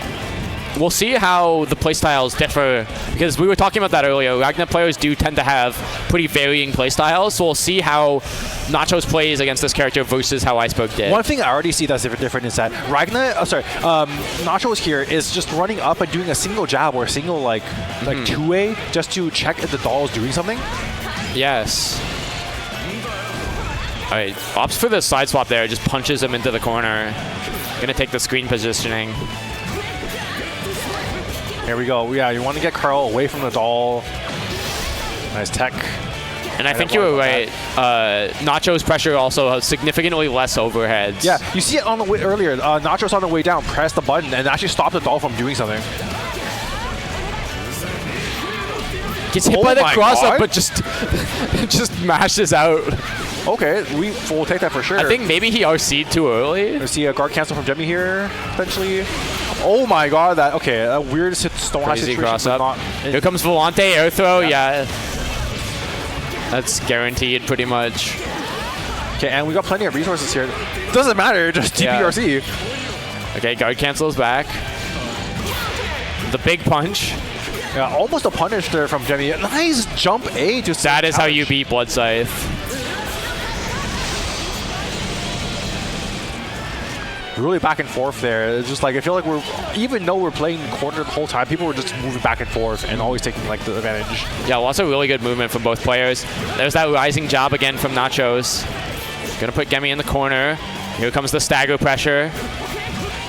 [SPEAKER 3] we'll see how the playstyles differ, because we were talking about that earlier. Ragna players do tend to have pretty varying playstyles, so we'll see how Nachos plays against this character versus how Iceberg did.
[SPEAKER 2] One thing I already see that's different is that Nachos here is just running up and doing a single jab or a single like two-way just to check if the doll is doing something.
[SPEAKER 3] Yes. All right, opts for the side swap there, just punches him into the corner. Gonna take the screen positioning.
[SPEAKER 2] Here we go. Yeah, you want to get Carl away from the doll. Nice tech.
[SPEAKER 3] And I think you were right. Nachos pressure also has significantly less overheads.
[SPEAKER 2] Yeah, you see it on the way earlier. Nachos on the way down, press the button and actually stop the doll from doing something.
[SPEAKER 3] Gets hit by the cross up, but just mashes out.
[SPEAKER 2] Okay, we'll take that for sure.
[SPEAKER 3] I think maybe he RC'd too early.
[SPEAKER 2] I see a guard cancel from Gemi here, potentially. Oh my god, that a weird stone situation.
[SPEAKER 3] Cross up. Here comes Volante, air throw, yeah. That's guaranteed pretty much.
[SPEAKER 2] Okay, and we got plenty of resources here. Doesn't matter, just TPRC.
[SPEAKER 3] Okay, guard cancels back. The big punch.
[SPEAKER 2] Yeah, almost a punish there from Gemi. Nice jump A to
[SPEAKER 3] that is how you beat Blood Scythe.
[SPEAKER 2] Really back and forth there. It's just like I feel like even though we're playing corner the whole time, people were just moving back and forth and always taking like the advantage.
[SPEAKER 3] Yeah, lots of really good movement from both players. There's that rising jab again from Nachos. Gonna put Gemi in the corner. Here comes the stagger pressure.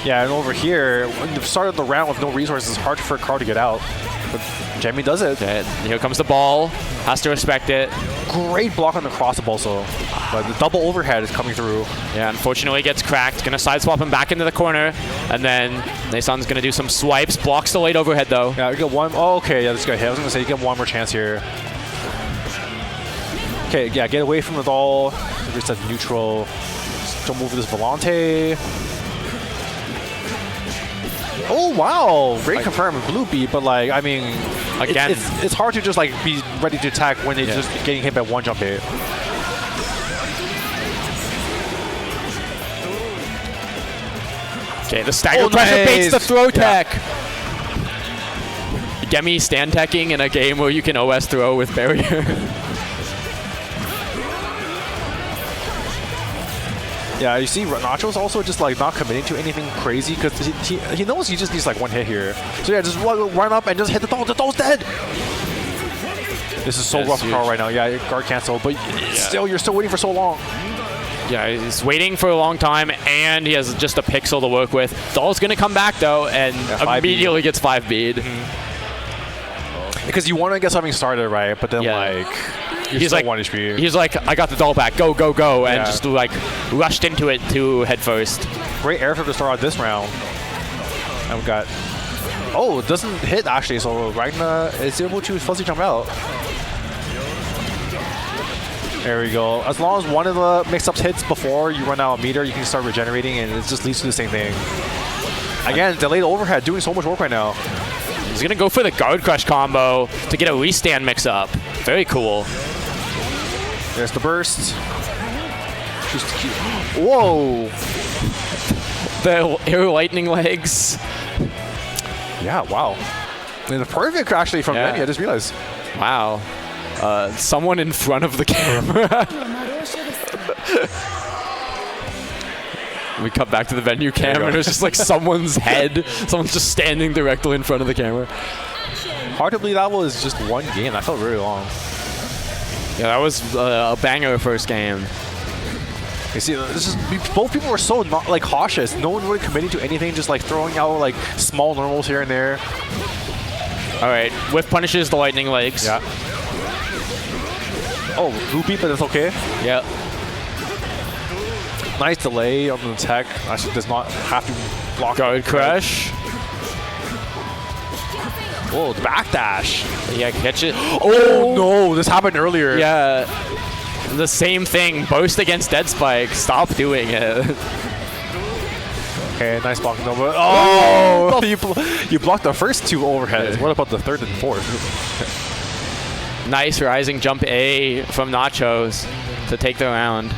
[SPEAKER 2] Yeah, and over here, when the start of the round with no resources, it's hard for Carl to get out. But Gemi does it.
[SPEAKER 3] Okay, here comes the ball. Has to respect it.
[SPEAKER 2] Great block on the cross-up also. But the double overhead is coming through.
[SPEAKER 3] Yeah, unfortunately gets cracked. Gonna side swap him back into the corner. And then Naeson's gonna do some swipes. Blocks the late overhead though.
[SPEAKER 2] Yeah, you get one. Oh, okay, yeah, this guy hit. I was gonna say you get one more chance here. Okay, yeah, get away from the doll. Just a neutral. Don't move this Volante. Oh wow, great confirm blue beat, but like I mean,
[SPEAKER 3] again,
[SPEAKER 2] it's hard to just like be ready to attack when you're just getting hit by one jump hit.
[SPEAKER 3] Okay, the stagger pressure baits the throw tech.
[SPEAKER 2] Yeah.
[SPEAKER 3] Gemi stand teching in a game where you can OS throw with barrier.
[SPEAKER 2] Yeah, you see Nachos also just like not committing to anything crazy because he knows he just needs like one hit here. So yeah, just run up and just hit the doll. The doll's dead. This is so rough for Carl right now. Yeah, guard cancel, but still, you're still waiting for so long.
[SPEAKER 3] Yeah, he's waiting for a long time, and he has just a pixel to work with. Doll's gonna come back though, and immediately gets 5 bead.
[SPEAKER 2] Because you want to get something started, right? But then like.
[SPEAKER 3] He's like 1 HP. He's like, I got the doll back. Go, go, go. And just like rushed into it to head first.
[SPEAKER 2] Great air flip to start out this round. And we got. Oh, it doesn't hit actually. So Ragna is able to fuzzy jump out. There we go. As long as one of the mix-ups hits before you run out of meter, you can start regenerating, and it just leads to the same thing. Again, delayed overhead, doing so much work right now.
[SPEAKER 3] He's gonna go for the guard crush combo to get a restand mix-up. Very cool.
[SPEAKER 2] There's the burst. Whoa!
[SPEAKER 3] The air lightning legs.
[SPEAKER 2] Yeah, wow. And the perfect actually from Gemi, I just realized.
[SPEAKER 3] Wow. Someone in front of the camera. We cut back to the venue cam and it was just like someone's head. Someone's just standing directly in front of the camera.
[SPEAKER 2] Hard to believe that was just one game. That felt really long.
[SPEAKER 3] Yeah, that was a banger first game.
[SPEAKER 2] You see, this is, both people were so not like cautious. No one really committing to anything, just like throwing out like small normals here and there.
[SPEAKER 3] All right, whiff punishes the lightning legs.
[SPEAKER 2] Yeah. Oh, loopy, but that's okay.
[SPEAKER 3] Yep.
[SPEAKER 2] Nice delay on the tech. Actually, does not have to block.
[SPEAKER 3] Guard crush.
[SPEAKER 2] Whoa, the backdash.
[SPEAKER 3] Yeah, catch it.
[SPEAKER 2] Oh no, this happened earlier.
[SPEAKER 3] Yeah. The same thing. Burst against Dead Spike. Stop doing it.
[SPEAKER 2] Okay, nice blocking over. Oh, you blocked the first 2 overheads. What about the 3rd and 4th?
[SPEAKER 3] Nice rising jump A from Nachos to take the round.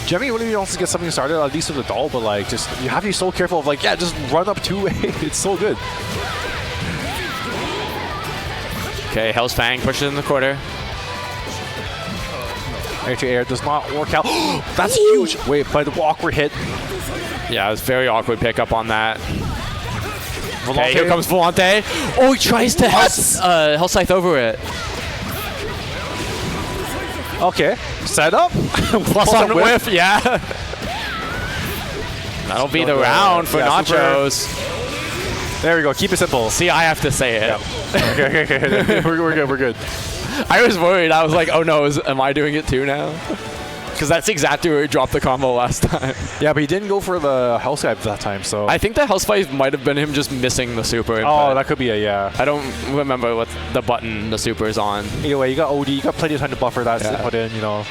[SPEAKER 2] Gemi really wants to get something started, at least with the doll, but like, just you have to be so careful of like, yeah, just run up 2-way. It's so good.
[SPEAKER 3] Okay, Hell's Fang pushes in the quarter.
[SPEAKER 2] Air to air does not work out. That's huge. Wait, but the awkward hit.
[SPEAKER 3] Yeah, it was very awkward pickup on that.
[SPEAKER 2] Volante.
[SPEAKER 3] Okay, here comes Volante. Oh, he tries to Hell Scythe over it.
[SPEAKER 2] Okay, set up.
[SPEAKER 3] Plus on whiff, yeah. That'll be the round for Nachos.
[SPEAKER 2] There we go. Keep it simple.
[SPEAKER 3] See, I have to say it.
[SPEAKER 2] Yep. Okay. We're good. We're good.
[SPEAKER 3] I was worried. I was like, oh no, am I doing it too now? Because that's exactly where he dropped the combo last time.
[SPEAKER 2] Yeah, but he didn't go for the Hell Scythe that time, so.
[SPEAKER 3] I think the Hell Scythe might have been him just missing the super input.
[SPEAKER 2] Oh, that could be a, yeah.
[SPEAKER 3] I don't remember what the button the super is on.
[SPEAKER 2] Either way, you got OD, you got plenty of time to buffer that put in, you know.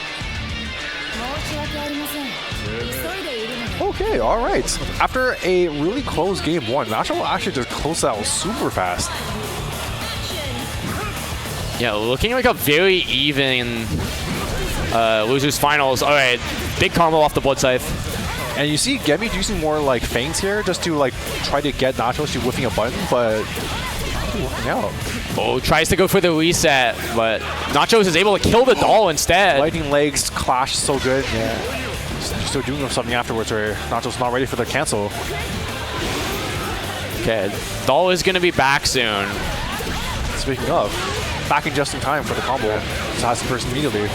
[SPEAKER 2] Okay, all right. After a really close game 1, Nacho actually just closed out super fast.
[SPEAKER 3] Yeah, looking like a very even losers finals. All right, big combo off the Blood Scythe.
[SPEAKER 2] And you see Gemi using more like feints here just to like try to get Nachos to whiffing a button, but working out.
[SPEAKER 3] Oh, tries to go for the reset, but Nachos is able to kill the doll instead.
[SPEAKER 2] Lightning legs clash so good. Yeah. Still doing something afterwards where Nachos not ready for the cancel.
[SPEAKER 3] Okay, doll is going to be back soon.
[SPEAKER 2] Speaking of, back in just in time for the combo. Just has the person immediately.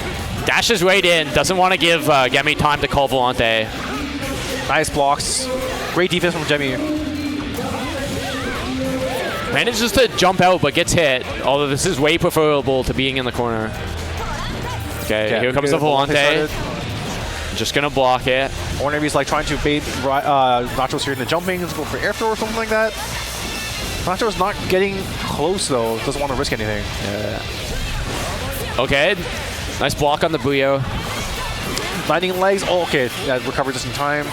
[SPEAKER 3] Dashes right in, doesn't want to give Gemi time to call Volante.
[SPEAKER 2] Nice blocks. Great defense from Gemi.
[SPEAKER 3] Manages to jump out but gets hit, although this is way preferable to being in the corner. Okay, here comes the Volante. Just going to block it.
[SPEAKER 2] I wonder if he's like trying to bait Nachos here in the jumping, go for air throw or something like that. Nacho's not getting close though, doesn't want to risk anything.
[SPEAKER 3] Yeah. Okay, nice block on the Booyo.
[SPEAKER 2] Lightning legs, oh okay, yeah, recovered just in time.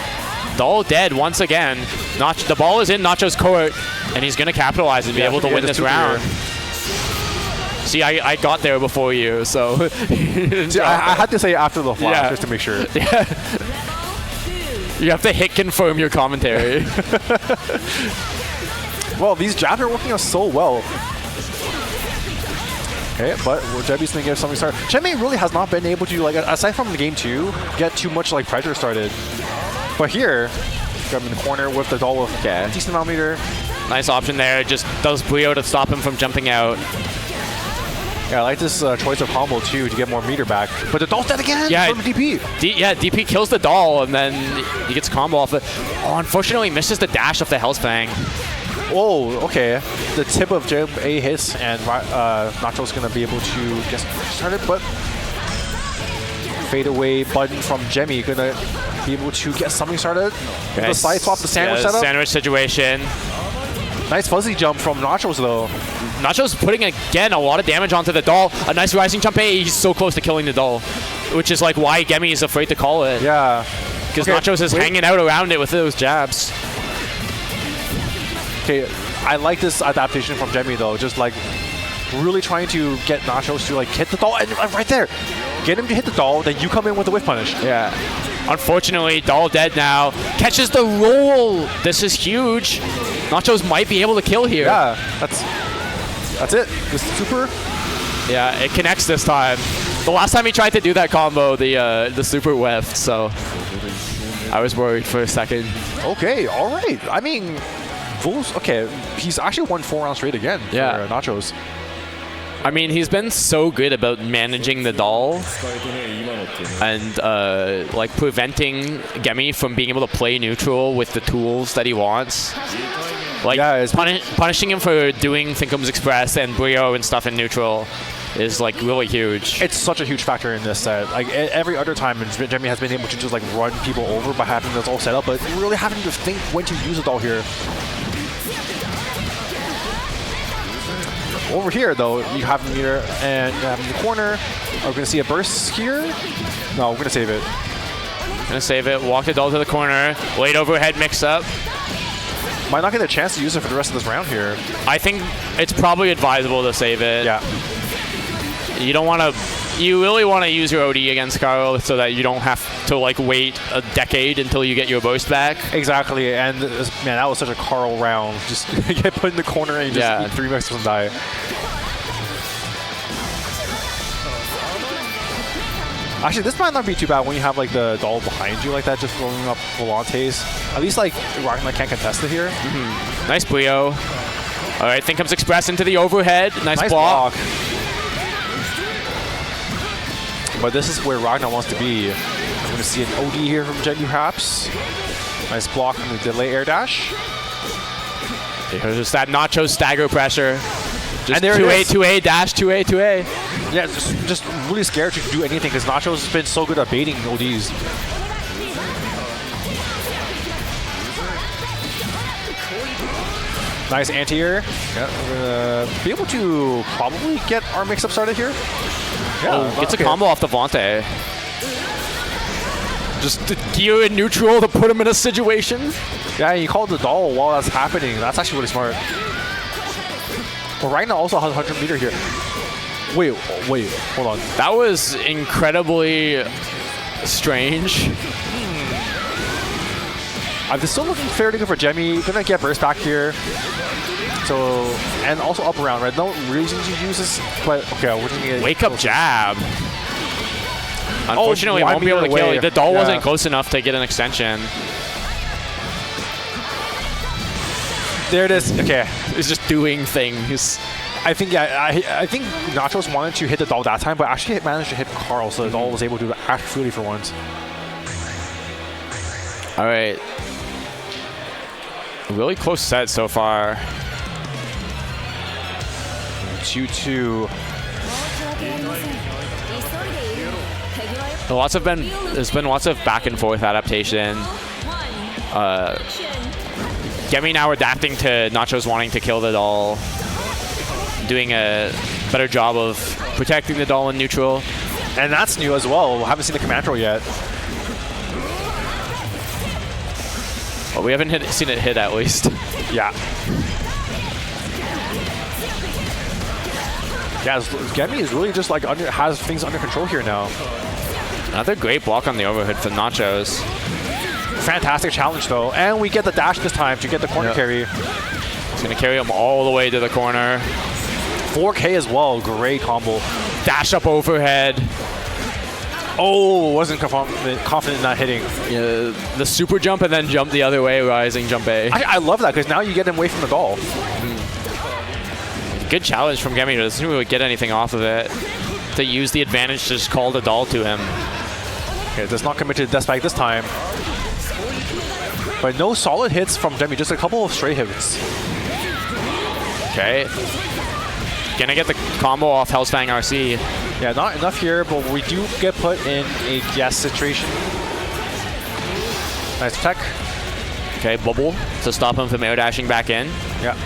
[SPEAKER 3] Doll dead once again. The ball is in Nacho's court, and he's going to capitalize and be able to win this round. See, I got there before you, so.
[SPEAKER 2] See, I had to say after the flash just to make sure.
[SPEAKER 3] Yeah. You have to hit confirm your commentary.
[SPEAKER 2] Well, these jabs are working out so well. Okay, but Gemi's gonna get something started. Gemi really has not been able to, like, aside from the game 2, get too much like pressure started. But here, grab him in the corner with the doll with a decent amount of meter.
[SPEAKER 3] Nice option there. Just does Booyo to stop him from jumping out.
[SPEAKER 2] Yeah, I like this choice of combo too to get more meter back. But the doll's dead again from DP.
[SPEAKER 3] DP kills the doll and then he gets a combo off it. Oh, unfortunately misses the dash off the Hell's Fang.
[SPEAKER 2] Oh, okay. The tip of Jubei hits and Nacho's gonna be able to get started, but fade away button from Gemi gonna be able to get something started. Okay. The side swap, the sandwich setup.
[SPEAKER 3] Sandwich situation.
[SPEAKER 2] Nice fuzzy jump from Nachos though.
[SPEAKER 3] Nachos putting, again, a lot of damage onto the doll. A nice rising jump. He's so close to killing the doll, which is like why Gemi is afraid to call it.
[SPEAKER 2] Yeah.
[SPEAKER 3] Because Nachos is hanging out around it with those jabs.
[SPEAKER 2] Okay, I like this adaptation from Gemi though. Just like really trying to get Nachos to like hit the doll. And right there. Get him to hit the doll, then you come in with the whiff punish.
[SPEAKER 3] Yeah. Unfortunately, doll dead now. Catches the roll. This is huge. Nachos might be able to kill here.
[SPEAKER 2] Yeah, that's it. This super.
[SPEAKER 3] Yeah, it connects this time. The last time he tried to do that combo, the super whiffed, so I was worried for a second.
[SPEAKER 2] Okay, all right. I mean, okay, he's actually won 4 rounds straight again for Nachos.
[SPEAKER 3] I mean, he's been so good about managing the doll and like preventing Gemi from being able to play neutral with the tools that he wants. Like punishing him for doing Thinkums Express and Brio and stuff in neutral is like really huge.
[SPEAKER 2] It's such a huge factor in this set. Like every other time, Gemi has been able to just like run people over by having this all set up, but really having to think when to use it all here. Over here, though, you have the meter and you have in the corner. Are we going to see a burst here? No, we're going to save it.
[SPEAKER 3] Gonna save it. Walk the doll to the corner. Late overhead mix up.
[SPEAKER 2] Might not get a chance to use it for the rest of this round here.
[SPEAKER 3] I think it's probably advisable to save it.
[SPEAKER 2] Yeah.
[SPEAKER 3] You don't want to You really want to use your OD against Karo so that you don't have to like wait a decade until you get your burst back.
[SPEAKER 2] Exactly, and man, that was such a Carl round. Just get put in the corner and just eat 3 mixes and die. Actually, this might not be too bad when you have like the doll behind you like that, just throwing up volantes. At least like Ragna can't contest it here.
[SPEAKER 3] Nice Brio. All right, think comes Express into the overhead. Nice block.
[SPEAKER 2] But this is where Ragna wants to be. I'm going to see an OD here from Gemi perhaps. Nice block from the delay air dash.
[SPEAKER 3] There's just that Nachos stagger pressure. Just
[SPEAKER 2] and there
[SPEAKER 3] 2A, 2A, dash, 2A, 2A.
[SPEAKER 2] Yeah, just really scared to do anything because Nachos has been so good at baiting ODs. Nice anti-air. Yeah, be able to probably get our mix-up started here. Yeah,
[SPEAKER 3] gets a combo off the Vante. Just the gear in neutral to put him in a situation.
[SPEAKER 2] Yeah, you call the doll while that's happening. That's actually really smart. But Ragna also has 100 meter here. Wait, hold on.
[SPEAKER 3] That was incredibly strange.
[SPEAKER 2] I'm still looking fairly good for Gemi. Gonna get burst back here. So, and also up around, right? No reason to use this, but okay, we're just gonna
[SPEAKER 3] wake up jab. Unfortunately, won't be able to kill it. The doll wasn't close enough to get an extension.
[SPEAKER 2] There it is. Okay,
[SPEAKER 3] it's just doing things.
[SPEAKER 2] I think I think Nachos wanted to hit the doll that time, but actually managed to hit Carl, so the doll was able to act freely for once.
[SPEAKER 3] All right. Really close set so far.
[SPEAKER 2] 2-2.
[SPEAKER 3] There's been lots of back and forth adaptation. Gemi now adapting to Nachos wanting to kill the doll, doing a better job of protecting the doll in neutral.
[SPEAKER 2] And that's new as well. We haven't seen the command throw yet.
[SPEAKER 3] Well, we haven't seen it hit at least.
[SPEAKER 2] Yeah. Yeah, Gemi is really just like has things under control here now.
[SPEAKER 3] Another great block on the overhead for Nachos.
[SPEAKER 2] Fantastic challenge though, and we get the dash this time to get the corner carry.
[SPEAKER 3] He's gonna carry him all the way to the corner.
[SPEAKER 2] 4K as well, great combo.
[SPEAKER 3] Dash up overhead.
[SPEAKER 2] Oh, wasn't confident in not hitting.
[SPEAKER 3] Yeah, the super jump and then jump the other way, rising jump A.
[SPEAKER 2] I love that because now you get him away from the doll.
[SPEAKER 3] Good challenge from Gemi, but doesn't really get anything off of it. To use the advantage to just call the doll to him.
[SPEAKER 2] Okay, does not commit to the death spike this time. But no solid hits from Gemi, just a couple of stray hits.
[SPEAKER 3] Okay. Gonna get the combo off Hellsfang RC.
[SPEAKER 2] Yeah, not enough here, but we do get put in a guess situation. Nice tech.
[SPEAKER 3] Okay, bubble to stop him from air dashing back in.
[SPEAKER 2] Yeah.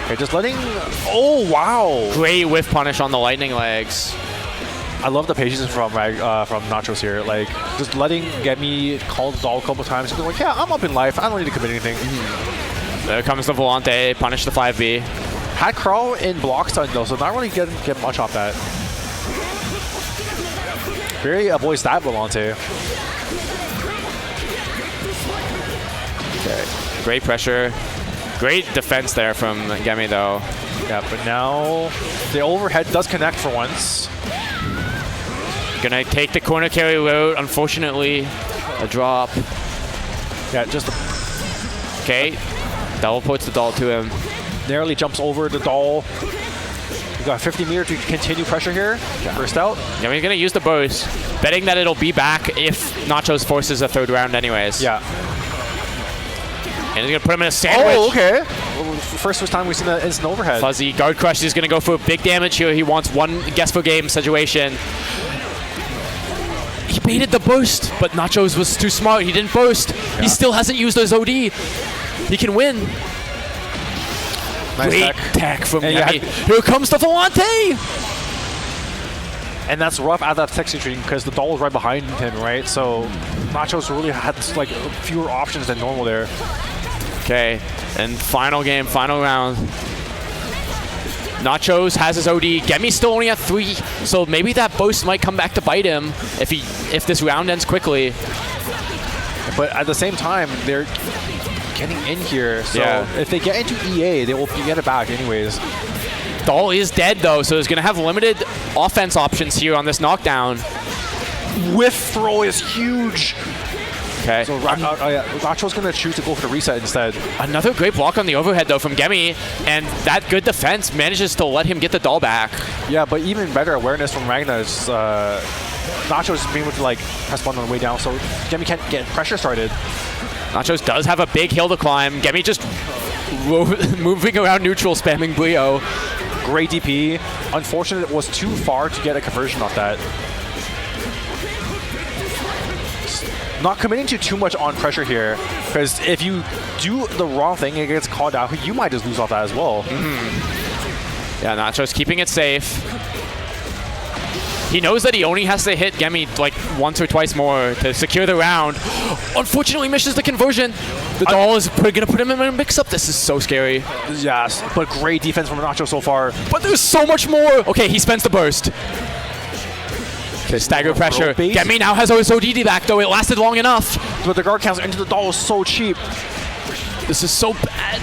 [SPEAKER 2] Okay, just letting... Oh, wow!
[SPEAKER 3] Great whiff punish on the lightning legs.
[SPEAKER 2] I love the patience from Nachos here. Like, just letting Gemi call the doll a couple times. Being like, yeah, I'm up in life. I don't need to commit anything.
[SPEAKER 3] There comes the Volante, punish the 5B.
[SPEAKER 2] Had Carl in block stun though, so not really get much off that. Barely avoids that Volante.
[SPEAKER 3] Okay, great pressure. Great defense there from Gemi though.
[SPEAKER 2] Yeah, but now the overhead does connect for once.
[SPEAKER 3] Gonna take the corner carry route. Unfortunately, a drop.
[SPEAKER 2] Yeah, just
[SPEAKER 3] okay. Double puts the doll to him.
[SPEAKER 2] Narrowly jumps over the doll. We got 50 meter to continue pressure here. First out.
[SPEAKER 3] Yeah, we're gonna use the burst, betting that it'll be back if Nachos forces a third round anyways.
[SPEAKER 2] Yeah.
[SPEAKER 3] And he's gonna put him in a sandwich.
[SPEAKER 2] Oh, okay. First time we've seen that instant overhead.
[SPEAKER 3] Fuzzy guard crush is gonna go for big damage here. He wants one guess for game situation. He baited the burst, but Nachos was too smart. He didn't burst. Yeah. He still hasn't used his OD. He can win.
[SPEAKER 2] Nice
[SPEAKER 3] great tech from Gemi. Here comes the Volante!
[SPEAKER 2] And that's rough at that tech situation because the doll was right behind him, right? So Nachos really had like fewer options than normal there.
[SPEAKER 3] Okay, and final game, final round. Nachos has his OD. Gemi's still only at 3, so maybe that burst might come back to bite him if this round ends quickly.
[SPEAKER 2] But at the same time, they're getting in here, so if they get into EA, they will get it back anyways.
[SPEAKER 3] Dahl is dead though, so he's going to have limited offense options here on this knockdown.
[SPEAKER 2] Whiff throw is huge.
[SPEAKER 3] Okay.
[SPEAKER 2] So Nacho's going to choose to go for the reset instead.
[SPEAKER 3] Another great block on the overhead though from Gemi, and that good defense manages to let him get the Dahl back.
[SPEAKER 2] Yeah, but even better awareness from Ragna is Nachos being able to like press button on the way down, so Gemi can't get pressure started.
[SPEAKER 3] Nachos does have a big hill to climb. Gemi just moving around neutral, spamming Bleo.
[SPEAKER 2] Great DP. Unfortunate it was too far to get a conversion off that. Not committing to too much on pressure here, because if you do the wrong thing, it gets called out. You might just lose off that as well.
[SPEAKER 3] Yeah, Nachos keeping it safe. He knows that he only has to hit Gemi like once or twice more to secure the round. Unfortunately, misses the conversion. The Dahl is going to put him in a mix-up. This is so scary.
[SPEAKER 2] Yes, but great defense from Nacho so far.
[SPEAKER 3] But there's so much more. Okay, he spends the burst. Okay, stagger pressure. Gemi now has his ODD back, though. It lasted long enough.
[SPEAKER 2] But the guard cancel into the Dahl is so cheap.
[SPEAKER 3] This is so bad.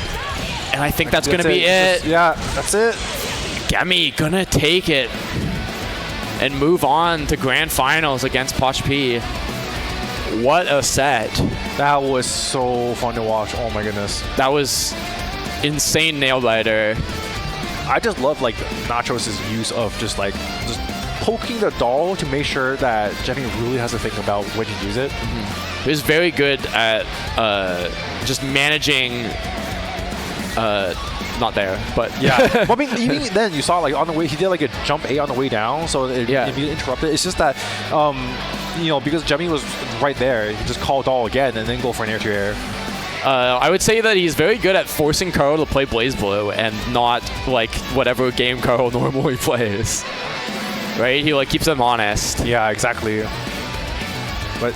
[SPEAKER 3] And I think that's going to be it.
[SPEAKER 2] Yeah, that's it.
[SPEAKER 3] Gemi gonna take it and move on to grand finals against Pochp. What a set.
[SPEAKER 2] That was so fun to watch. Oh my goodness.
[SPEAKER 3] That was insane nail biter.
[SPEAKER 2] I just love like Nachos' use of just poking the Dahl to make sure that Gemi really has to think about when to use it.
[SPEAKER 3] He was very good at just managing not there, but
[SPEAKER 2] yeah. Well, I mean, even then you saw like on the way he did like a jump A on the way down, so it immediately interrupted. It's just that you know, because Gemi was right there, he just called Dahl again and then go for an air-to-air.
[SPEAKER 3] I would say that he's very good at forcing Carl to play Blazblue and not like whatever game Carl normally plays. Right? He like keeps them honest.
[SPEAKER 2] Yeah, exactly. But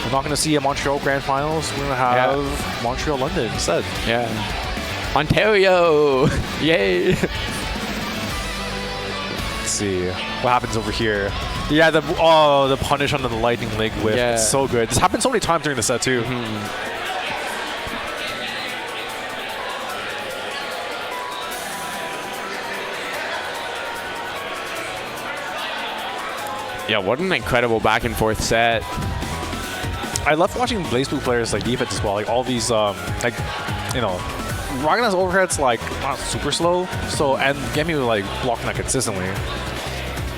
[SPEAKER 2] we're not going to see a Montreal Grand Finals. We're going to have Montreal London instead.
[SPEAKER 3] Yeah. Ontario! Yay!
[SPEAKER 2] Let's see what happens over here. Yeah, the punish on the lightning leg whip.
[SPEAKER 3] Yeah.
[SPEAKER 2] It's so good. This happened so many times during the set too.
[SPEAKER 3] Yeah, what an incredible back and forth set.
[SPEAKER 2] I love watching Blazblue players like defense as well. Like all these like, you know, Ragna's overhead's like not super slow, so and Gemi was like blocking that consistently.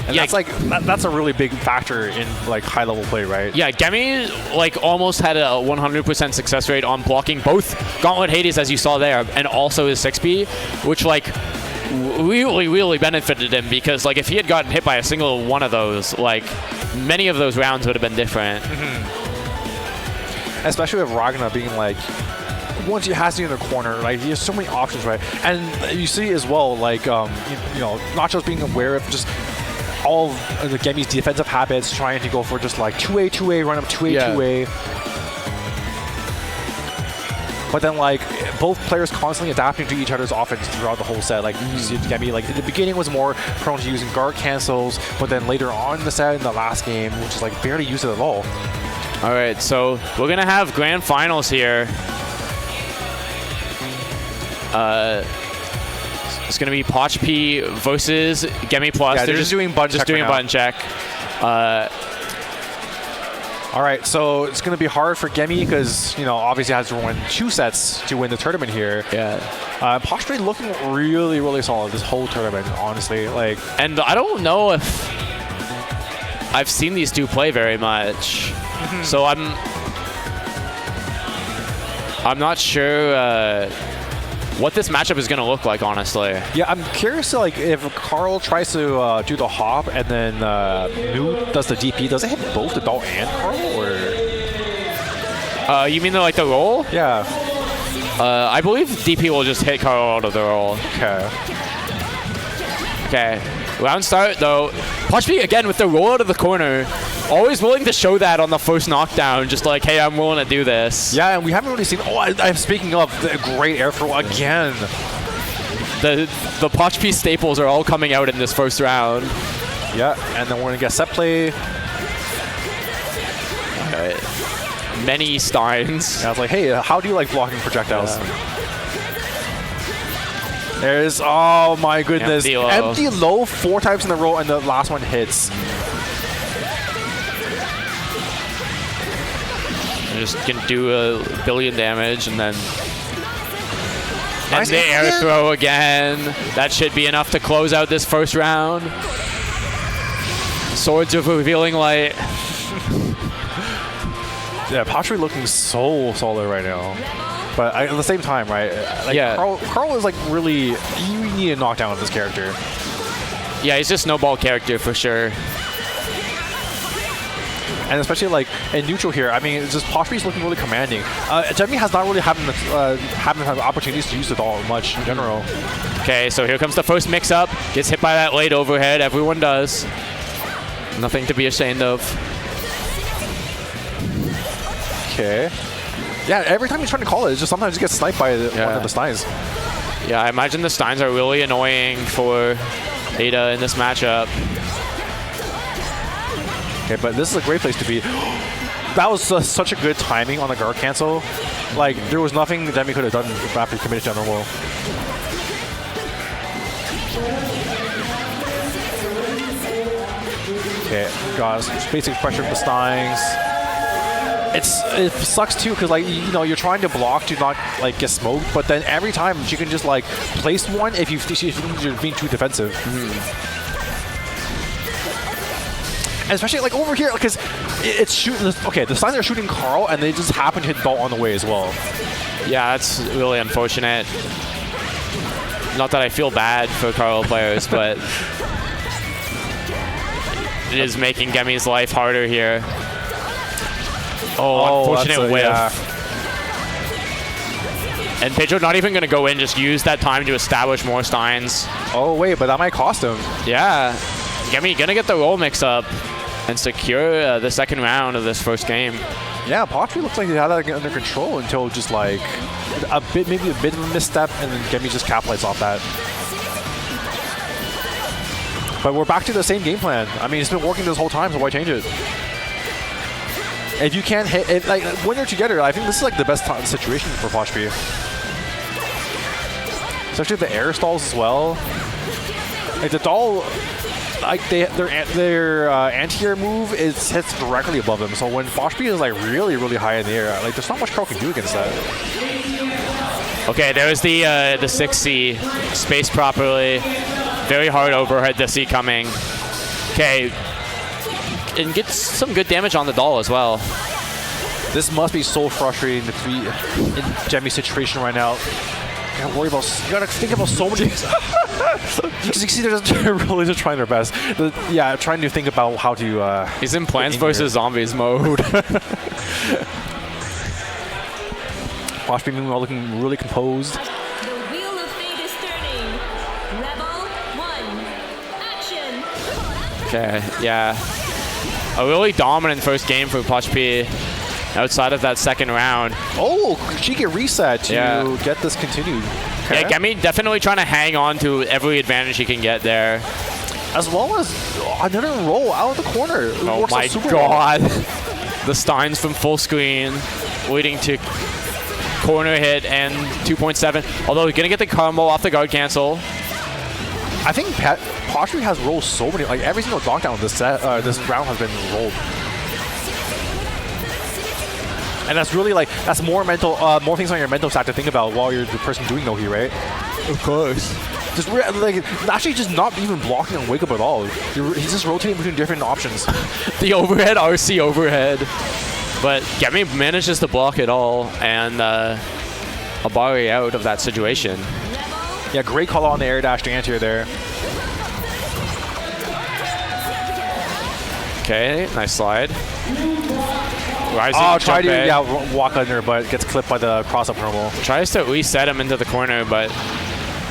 [SPEAKER 2] And that's like that's a really big factor in like high level play, right?
[SPEAKER 3] Yeah, Gemi like almost had a 100% success rate on blocking both Gauntlet Hades as you saw there, and also his 6B, which like really benefited him, because like if he had gotten hit by a single one of those, like many of those rounds would have been different.
[SPEAKER 2] Especially with Ragna being like, once he has you in the corner, like he has so many options, right? And you see as well, like you know, Nachos being aware of just all of the Gemi's defensive habits, trying to go for just like 2A, run up 2A, 2A. But then like both players constantly adapting to each other's offense throughout the whole set. Like you see Gemi, like in the beginning was more prone to using guard cancels, but then later on in the set, in the last game, which is like barely used it at all.
[SPEAKER 3] All right, so we're gonna have grand finals here. It's gonna be Pochp versus Gemi Plus.
[SPEAKER 2] Yeah, they're just doing button check.
[SPEAKER 3] Button check.
[SPEAKER 2] All right, so it's gonna be hard for Gemi because, you know, obviously has to win 2 sets to win the tournament here.
[SPEAKER 3] Yeah.
[SPEAKER 2] Pochp looking really solid this whole tournament, honestly. Like,
[SPEAKER 3] and I don't know if I've seen these two play very much, so I'm not sure what this matchup is going to look like, honestly.
[SPEAKER 2] Yeah, I'm curious to, like, if Carl tries to do the hop and then New does the DP, does it hit both the Dahl and Carl, or?
[SPEAKER 3] You mean like the roll?
[SPEAKER 2] Yeah.
[SPEAKER 3] I believe DP will just hit Carl out of the roll.
[SPEAKER 2] Okay.
[SPEAKER 3] Okay. Round start, though. Pochp again with the roll out of the corner. Always willing to show that on the first knockdown. Just like, hey, I'm willing to do this.
[SPEAKER 2] Yeah, and we haven't really seen... Oh, I'm speaking of the great air throw again.
[SPEAKER 3] The Pochp staples are all coming out in this first round.
[SPEAKER 2] Yeah, and then we're going to get set play.
[SPEAKER 3] Many Steins.
[SPEAKER 2] And I was like, hey, how do you like blocking projectiles? There's, oh my goodness. Empty low 4 times in a row, and the last one hits.
[SPEAKER 3] Just can do a billion damage, and then
[SPEAKER 2] Nice
[SPEAKER 3] the air throw again. That should be enough to close out this first round. Swords of Revealing Light.
[SPEAKER 2] Yeah, Pochp looking so solid right now. But at the same time, right? Like
[SPEAKER 3] Yeah.
[SPEAKER 2] Carl is like really, you need a knockdown with this character.
[SPEAKER 3] Yeah, he's a snowball character for sure.
[SPEAKER 2] And especially like in neutral here, I mean, it's just Pochp is looking really commanding. Gemi has not really haven't had opportunities to use it all much in general.
[SPEAKER 3] Okay, so here comes the first mix-up. Gets hit by that late overhead. Everyone does. Nothing to be ashamed of.
[SPEAKER 2] Okay. Yeah, every time he's trying to call it, it's just sometimes he gets sniped by one of the Steins.
[SPEAKER 3] Yeah, I imagine the Steins are really annoying for Ada in this matchup.
[SPEAKER 2] Okay, but this is a great place to be. That was such a good timing on the guard cancel. Like, there was nothing Gemi could have done after he committed to Underworld. Okay, guys, basic pressure of the Steins. It sucks too, because like you're trying to block to not like get smoked, but then every time she can just like place one if you're being too defensive. And especially like over here, because it's shooting. Okay, the Steins are shooting Carl, and they just happen to hit Dalt on the way as well.
[SPEAKER 3] Yeah, that's really unfortunate. Not that I feel bad for Carl players, but it is making Gemi's life harder here. Oh, unfortunate whiff. Yeah. And Piglou not even going to go in, just use that time to establish more Steins.
[SPEAKER 2] Oh, wait, but that might cost him.
[SPEAKER 3] Yeah. Gemi going to get the roll mix-up and secure the second round of this first game.
[SPEAKER 2] Yeah, Pochp looks like he had that under control until just like maybe a bit of a misstep, and then Gemi just capitalized off that. But we're back to the same game plan. I mean, it's been working this whole time, so why change it? If you can't hit, like when you're together, I think this is like the best situation for Pochp. Especially the air stalls as well. Like the doll, like their anti-air move hits directly above them. So when Pochp is like really high in the air, like there's not much Carl can do against that.
[SPEAKER 3] Okay, there's the 6C spaced properly. Very hard overhead to see coming. Okay. And gets some good damage on the doll as well.
[SPEAKER 2] This must be so frustrating to be in Gemi's situation right now. You gotta worry about. You gotta think about so many. Because you see, they're just really just trying their best. Yeah, trying to think about how to.
[SPEAKER 3] He's in Plants vs. Zombies mode.
[SPEAKER 2] Pochp meanwhile looking really composed.
[SPEAKER 4] The wheel of fate is turning. Rebel 1, action.
[SPEAKER 3] Okay, yeah. A really dominant first game for Pochp outside of that second round.
[SPEAKER 2] Oh, cheeky reset to get this continued. Okay.
[SPEAKER 3] Yeah, Gemi definitely trying to hang on to every advantage he can get there.
[SPEAKER 2] As well as another roll out of the corner. It
[SPEAKER 3] oh my god. The Steins from full screen leading to corner hit and 2.7. Although he's going to get the combo off the guard cancel.
[SPEAKER 2] I think Pochp has rolled so many, like every single knockdown this round has been rolled. And that's really like, that's more mental, more things on your mental stack to think about while you're the person doing no-heat, right?
[SPEAKER 3] Of course.
[SPEAKER 2] Just like, actually just not even blocking on wake up at all. He's just rotating between different options.
[SPEAKER 3] The overhead, RC overhead. But Gemi manages to block it all and Abari out of that situation.
[SPEAKER 2] Yeah, great call on the air dash to anti-air there.
[SPEAKER 3] Okay, nice slide.
[SPEAKER 2] Rising try to walk under, but gets clipped by the cross-up normal.
[SPEAKER 3] Tries to reset him into the corner, but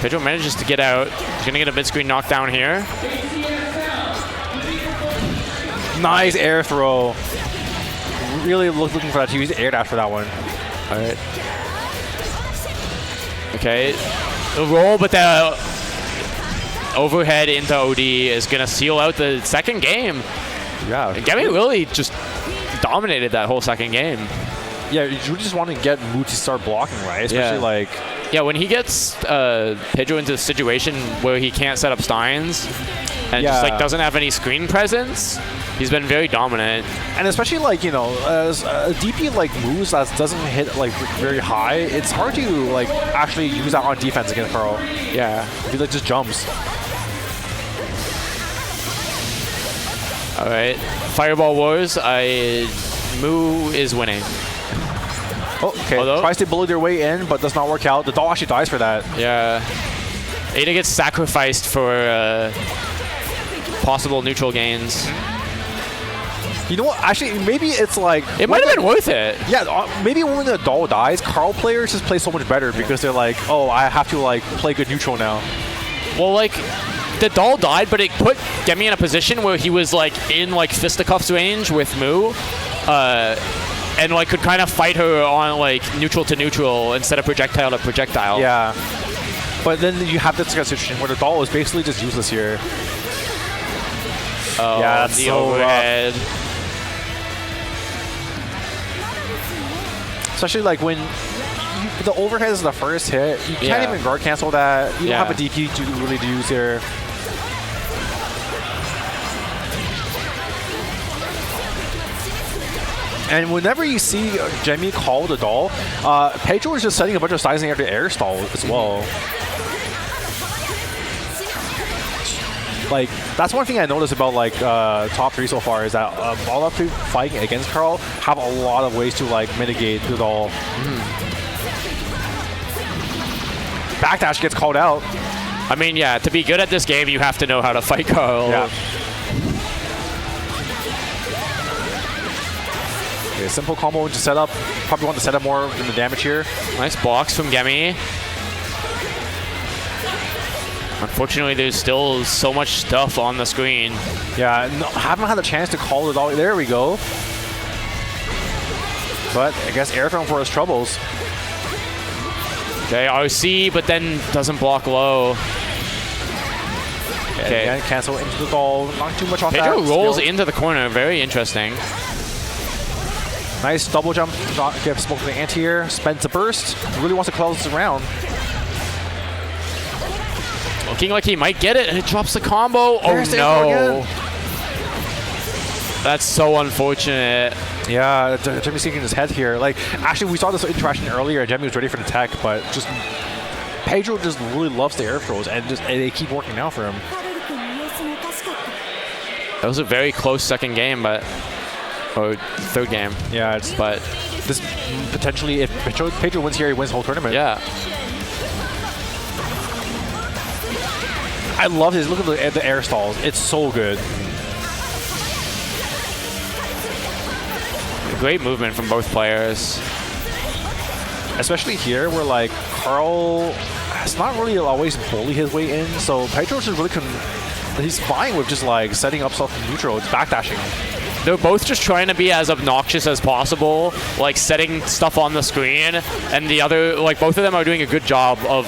[SPEAKER 3] Piglou manages to get out. He's going to get a mid-screen knockdown here.
[SPEAKER 2] Nice air throw. Really looking for that. He used air dash for that one.
[SPEAKER 3] All right. Okay. The roll, but the overhead into OD is going to seal out the second game.
[SPEAKER 2] Yeah.
[SPEAKER 3] Gemi really just dominated that whole second game.
[SPEAKER 2] Yeah, you just want to get Mu to start blocking, right? Especially like...
[SPEAKER 3] Yeah, when he gets Piglou into a situation where he can't set up Steins and just like doesn't have any screen presence, he's been very dominant.
[SPEAKER 2] And especially like, you know, as a DP like moves that doesn't hit like very high, it's hard to like actually use that on defense against Carl.
[SPEAKER 3] Yeah.
[SPEAKER 2] He like just jumps.
[SPEAKER 3] All right, Fireball Wars. Mu is winning.
[SPEAKER 2] Oh, okay. Tries to bully their way in, but does not work out. The doll actually dies for that.
[SPEAKER 3] Yeah. Ada gets sacrificed for possible neutral gains.
[SPEAKER 2] You know what? Actually, maybe it's like...
[SPEAKER 3] It might have been worth it.
[SPEAKER 2] Yeah, maybe when the doll dies, Carl players just play so much better because they're like, oh, I have to like play good neutral now.
[SPEAKER 3] Well, like, the doll died, but it put Gemi in a position where he was like in like fisticuffs range with Mu. And like could kind of fight her on like neutral to neutral instead of projectile to projectile.
[SPEAKER 2] Yeah. But then you have this situation where the doll is basically just useless here.
[SPEAKER 3] Oh,
[SPEAKER 2] yeah, that's
[SPEAKER 3] the
[SPEAKER 2] so
[SPEAKER 3] overhead.
[SPEAKER 2] Rough. Especially like when the overhead is the first hit, you can't even guard cancel that. You don't have a DP to really use here. And whenever you see Gemi call the doll, Pedro is just setting a bunch of sizing after air stall as well. Like, that's one thing I noticed about like top 3 so far is that all of people fighting against Carl have a lot of ways to like mitigate the doll. Backdash gets called out.
[SPEAKER 3] I mean, yeah, to be good at this game, you have to know how to fight Carl.
[SPEAKER 2] Yeah. Okay, simple combo to set up. Probably want to set up more than the damage here.
[SPEAKER 3] Nice blocks from Gemi. Unfortunately, there's still so much stuff on the screen.
[SPEAKER 2] Yeah, no, haven't had a chance to call it all. There we go. But I guess air film for his troubles.
[SPEAKER 3] Okay, RC, but then doesn't block low.
[SPEAKER 2] Okay, again, cancel into the doll. Not too much off that.
[SPEAKER 3] Pedro rolls
[SPEAKER 2] still.
[SPEAKER 3] into the corner. Very interesting.
[SPEAKER 2] Nice double jump. Gives smoke to the anti-air. Spends a burst. Really wants to close this round.
[SPEAKER 3] Looking like he might get it, and it drops the combo.
[SPEAKER 2] There's
[SPEAKER 3] no. That's so unfortunate.
[SPEAKER 2] Yeah, Gemi's thinking his head here. Like, actually, we saw this interaction earlier, and Gemi was ready for the tech, but just Pedro just really loves the air throws, and they keep working out for him.
[SPEAKER 3] That was a very close second game, but or third game.
[SPEAKER 2] Yeah,
[SPEAKER 3] but
[SPEAKER 2] this potentially, if Pedro wins here, he wins the whole tournament.
[SPEAKER 3] Yeah.
[SPEAKER 2] I love his look at the air stalls. It's so good.
[SPEAKER 3] Great movement from both players.
[SPEAKER 2] Especially here, where like Carl has not really always bully his way in, so Pedro just really he's fine with just like setting up stuff in neutral. It's backdashing.
[SPEAKER 3] They're both just trying to be as obnoxious as possible, like setting stuff on the screen, and the other, like both of them are doing a good job of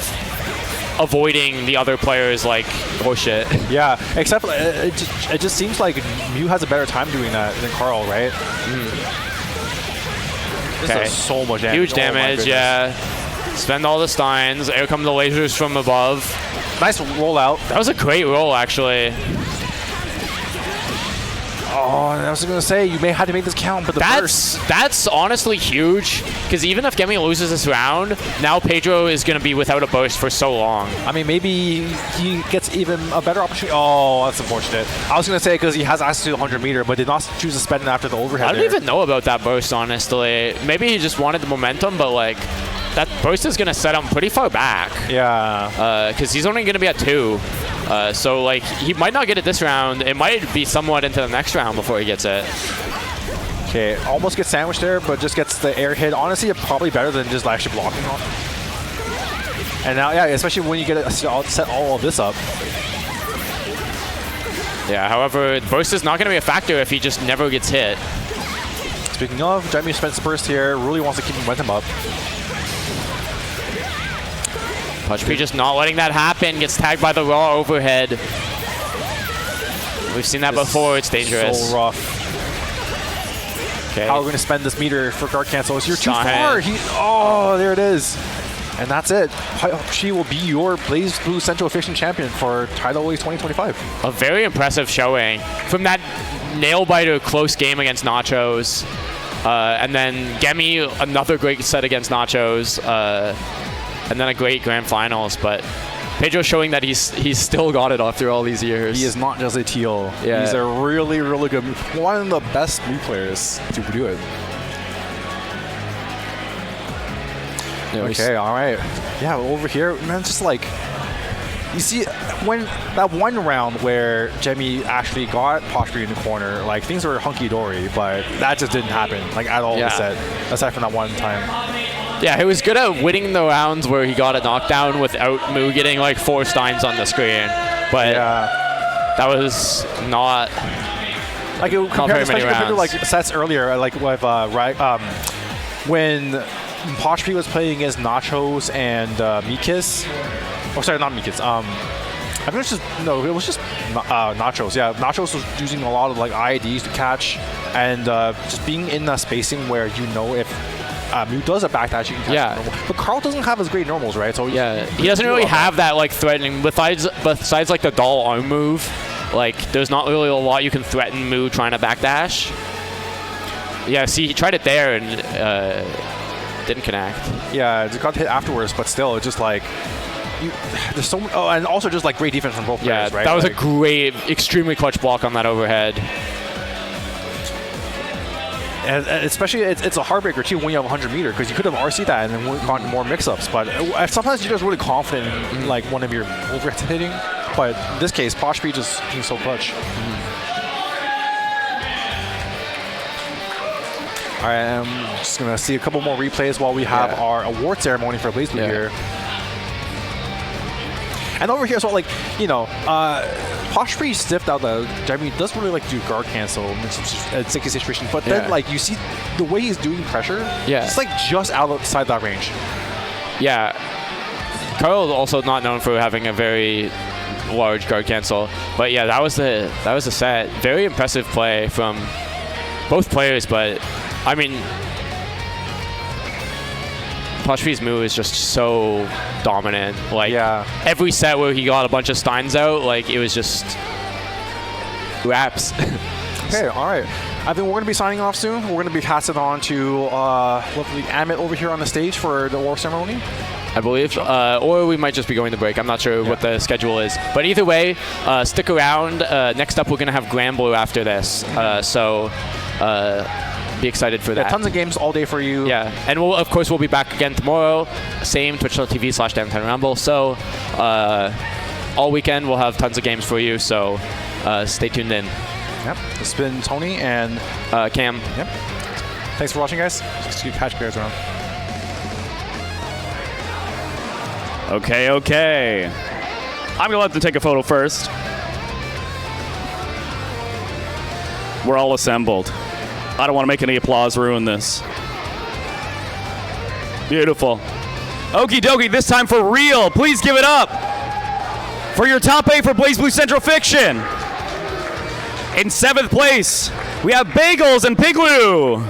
[SPEAKER 3] avoiding the other players like horseshit.
[SPEAKER 2] Yeah, except it just seems like Mu has a better time doing that than Carl, right? This does so much damage.
[SPEAKER 3] Huge damage, yeah. Spend all the Steins. Here come the lasers from above.
[SPEAKER 2] Nice rollout.
[SPEAKER 3] That was a great roll, actually.
[SPEAKER 2] Oh, I was going to say, you may have to make this count, but
[SPEAKER 3] that's honestly huge, because even if Gemi loses this round, now Pedro is going to be without a burst for so long.
[SPEAKER 2] I mean, maybe he gets even a better opportunity. Oh, that's unfortunate. I was going to say because he has access to the 100 meter, but did not choose to spend it after the overhead.
[SPEAKER 3] I don't even know about that burst, honestly. Maybe he just wanted the momentum, but like, that burst is going to set him pretty far back.
[SPEAKER 2] Yeah.
[SPEAKER 3] Because he's only going to be at 2. So like he might not get it this round. It might be somewhat into the next round before he gets it.
[SPEAKER 2] Okay, almost gets sandwiched there, but just gets the air hit. Honestly, probably better than just actually blocking on. And now, yeah, especially when you get set all of this up.
[SPEAKER 3] Yeah, however, burst is not going to be a factor if he just never gets hit.
[SPEAKER 2] Speaking of, Gemi spends the burst here. Really wants to keep momentum up.
[SPEAKER 3] Pochp just not letting that happen. Gets tagged by the raw overhead. We've seen that before. It's dangerous.
[SPEAKER 2] So rough.
[SPEAKER 3] Okay.
[SPEAKER 2] How are we going to spend this meter for guard cancel? You're too
[SPEAKER 3] Shot
[SPEAKER 2] far.
[SPEAKER 3] hit.
[SPEAKER 2] Oh, there it is. And that's it. She will be your Blazblue Central Efficient Champion for Tidal Waves 2025.
[SPEAKER 3] A very impressive showing from that nail-biter close game against Nachos. And then Gemi, another great set against Nachos. And then a great grand finals. But Pedro showing that he's still got it after all these years.
[SPEAKER 2] He is not just a teal.
[SPEAKER 3] Yeah.
[SPEAKER 2] He's a really, really good, one of the best Mii players to do it.
[SPEAKER 3] Yeah,
[SPEAKER 2] Okay, all right. Yeah, over here, man, it's just like, you see, when that one round where Gemi actually got Pochp in the corner, like, things were hunky-dory, but that just didn't happen, like, at all this set, aside from that one time.
[SPEAKER 3] Yeah, he was good at winning the rounds where he got a knockdown without Moo getting like 4 steins on the screen. But that was not
[SPEAKER 2] like it,
[SPEAKER 3] very many
[SPEAKER 2] compared to like
[SPEAKER 3] rounds.
[SPEAKER 2] sets earlier, like with when Pochp was playing against Nachos and Meekis. Oh, sorry, not Meekis. I think it was just Nachos. Yeah, Nachos was using a lot of like IIDs to catch, and just being in that spacing where you know if Moo does a backdash, you can catch normal. But Carl doesn't have as great normals, right? So
[SPEAKER 3] he doesn't really have that like threatening. Besides like the doll arm move, like there's not really a lot you can threaten Moo trying to backdash. Yeah, see, he tried it there and didn't connect. Yeah,
[SPEAKER 2] it got hit afterwards, but still, it's just like. There's so oh, and also just like great defense from both players, right?
[SPEAKER 3] That was
[SPEAKER 2] like,
[SPEAKER 3] a great, extremely clutch block on that overhead.
[SPEAKER 2] And especially, it's a heartbreaker too when you have 100 meter because you could have RC'd that and then gotten more mix-ups. But sometimes you're just really confident in like one of your overheads hitting. But in this case, Pochp just being so clutch. All right, I'm just gonna see a couple more replays while we have our award ceremony for Blazblue here. And over here, so like, you know, Pochp stiffed out the Gemi does really like to do guard cancel in sticky situation, but then like you see the way he's doing pressure, it's like just outside that range.
[SPEAKER 3] Yeah, Carl also not known for having a very large guard cancel, but yeah, that was the set. Very impressive play from both players, but I mean, Pochp's move is just so dominant. Like every set where he got a bunch of steins out, like it was just raps.
[SPEAKER 2] Okay, all right. I think we're going to be signing off soon. We're going to be passing on to lovely Amit over here on the stage for the award ceremony.
[SPEAKER 3] I believe, or we might just be going to break. I'm not sure what the schedule is. But either way, stick around. Next up, we're going to have Blazblue after this. So be excited for that.
[SPEAKER 2] Tons of games all day for you.
[SPEAKER 3] Yeah, and of course we'll be back again tomorrow. Same twitch.tv/downtown rumble. So all weekend we'll have tons of games for you. So stay tuned in.
[SPEAKER 2] Yep. This has been Tony and
[SPEAKER 3] Cam.
[SPEAKER 2] Yep. Thanks for watching, guys. Just keep catch players around.
[SPEAKER 5] Okay. I'm gonna let them take a photo first. We're all assembled. I don't want to make any applause ruin this. Beautiful. Okie dokie, this time for real. Please give it up for your top 8 for Blazblue Central Fiction. In 7th place, we have Bagels and Piglou.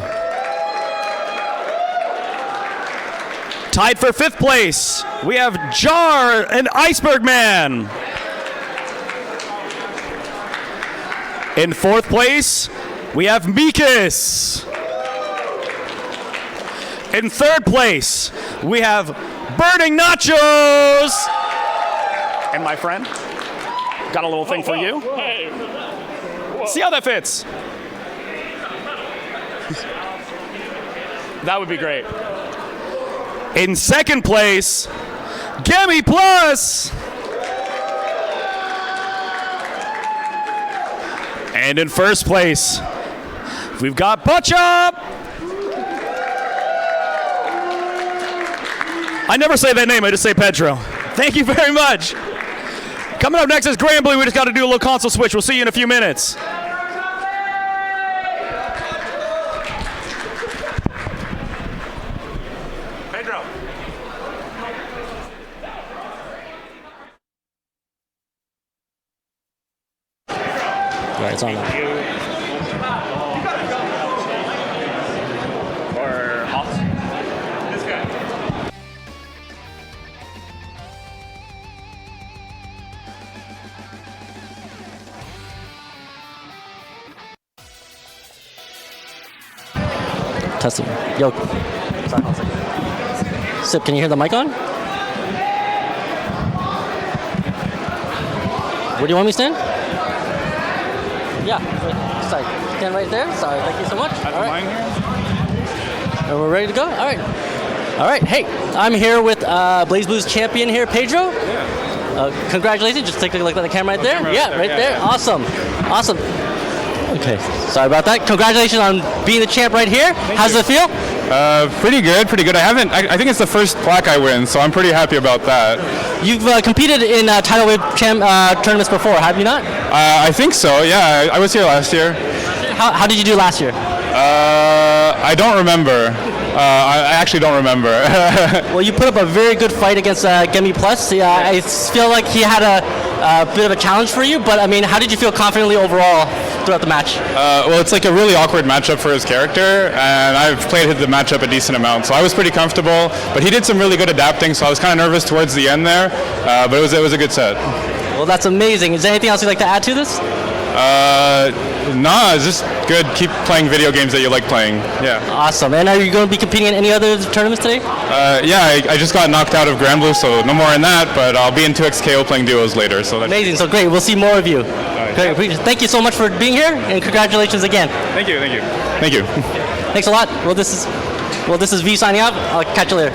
[SPEAKER 5] Tied for 5th place, we have Jar and Iceberg Man. In 4th place, we have Meekis. In 3rd place, we have Burning Nachos. And my friend, got a little thing for you. See how that fits. That would be great. In 2nd place, Gemi Plus. And in 1st place, we've got Pochp. I never say that name, I just say Pedro. Thank you very much. Coming up next is Blazblue. We just got to do a little console switch. We'll see you in a few minutes. Pedro.
[SPEAKER 6] right, it's on now.
[SPEAKER 1] Or off. This guy.
[SPEAKER 6] Testing. Yo. Sorry, 1 second. Sip, can you hear the mic on? Where do you want me to stand? Yeah. Sorry. Stand right there. Sorry. Thank you so much. All right. And we're ready to go? All right. All right. Hey, I'm here with Blazblue's champion here, Pedro. Yeah. Congratulations. Just take a look at the camera right there. Right there. Awesome. Awesome. Okay. Sorry about that. Congratulations on being the champ right here. How does it feel?
[SPEAKER 7] Pretty good, pretty good. I think it's the first plaque I win, so I'm pretty happy about that.
[SPEAKER 6] You've competed in Tidal Wave tournaments before, have you not?
[SPEAKER 7] I think so, yeah. I was here last year.
[SPEAKER 6] How did you do last year?
[SPEAKER 7] I don't remember. I actually don't remember.
[SPEAKER 6] Well, you put up a very good fight against Gemi Plus. I feel like he had a bit of a challenge for you, but I mean, how did you feel confidently overall throughout the match?
[SPEAKER 7] Well, it's like a really awkward matchup for his character, and I've played the matchup a decent amount, so I was pretty comfortable. But he did some really good adapting, so I was kind of nervous towards the end there, but it was a good set.
[SPEAKER 6] Well, that's amazing. Is there anything else you'd like to add to this?
[SPEAKER 7] Nah, it's just good. Keep playing video games that you like playing. Yeah.
[SPEAKER 6] Awesome. And are you going to be competing in any other tournaments today?
[SPEAKER 7] Yeah, I just got knocked out of Blazblue, so no more in that, but I'll be in 2XKO playing duos later. So
[SPEAKER 6] amazing. So great. We'll see more of you. Great. Thank you so much for being here, and congratulations again.
[SPEAKER 7] Thank you. Thank you.
[SPEAKER 6] Thanks a lot. Well, this is V signing out. I'll catch you later.